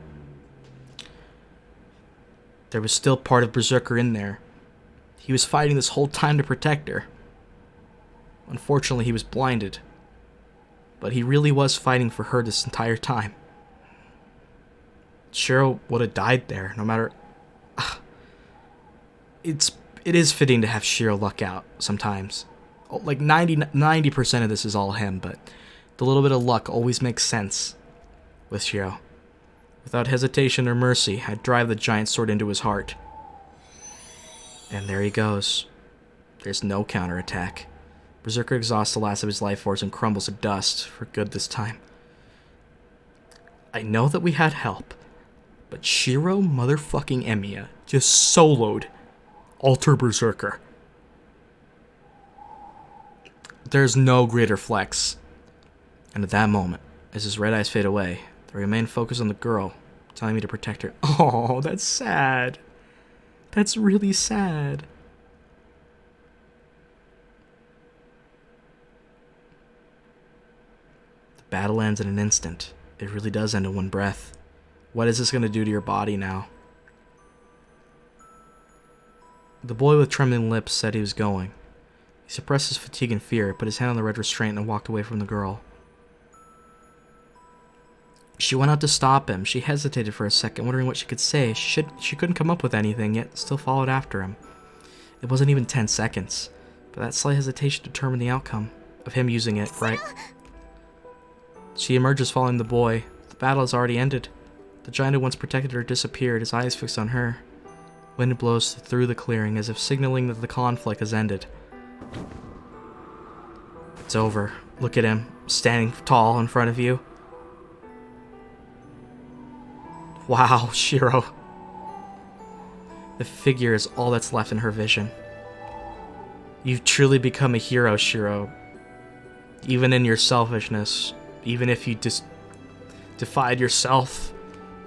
There was still part of Berserker in there. He was fighting this whole time to protect her. Unfortunately, he was blinded. But he really was fighting for her this entire time. Shirou would have died there, no matter... It is fitting to have Shirou luck out sometimes. Like 90% of this is all him, but the little bit of luck always makes sense with Shirou. Without hesitation or mercy, I'd drive the giant sword into his heart. And there he goes. There's no counterattack. Berserker exhausts the last of his life force and crumbles to dust, for good this time. I know that we had help, but Shirou motherfucking Emiya just soloed Alter Berserker. There's no greater flex. And at that moment, as his red eyes fade away, they remain focused on the girl, telling me to protect her. Oh, that's sad. That's really sad. The battle ends in an instant. It really does end in one breath. What is this going to do to your body now? The boy with trembling lips said he was going. He suppressed his fatigue and fear, put his hand on the red restraint, and walked away from the girl. She went out to stop him. She hesitated for a second, wondering what she could say. She couldn't come up with anything, yet still followed after him. It wasn't even 10 seconds, but that slight hesitation determined the outcome of him using it, right? She emerges following the boy. The battle has already ended. The giant who once protected her disappeared, his eyes fixed on her. Wind blows through the clearing, as if signaling that the conflict has ended. It's over. Look at him, standing tall in front of you. Wow, Shirou. The figure is all that's left in her vision. You've truly become a hero, Shirou. Even in your selfishness, even if you defied yourself,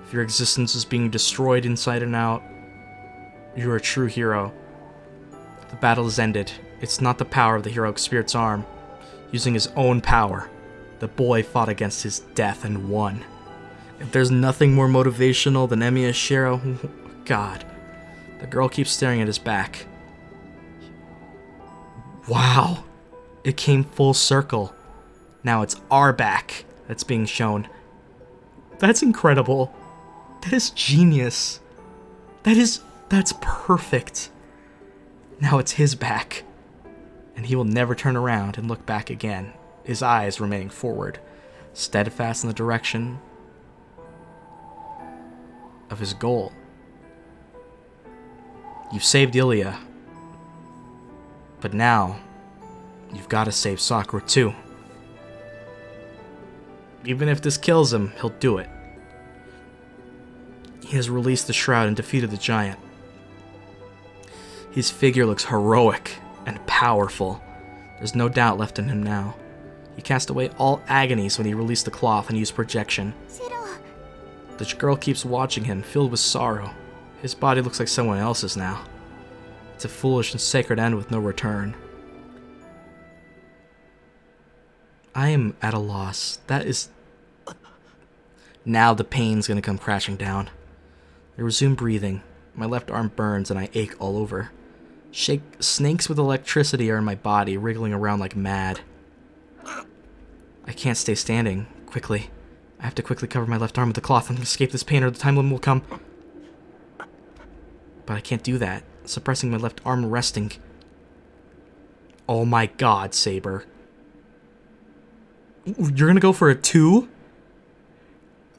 if your existence is being destroyed inside and out, you're a true hero. The battle is ended. It's not the power of the heroic spirit's arm. Using his own power, the boy fought against his death and won. If there's nothing more motivational than Emiya Shirou, God. The girl keeps staring at his back. Wow. It came full circle. Now it's our back that's being shown. That's incredible. That is genius. That's perfect. Now it's his back. And he will never turn around and look back again, his eyes remaining forward, steadfast in the direction of his goal. You've saved Illya, but now you've got to save Sakura too. Even if this kills him, he'll do it. He has released the shroud and defeated the giant. His figure looks heroic and powerful. There's no doubt left in him now. He cast away all agonies when he released the cloth and used projection. Shirou. The girl keeps watching him, filled with sorrow. His body looks like someone else's now. It's a foolish and sacred end with no return. I am at a loss. That is... Now the pain's gonna come crashing down. I resume breathing. My left arm burns and I ache all over. Snakes with electricity are in my body, wriggling around like mad. I can't stay standing. Quickly. I have to quickly cover my left arm with the cloth and escape this pain or the time limit will come. But I can't do that. Suppressing my left arm and resting. Oh my god, Saber. You're gonna go for a 2?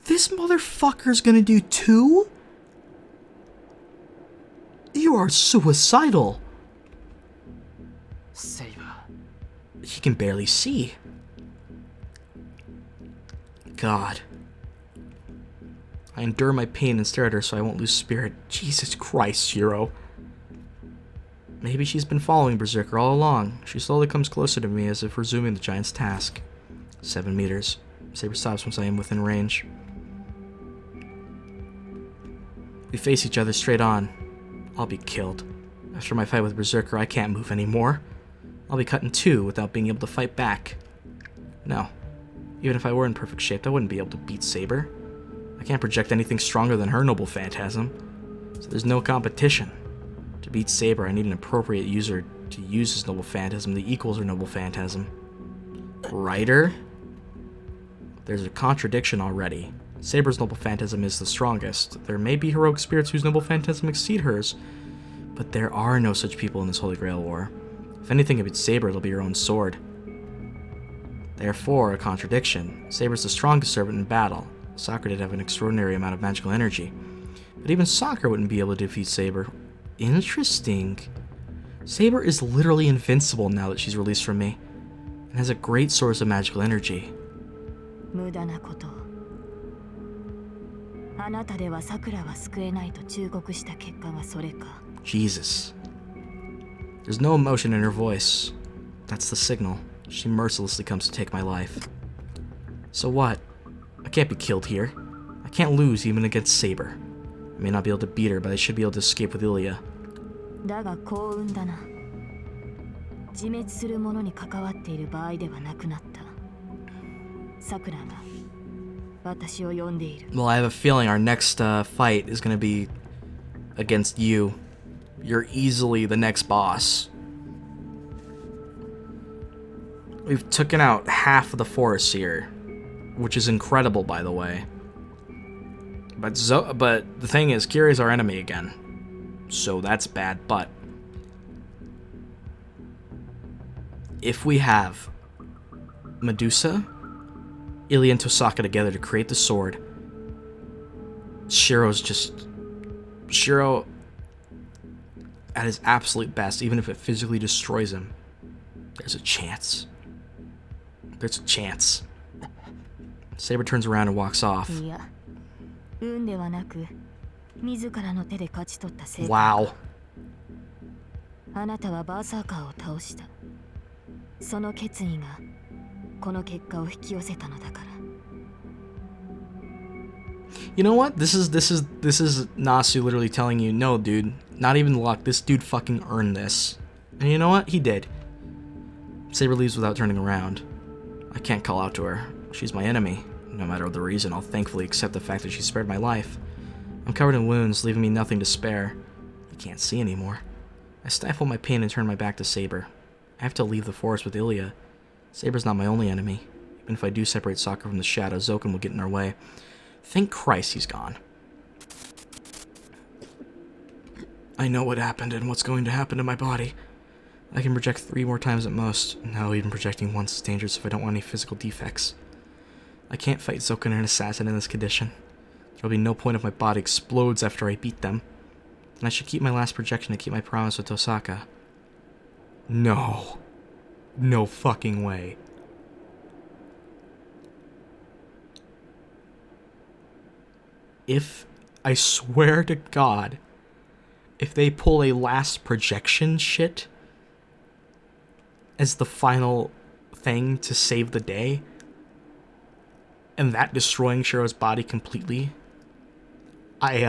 This motherfucker's gonna do 2? You are suicidal. Saber. He can barely see. God. I endure my pain and stare at her so I won't lose spirit. Jesus Christ, Shirou. Maybe she's been following Berserker all along. She slowly comes closer to me as if resuming the giant's task. 7 meters. Saber stops once I am within range. We face each other straight on. I'll be killed. After my fight with Berserker, I can't move anymore. I'll be cut in 2 without being able to fight back. No. Even if I were in perfect shape, I wouldn't be able to beat Saber. I can't project anything stronger than her noble phantasm. So there's no competition. To beat Saber, I need an appropriate user to use his noble phantasm that equals her noble phantasm. Writer? There's a contradiction already. Saber's noble phantasm is the strongest. There may be heroic spirits whose noble phantasm exceed hers, but there are no such people in this Holy Grail War. If anything beats Saber, it'll be your own sword. Therefore, a contradiction. Saber's the strongest servant in battle. Sakura did have an extraordinary amount of magical energy, but even Sakura wouldn't be able to defeat Saber. Interesting. Saber is literally invincible now that she's released from me, and has a great source of magical energy. 無駄なことを。あなたでは桜は救えないと忠告した結果がそれか。Jesus. There's no emotion in her voice. That's the signal. She mercilessly comes to take my life. So what? I can't be killed here. I can't lose even against Saber. I may not be able to beat her, but I should be able to escape with Illya. だが幸運だな。自滅する者に関わっている場合ではなくなった。桜が私を呼んでいる。Well, I have a feeling our next fight is going to be against you. You're easily the next boss. We've taken out half of the forest here, which is incredible, by the way. But the thing is, Kirei's our enemy again, so that's bad. But if we have Medusa, Illya, and Tosaka together to create the sword, Shirou at his absolute best, even if it physically destroys him, there's a chance. There's a chance. Saber turns around and walks off. いや、運ではなく、自らの手で勝ち取った成果。Wow. あなたはバーサーカーを倒した。その決意がこの結果を引き寄せたのだから。You know what? This is Nasu literally telling you, no, dude, not even luck. This dude fucking earned this. And you know what? He did. Saber leaves without turning around. I can't call out to her. She's my enemy. No matter the reason, I'll thankfully accept the fact that she spared my life. I'm covered in wounds, leaving me nothing to spare. I can't see anymore. I stifle my pain and turn my back to Saber. I have to leave the forest with Illya. Saber's not my only enemy. Even if I do separate Sakura from the shadow, Zouken will get in our way. Thank Christ he's gone. I know what happened and what's going to happen to my body. I can project 3 more times at most. Now even projecting once is dangerous if I don't want any physical defects. I can't fight Zouken and Assassin in this condition. There'll be no point if my body explodes after I beat them. And I should keep my last projection to keep my promise with Tosaka. No. No fucking way. If, I swear to God, if they pull a last projection shit as the final thing to save the day, and that destroying Shirou's body completely, I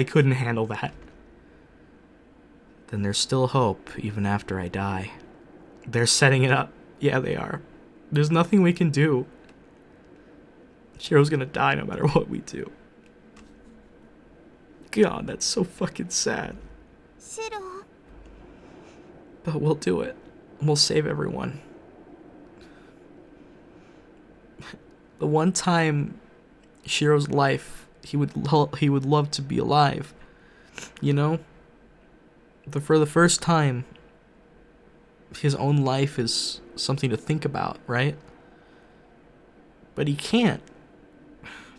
couldn't handle that. Then there's still hope, even after I die. They're setting it up. Yeah, they are. There's nothing we can do. Shirou's gonna die no matter what we do. God, that's so fucking sad. Shirou. But we'll do it. We'll save everyone. The one time Shirou's life, he would love to be alive. You know? For the first time, his own life is something to think about, right? But he can't.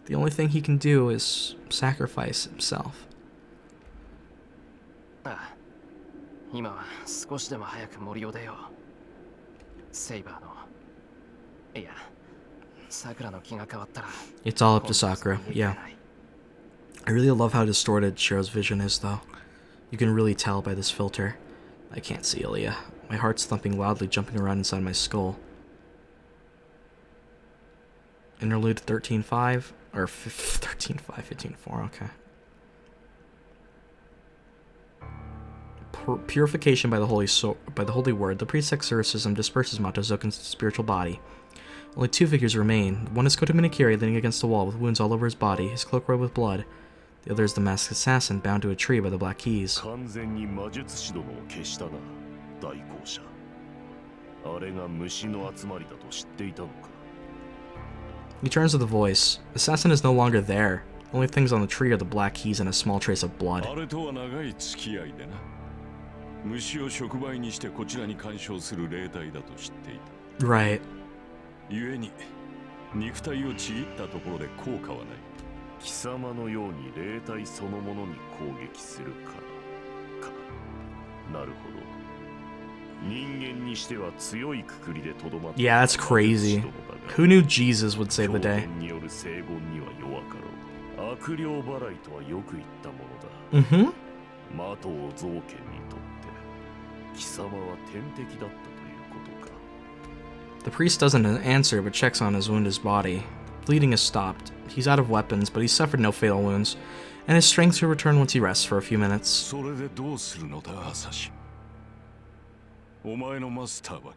The only thing he can do is sacrifice himself. ああ、今は少しでも早く森を出よう。セイバーの、いや、サクラの気が変わったら。It's all up to Sakura, yeah. I really love how distorted Shirou's vision is, though. You can really tell by this filter. I can't see Illya. My heart's thumping loudly, jumping around inside my skull. Interlude 13.5 or 13.5, 15.4. Okay. Purification by the holy word. The priest's exorcism disperses Mato Zouken's spiritual body. Only 2 figures remain. One is Kotomina Kirei leaning against the wall with wounds all over his body, his cloak red with blood. The other is the masked assassin bound to a tree by the black keys. He turns to the voice. Assassin is no longer there. Only things on the tree are the black keys and a small trace of blood. Right. 貴様のように霊体そのものに攻撃するからか。なるほど。人間にしては強いくくりでとどまって。Yeah, that's crazy. Who knew Jesus would save the day? による聖言には弱かろう。悪霊払いとはよく言ったものだ。Mm-hmm. マトウ造剣にとって貴様は天敵だったということか。The priest doesn't answer but checks on his wounded body. Bleeding has stopped. He's out of weapons, but he's suffered no fatal wounds, and his strength will return once he rests for a few minutes. それでどうするのだ、アサシン。お前のマスターは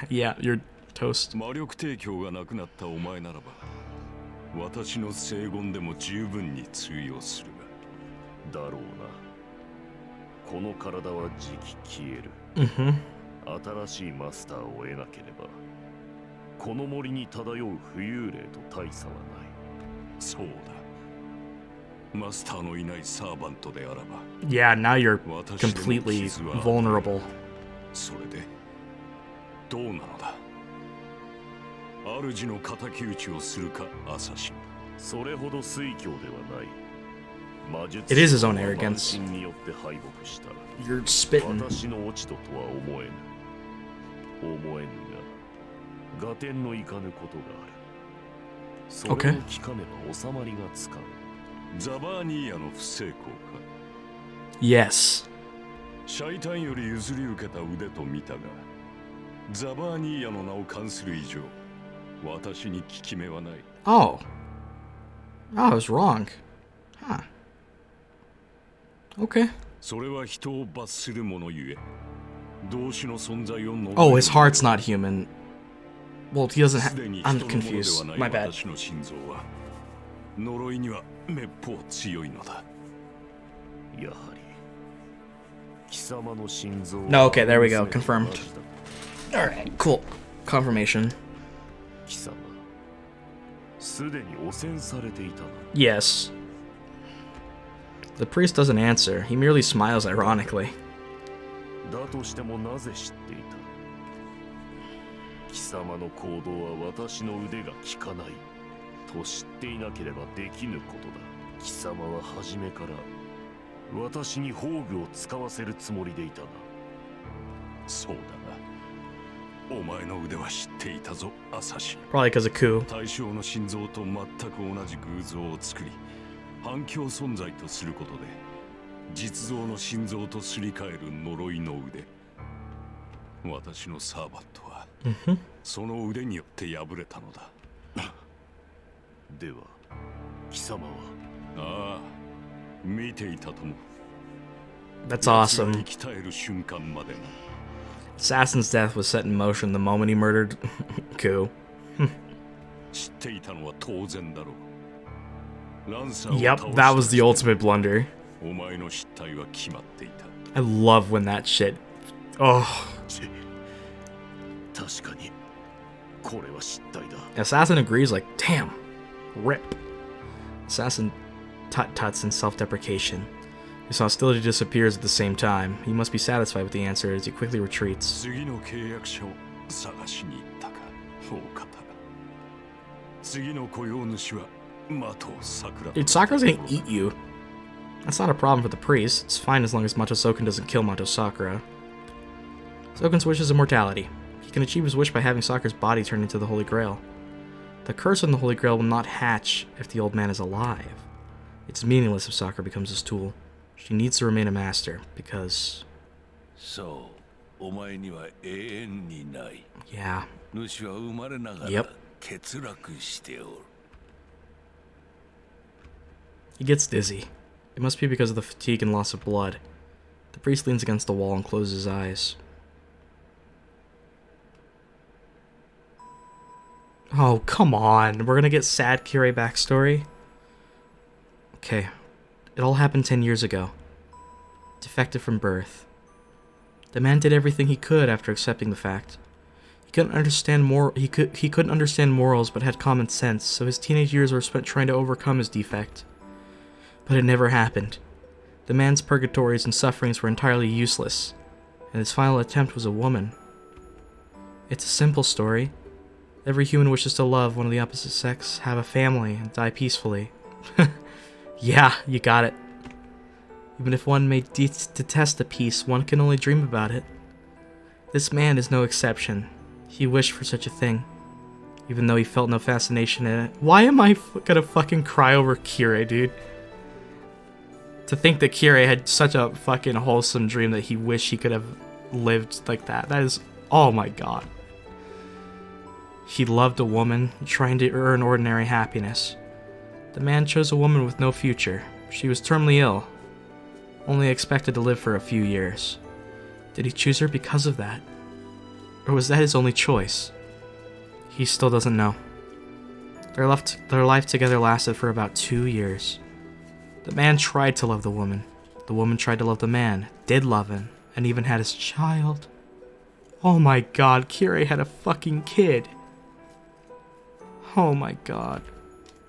Yeah, you're toast. 魔力提供がなくなったお前ならば、私の聖言でも十分に通用するが。だろうな。この体はじき消える。Mm-hmm. 新しいマスターを得なければ、この森に漂う浮遊霊と大差はない。そうだ。マスターのいないサーバントであらば。Yeah, now you're completely vulnerable. それでどうなのだ。主の敵討ちをするか、アサシン。それほど水郷ではない。魔術 It is his own arrogance. によって敗北した。You're spitting. 私の落ち度とは思えぬ。思えぬが、合点のいかぬことがある。それを聞かねば収まりがつかん。ザバーニーヤの不成功か。Yes. シャイタンより譲り受けた腕と見たが、ザバーニーヤの名を冠する以上、私に効き目はない。Oh. Oh, I was wrong. Huh. Okay. それは人を罰するものゆえ、同種の存在を述べる。Oh, his heart's not human. Well, he doesn't have... I'm confused. My bad. 私の心臓は呪いにはめっぽう強いのだ。やはり貴様の心臓 No, okay, there we go. Confirmed. Alright, cool. Confirmation. 貴様すでに汚染されていたな。 Yes. The priest doesn't answer. He merely smiles ironically. だとしてもなぜ知っていた？貴様の行動は私の腕が効かないと知っていなければできぬことだ。貴様は初めから私に宝具を使わせるつもりでいたな。そうだな。お前の腕は知っていたぞ、アサシン。 Probably because of Ku. 対象の心臓と全く同じ偶像を作り、反響存在とすることで実像の心臓とすり替える呪いの腕。私のサーバントはその腕によって破れたのだ。では貴様は？ああ、見ていたとも。 That's 奴が awesome. 生き絶える瞬間までな。 Assassin's death was set in motion the moment he murdered Ku. 知っていたのは当然だろう。ランサーを Yep, 倒 that was し the た ultimate blunder. お前の失態は決まっていた。 I love when that shit. Oh. 確かにこれは失態だ。 Assassin agrees, like, damn. Rip. Assassin tut-tuts in self-deprecation. His hostility disappears at the same time. He must be satisfied with the answer as he quickly retreats. 次の契約者を探しに行ったか、大方。次の雇用主は的桜。 Dude, Sakura's gonna eat you. That's not a problem for the priest. It's fine as long as Mato Zouken doesn't kill Mato Sakura. Zouken's wish is immortality. He can achieve his wish by having Sakura's body turned into the Holy Grail. The curse on the Holy Grail will not hatch if the old man is alive. It's meaningless if Sakura becomes his tool. She needs to remain a master, because... そう、お前には永遠にない。 Yeah. 主は生まれながら Yep. 欠落しておる。 He gets dizzy. It must be because of the fatigue and loss of blood. The priest leans against the wall and closes his eyes. Oh, come on. We're gonna get sad Kirei backstory? Okay. It all happened 10 years ago. Defective from birth. The man did everything he could after accepting the fact. He couldn't understand he couldn't understand morals but had common sense, so his teenage years were spent trying to overcome his defect. But it never happened. The man's purgatories and sufferings were entirely useless, and his final attempt was a woman. It's a simple story. Every human wishes to love one of the opposite sex, have a family, and die peacefully. Yeah, you got it. Even if one may detest the peace, one can only dream about it. This man is no exception. He wished for such a thing, even though he felt no fascination in it. Why am I gonna fucking cry over Kirei, dude? To think that Kirei had such a fucking wholesome dream that he wished he could have lived like that. That is, oh my god. He loved a woman, trying to earn ordinary happiness. The man chose a woman with no future. She was terminally ill, only expected to live for a few years. Did he choose her because of that? Or was that his only choice? He still doesn't know. Their life together lasted for about 2 years. The man tried to love the woman. The woman tried to love the man, did love him, and even had his child. Oh my god, Kirei had a fucking kid. Oh my god.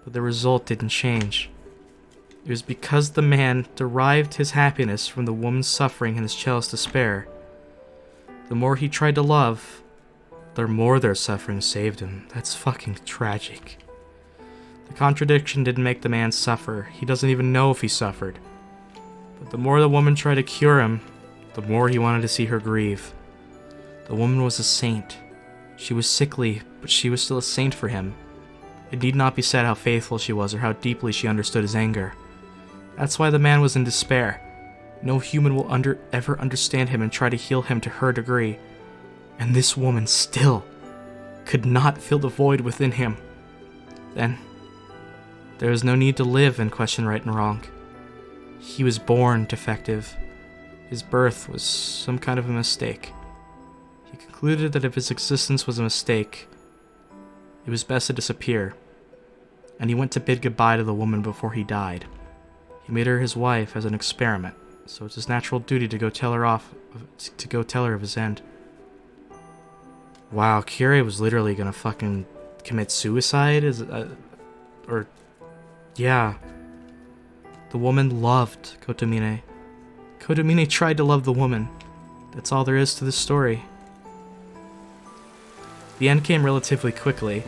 But the result didn't change. It was because the man derived his happiness from the woman's suffering and his child's despair. The more he tried to love, the more their suffering saved him. That's fucking tragic. The contradiction didn't make the man suffer. He doesn't even know if he suffered. But the more the woman tried to cure him, the more he wanted to see her grieve. The woman was a saint. She was sickly, but she was still a saint for him. It need not be said how faithful she was or how deeply she understood his anger. That's why the man was in despair. No human will ever understand him and try to heal him to her degree. And this woman still could not fill the void within him. Then, there is no need to live and question right and wrong. He was born defective. His birth was some kind of a mistake. He concluded that if his existence was a mistake, it was best to disappear, and he went to bid goodbye to the woman before he died. He made her his wife as an experiment, so it's his natural duty to go tell her of his end. Wow, Kirei was literally gonna fucking commit suicide? Or, yeah. The woman loved Kotomine. Kotomine tried to love the woman. That's all there is to this story. The end came relatively quickly.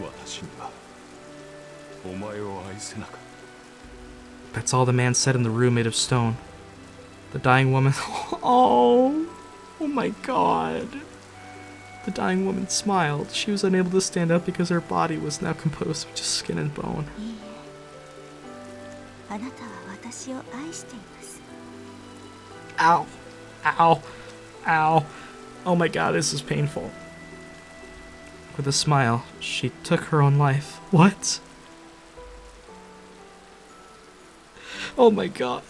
That's all the man said in the room made of stone. The dying woman... Oh my god. The dying woman smiled. She was unable to stand up because her body was now composed of just skin and bone. Ow. Ow. Ow. Oh my god, this is painful. With a smile, she took her own life. What? Oh my god.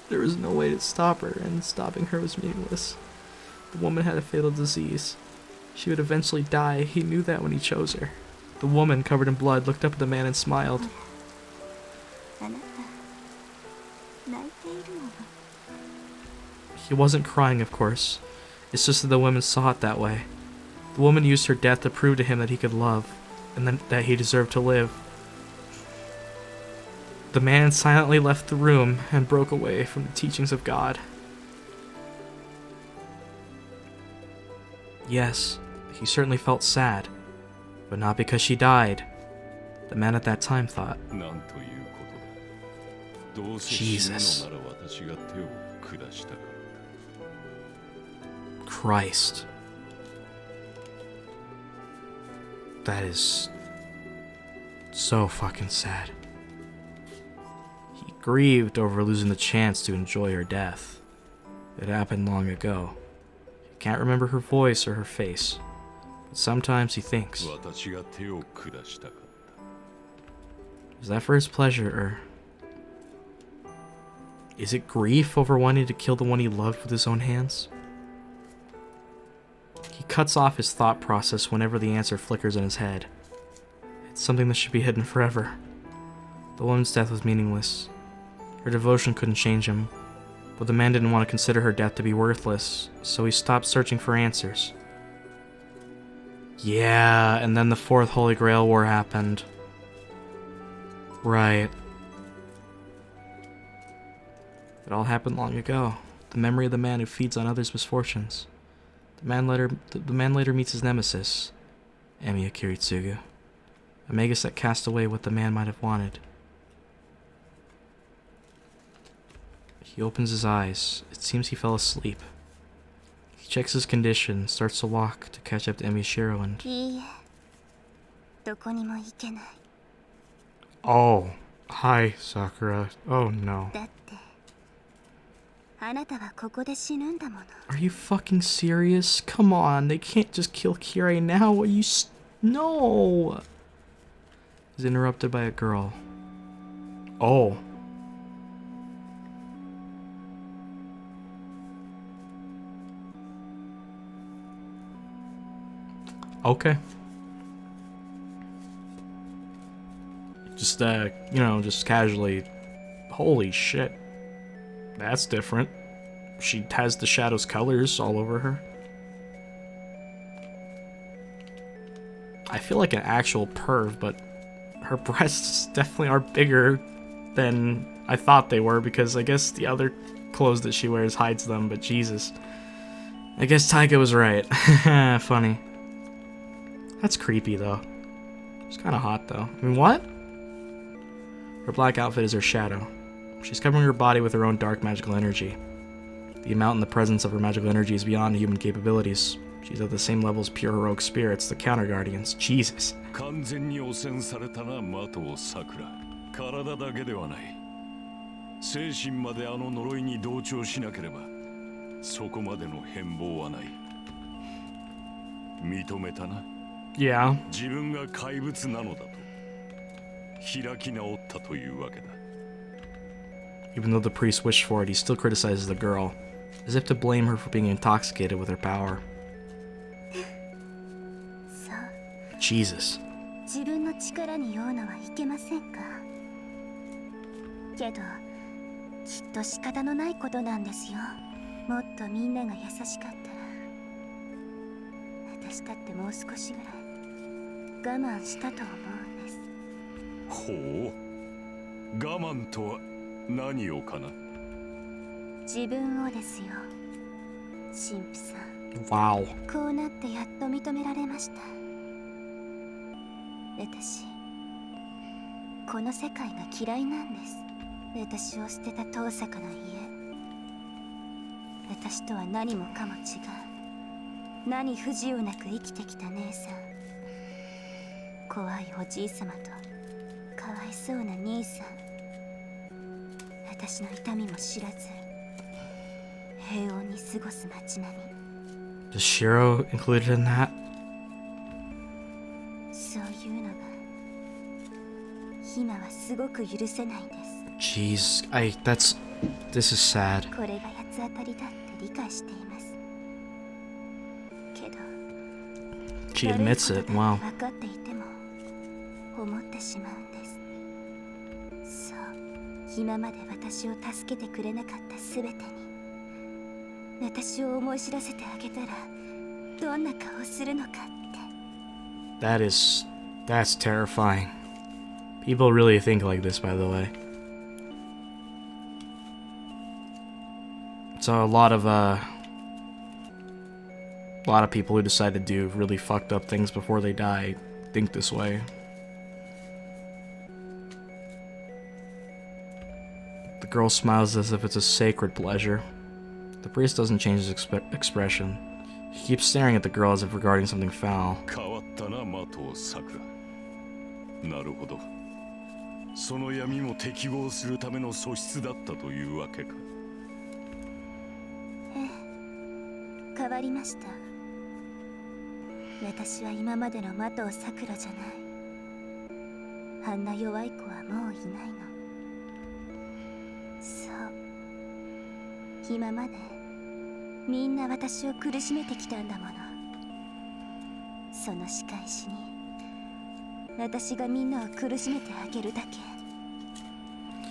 There was no way to stop her, and stopping her was meaningless. The woman had a fatal disease. She would eventually die. He knew that when he chose her. The woman, covered in blood, looked up at the man and smiled. He wasn't crying, of course. It's just that the woman saw it that way. The woman used her death to prove to him that he could love, and that he deserved to live. The man silently left the room and broke away from the teachings of God. Yes, he certainly felt sad, but not because she died. The man at that time thought. Jesus. Christ. That is so fucking sad. He grieved over losing the chance to enjoy her death. It happened long ago. He can't remember her voice or her face, but sometimes he thinks. Is that for his pleasure, or is it grief over wanting to kill the one he loved with his own hands? He cuts off his thought process whenever the answer flickers in his head. It's something that should be hidden forever. The woman's death was meaningless. Her devotion couldn't change him, but the man didn't want to consider her death to be worthless, so he stopped searching for answers. Yeah, and then the Fourth Holy Grail War happened. Right. It all happened long ago. The memory of the man who feeds on others' misfortunes. The man later meets his nemesis, Emiya Kiritsugu, a magus that cast away what the man might have wanted. He opens his eyes. It seems he fell asleep. He checks his condition, starts to walk to catch up to Emiya Shirou and... Oh, hi, Sakura. Oh no. Are you fucking serious? Come on, they can't just kill Kirei now. Are you no! He's interrupted by a girl. Oh. Okay. Just, just casually. Holy shit. That's different. She has the shadow's colors all over her. I feel like an actual perv, but her breasts definitely are bigger than I thought they were, because I guess the other clothes that she wears hides them, but Jesus. I guess Taika was right. Funny. That's creepy, though. It's kind of hot, though. I mean, what? Her black outfit is her shadow. She's covering her body with her own dark magical energy. The amount and the presence of her magical energy is beyond human capabilities. She's at the same level as pure heroic spirits, the counter guardians. Jesus. Yeah. Even though the priest wished for it, he still criticizes the girl, as if to blame her for being intoxicated with her power. Jesus. 我慢したと思うんです。ほう。我慢とは何をかな。自分をですよ、神父さん。 Wow. こうなってやっと認められました。私、この世界が嫌いなんです。私を捨てた遠坂の家。私とは何もかも違う。何不自由なく生きてきた姉さん。怖いおじい様とかわいそうな兄さん。私の痛みも知らず平穏に過ごす街並み。 Is Shirou included in that? そういうのが今はすごく許せないんです。 Jeez, this is sad. これが八つ当たりだって理解しています。けど She admits it. Wow. 分かっていても思ってしまうんです。そう、今まで私を助けてくれなかったすべてに私を思い知らせてあげたらどんな顔するのかって。 That's terrifying. People really think like this, by the way. So a lot of people who decide to do really fucked up things before they die think this way. The girl smiles as if it's a sacred pleasure. The priest doesn't change his expression. He keeps staring at the girl as if regarding something foul. 変わったな、麻藤さくら。なるほど。その闇も適合するための素質だったというわけか。ええ、変わりました。私は今までの麻藤さくらじゃない。あんな弱い子はもういないの。そう、今までみんな私を苦しめてきたんだもの。その仕返しに私がみんなを苦しめてあげるだけ。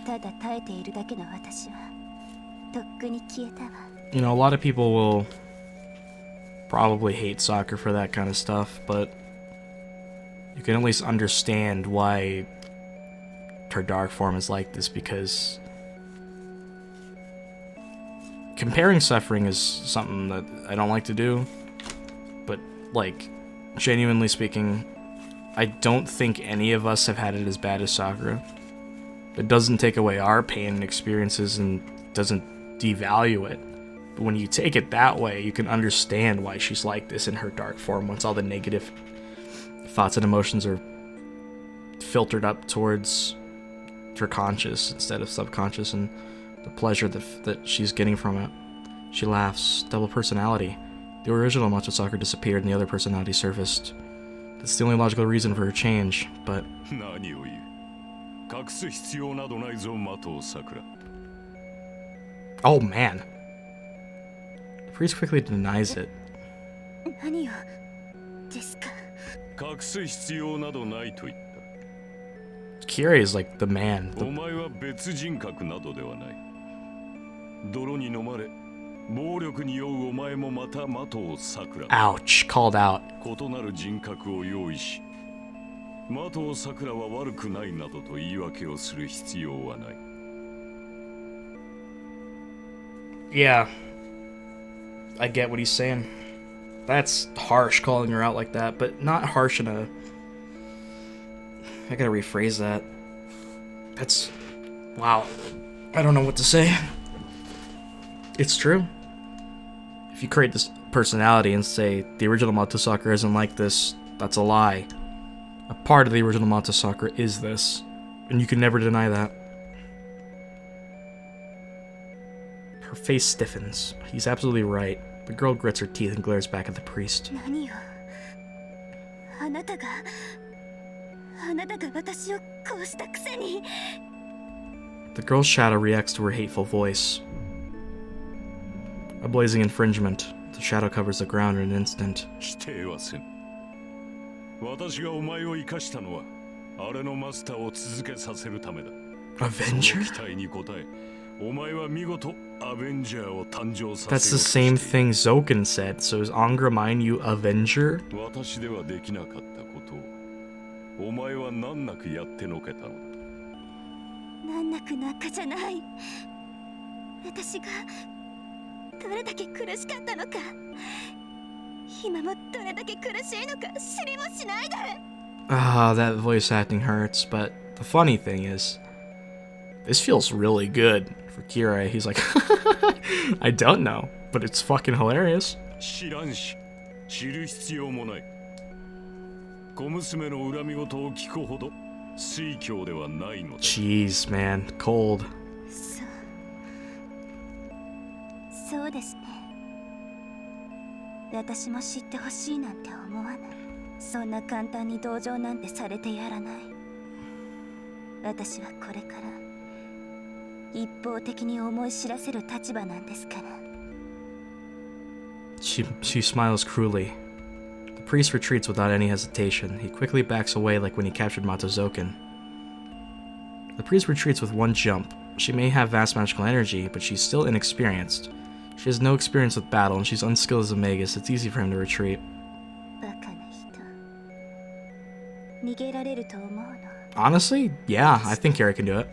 ただ耐えているだけの私はとっくに消えたわ。 You know, a lot of people will probably hate soccer for that kind of stuff, but you can at least understand why her dark form is like this, because comparing suffering is something that I don't like to do, but, like, genuinely speaking, I don't think any of us have had it as bad as Sakura. It doesn't take away our pain and experiences and doesn't devalue it. But when you take it that way, you can understand why she's like this in her dark form, once all the negative thoughts and emotions are filtered up towards her conscious instead of subconscious, and the pleasure that she's getting from it. She laughs. Double personality. The original Matsuzaka disappeared and the other personality surfaced. That's the only logical reason for her change, but... 何を言う。隠す必要などないぞ、麻藤さくら。 Oh man. The priest quickly denies it. 何をですか。隠す必要などないと言った。 Kirei is like the man. お前は別人格などではない。泥に飲まれ、暴力に酔うお前もまた麻藤さくら。 Ouch. Called out. 異なる人格を用意し、麻藤さくらは悪くないなどと言い訳をする必要はない。 Yeah. I get what he's saying. That's harsh, calling her out like that, but not harsh in a... I gotta rephrase that. That's... Wow. I don't know what to say. It's true. If you create this personality and say the original Matsuzaka isn't like this, that's a lie. A part of the original Matsuzaka is this, and you can never deny that. Her face stiffens. He's absolutely right. The girl grits her teeth and glares back at the priest. 何よ。あなたが私をこうしたくせに。 The girl's shadow reacts to her hateful voice. A blazing infringement. The shadow covers the ground in an instant. 否定はせん。私がお前を生かしたのは、あれのマスターを続けさせるためだ。 Avenger? その期待に応え、お前は見事アベンジャーを誕生させようと That's the same thing Zouken said. So is Angra Mine you Avenger? 私ではできなかったことをお前は難なくやってのけたのだ。難なくなんかじゃない。私がどれだけ苦しかったのか、今もどれだけ苦しいのか知りもしないで。Ah, that voice acting hurts, but the funny thing is, this feels really good for Kirei. He's like, I don't know, but it's fucking hilarious. 知らんし、知る必要もない。小娘の恨み事を聞くほど水郷ではないのだ。Jeez, man, cold. そうですね。私も知ってほしいなんて思わない。そんな簡単に同情なんてされてやらない。私はこれから一方的に思い知らせる立場なんですから。She smiles cruelly. The priest retreats without any hesitation. He quickly backs away like when he captured Zouken. The priest retreats with one jump. She may have vast magical energy, but she's still inexperienced. She has no experience with battle, and she's unskilled as a magus. It's easy for him to retreat. バカな人。逃げられると思うの。 Honestly, yeah, I think Kirei can do it.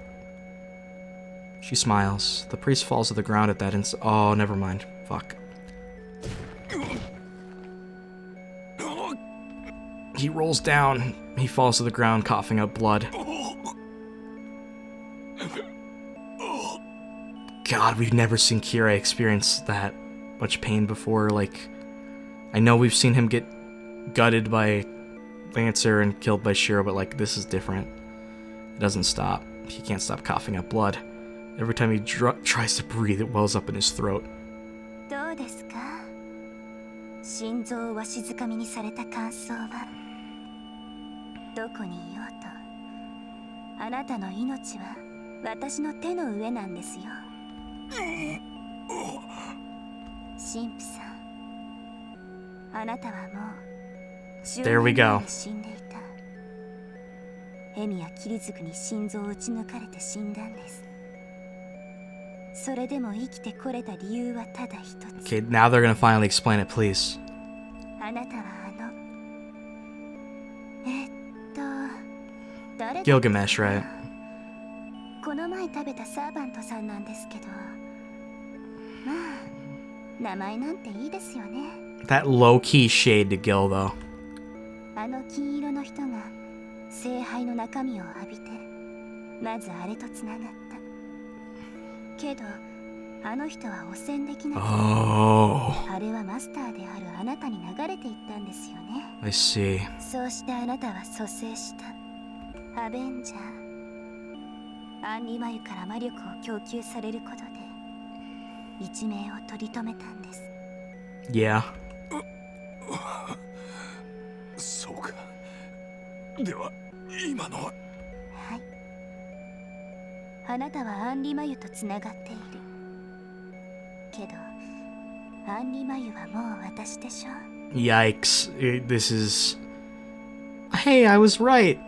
She smiles. The priest falls to the ground at that instant. Oh, never mind. Fuck. He rolls down. He falls to the ground, coughing up blood. God, we've never seen Kirei experience that much pain before. Like, I know we've seen him get gutted by Lancer and killed by Shirou, but like, this is different. It doesn't stop. He can't stop coughing up blood. Every time he tries to breathe, it wells up in his throat. どうですか？心臓をわしづかみにされた感想は。どこにいようと、あなたの命は私の手の上なんですよ。神父さん、あなたはもう10年前に死んでいた。エミやキリズクに心臓を撃ち抜かれて死んだんです。それでも生きてこれた理由はただ一つ。 Okay, now they're gonna finally explain it, please. あなたは誰だ？ Gilgamesh, right? この前食べたサーバントさんなんですけど、まあ名前なんていいですよね。 That low-key shade to Gil, though. あの金色の人が聖杯の中身を浴びて、まずあれとつながった。けどあの人は汚染できなくて、 Oh, あれはマスターであるあなたに流れていったんですよね。 I see. そうしてあなたは蘇生した。アベンジャー。アンリ眉から魔力を供給されることで一命を取り留めたんです。 Yeah. そうか。では今のは。はい。あなたはアンリ眉とつながっている。けどアンリ眉はもう私でしょ。 Yikes. This is... Hey, I was right.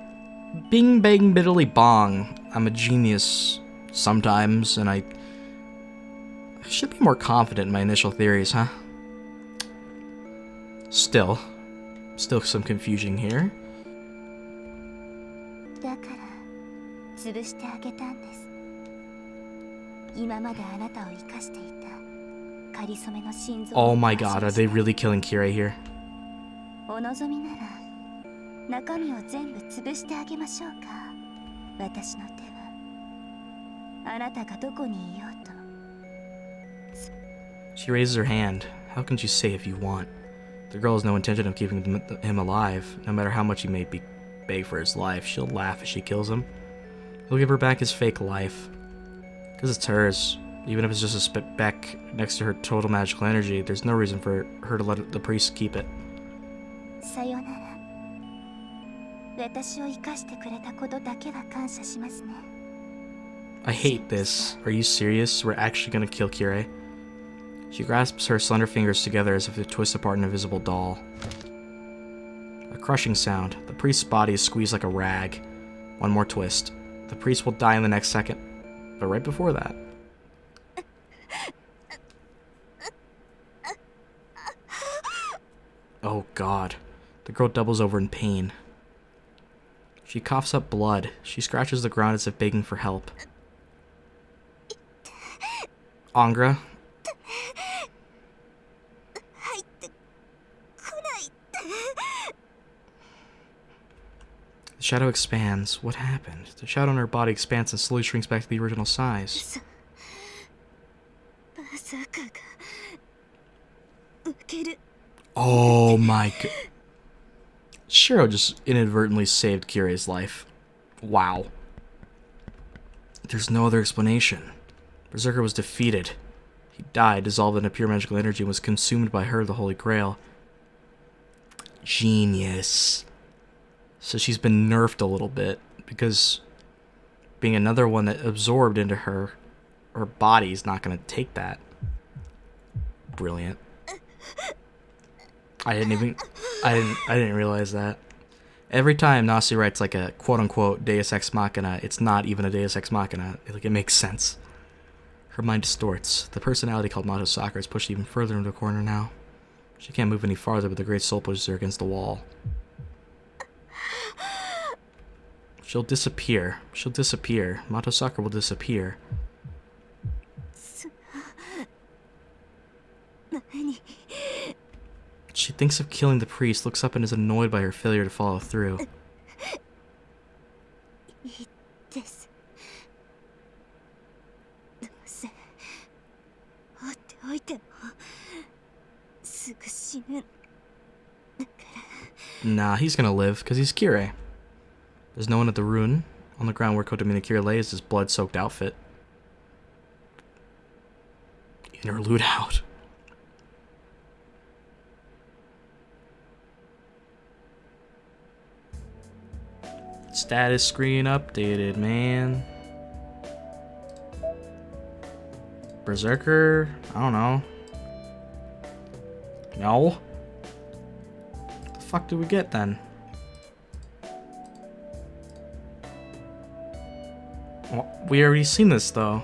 Bing bang biddly bong. I'm a genius sometimes, and I should be more confident in my initial theories, huh? Still some confusion here. だから潰してあげたんです。今まであなたを生かしていたかりそめの心臓を。 Oh my god, are they really killing Kirei here? お望みなら中身を全部潰してあげましょうか。私の手はあなたがどこにいようと。 She raises her hand. How can you say if you want? The girl has no intention of keeping him alive. No matter how much he may beg for his life, she'll laugh if she kills him. He'll give her back his fake life. Because it's hers. Even if it's just a speck next to her total magical energy, there's no reason for her to let the priest keep it. さよなら。私を生かしてくれたことだけは感謝しますね。 I hate this. Are you serious? We're actually gonna kill Kirei? She grasps her slender fingers together as if to twist apart an invisible doll. A crushing sound. The priest's body is squeezed like a rag. One more twist. The priest will die in the next second. But right before that... Oh god. The girl doubles over in pain. She coughs up blood. She scratches the ground as if begging for help. Angra. The shadow expands. What happened? The shadow on her body expands and slowly shrinks back to the original size. Oh my god. Shirou just inadvertently saved Kirei's life. Wow. There's no other explanation. Berserker was defeated. He died, dissolved into pure magical energy, and was consumed by her, the Holy Grail. Genius. So she's been nerfed a little bit, because being another one that absorbed into her body is not going to take that. Brilliant. I didn't realize that. Every time Nasi writes like a quote-unquote Deus Ex Machina, it's not even a Deus Ex Machina. Like, it makes sense. Her mind distorts. The personality called Mato Sakura is pushed even further into a corner now. She can't move any farther, but the great soul pushes her against the wall. She'll disappear. She'll disappear. Mato Sakura will disappear. She thinks of killing the priest, looks up and is annoyed by her failure to follow through. Nah, he's gonna live, because he's Kirei. There's no one at the ruin. On the ground where Kotomina Kirei lay is his blood-soaked outfit. Interlude out. Status screen updated, man. Berserker? I don't know. No? What the fuck do we get then? Well, we already seen this though.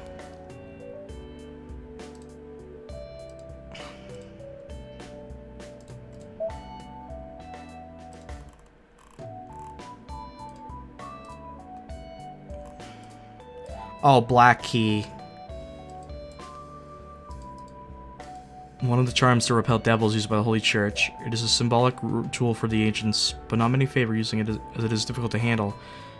Oh, Black Key. One of the charms to repel devils used by the Holy Church. It is a symbolic tool for the ancients, but not many favor using it as it is difficult to handle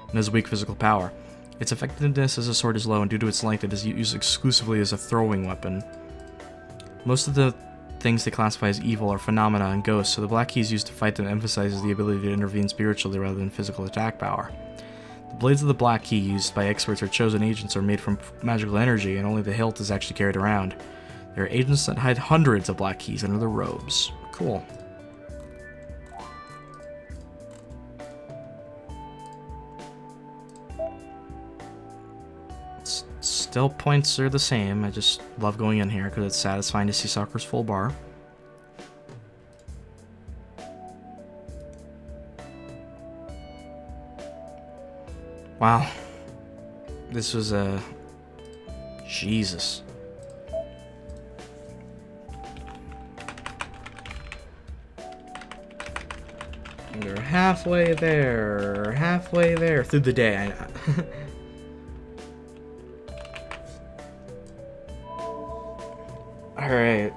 and has weak physical power. Its effectiveness as a sword is low, and due to its length, it is used exclusively as a throwing weapon. Most of the things they classify as evil are phenomena and ghosts, so the Black Key is used to fight them emphasizes the ability to intervene spiritually rather than physical attack power. The blades of the Black Key used by experts or chosen agents are made from magical energy, and only the hilt is actually carried around. There are agents that hide hundreds of Black Keys under their robes. Cool. Still points are the same. I just love going in here because it's satisfying to see Sakura's full bar. Wow. This was a... Jesus. We're halfway there through the day. Alright.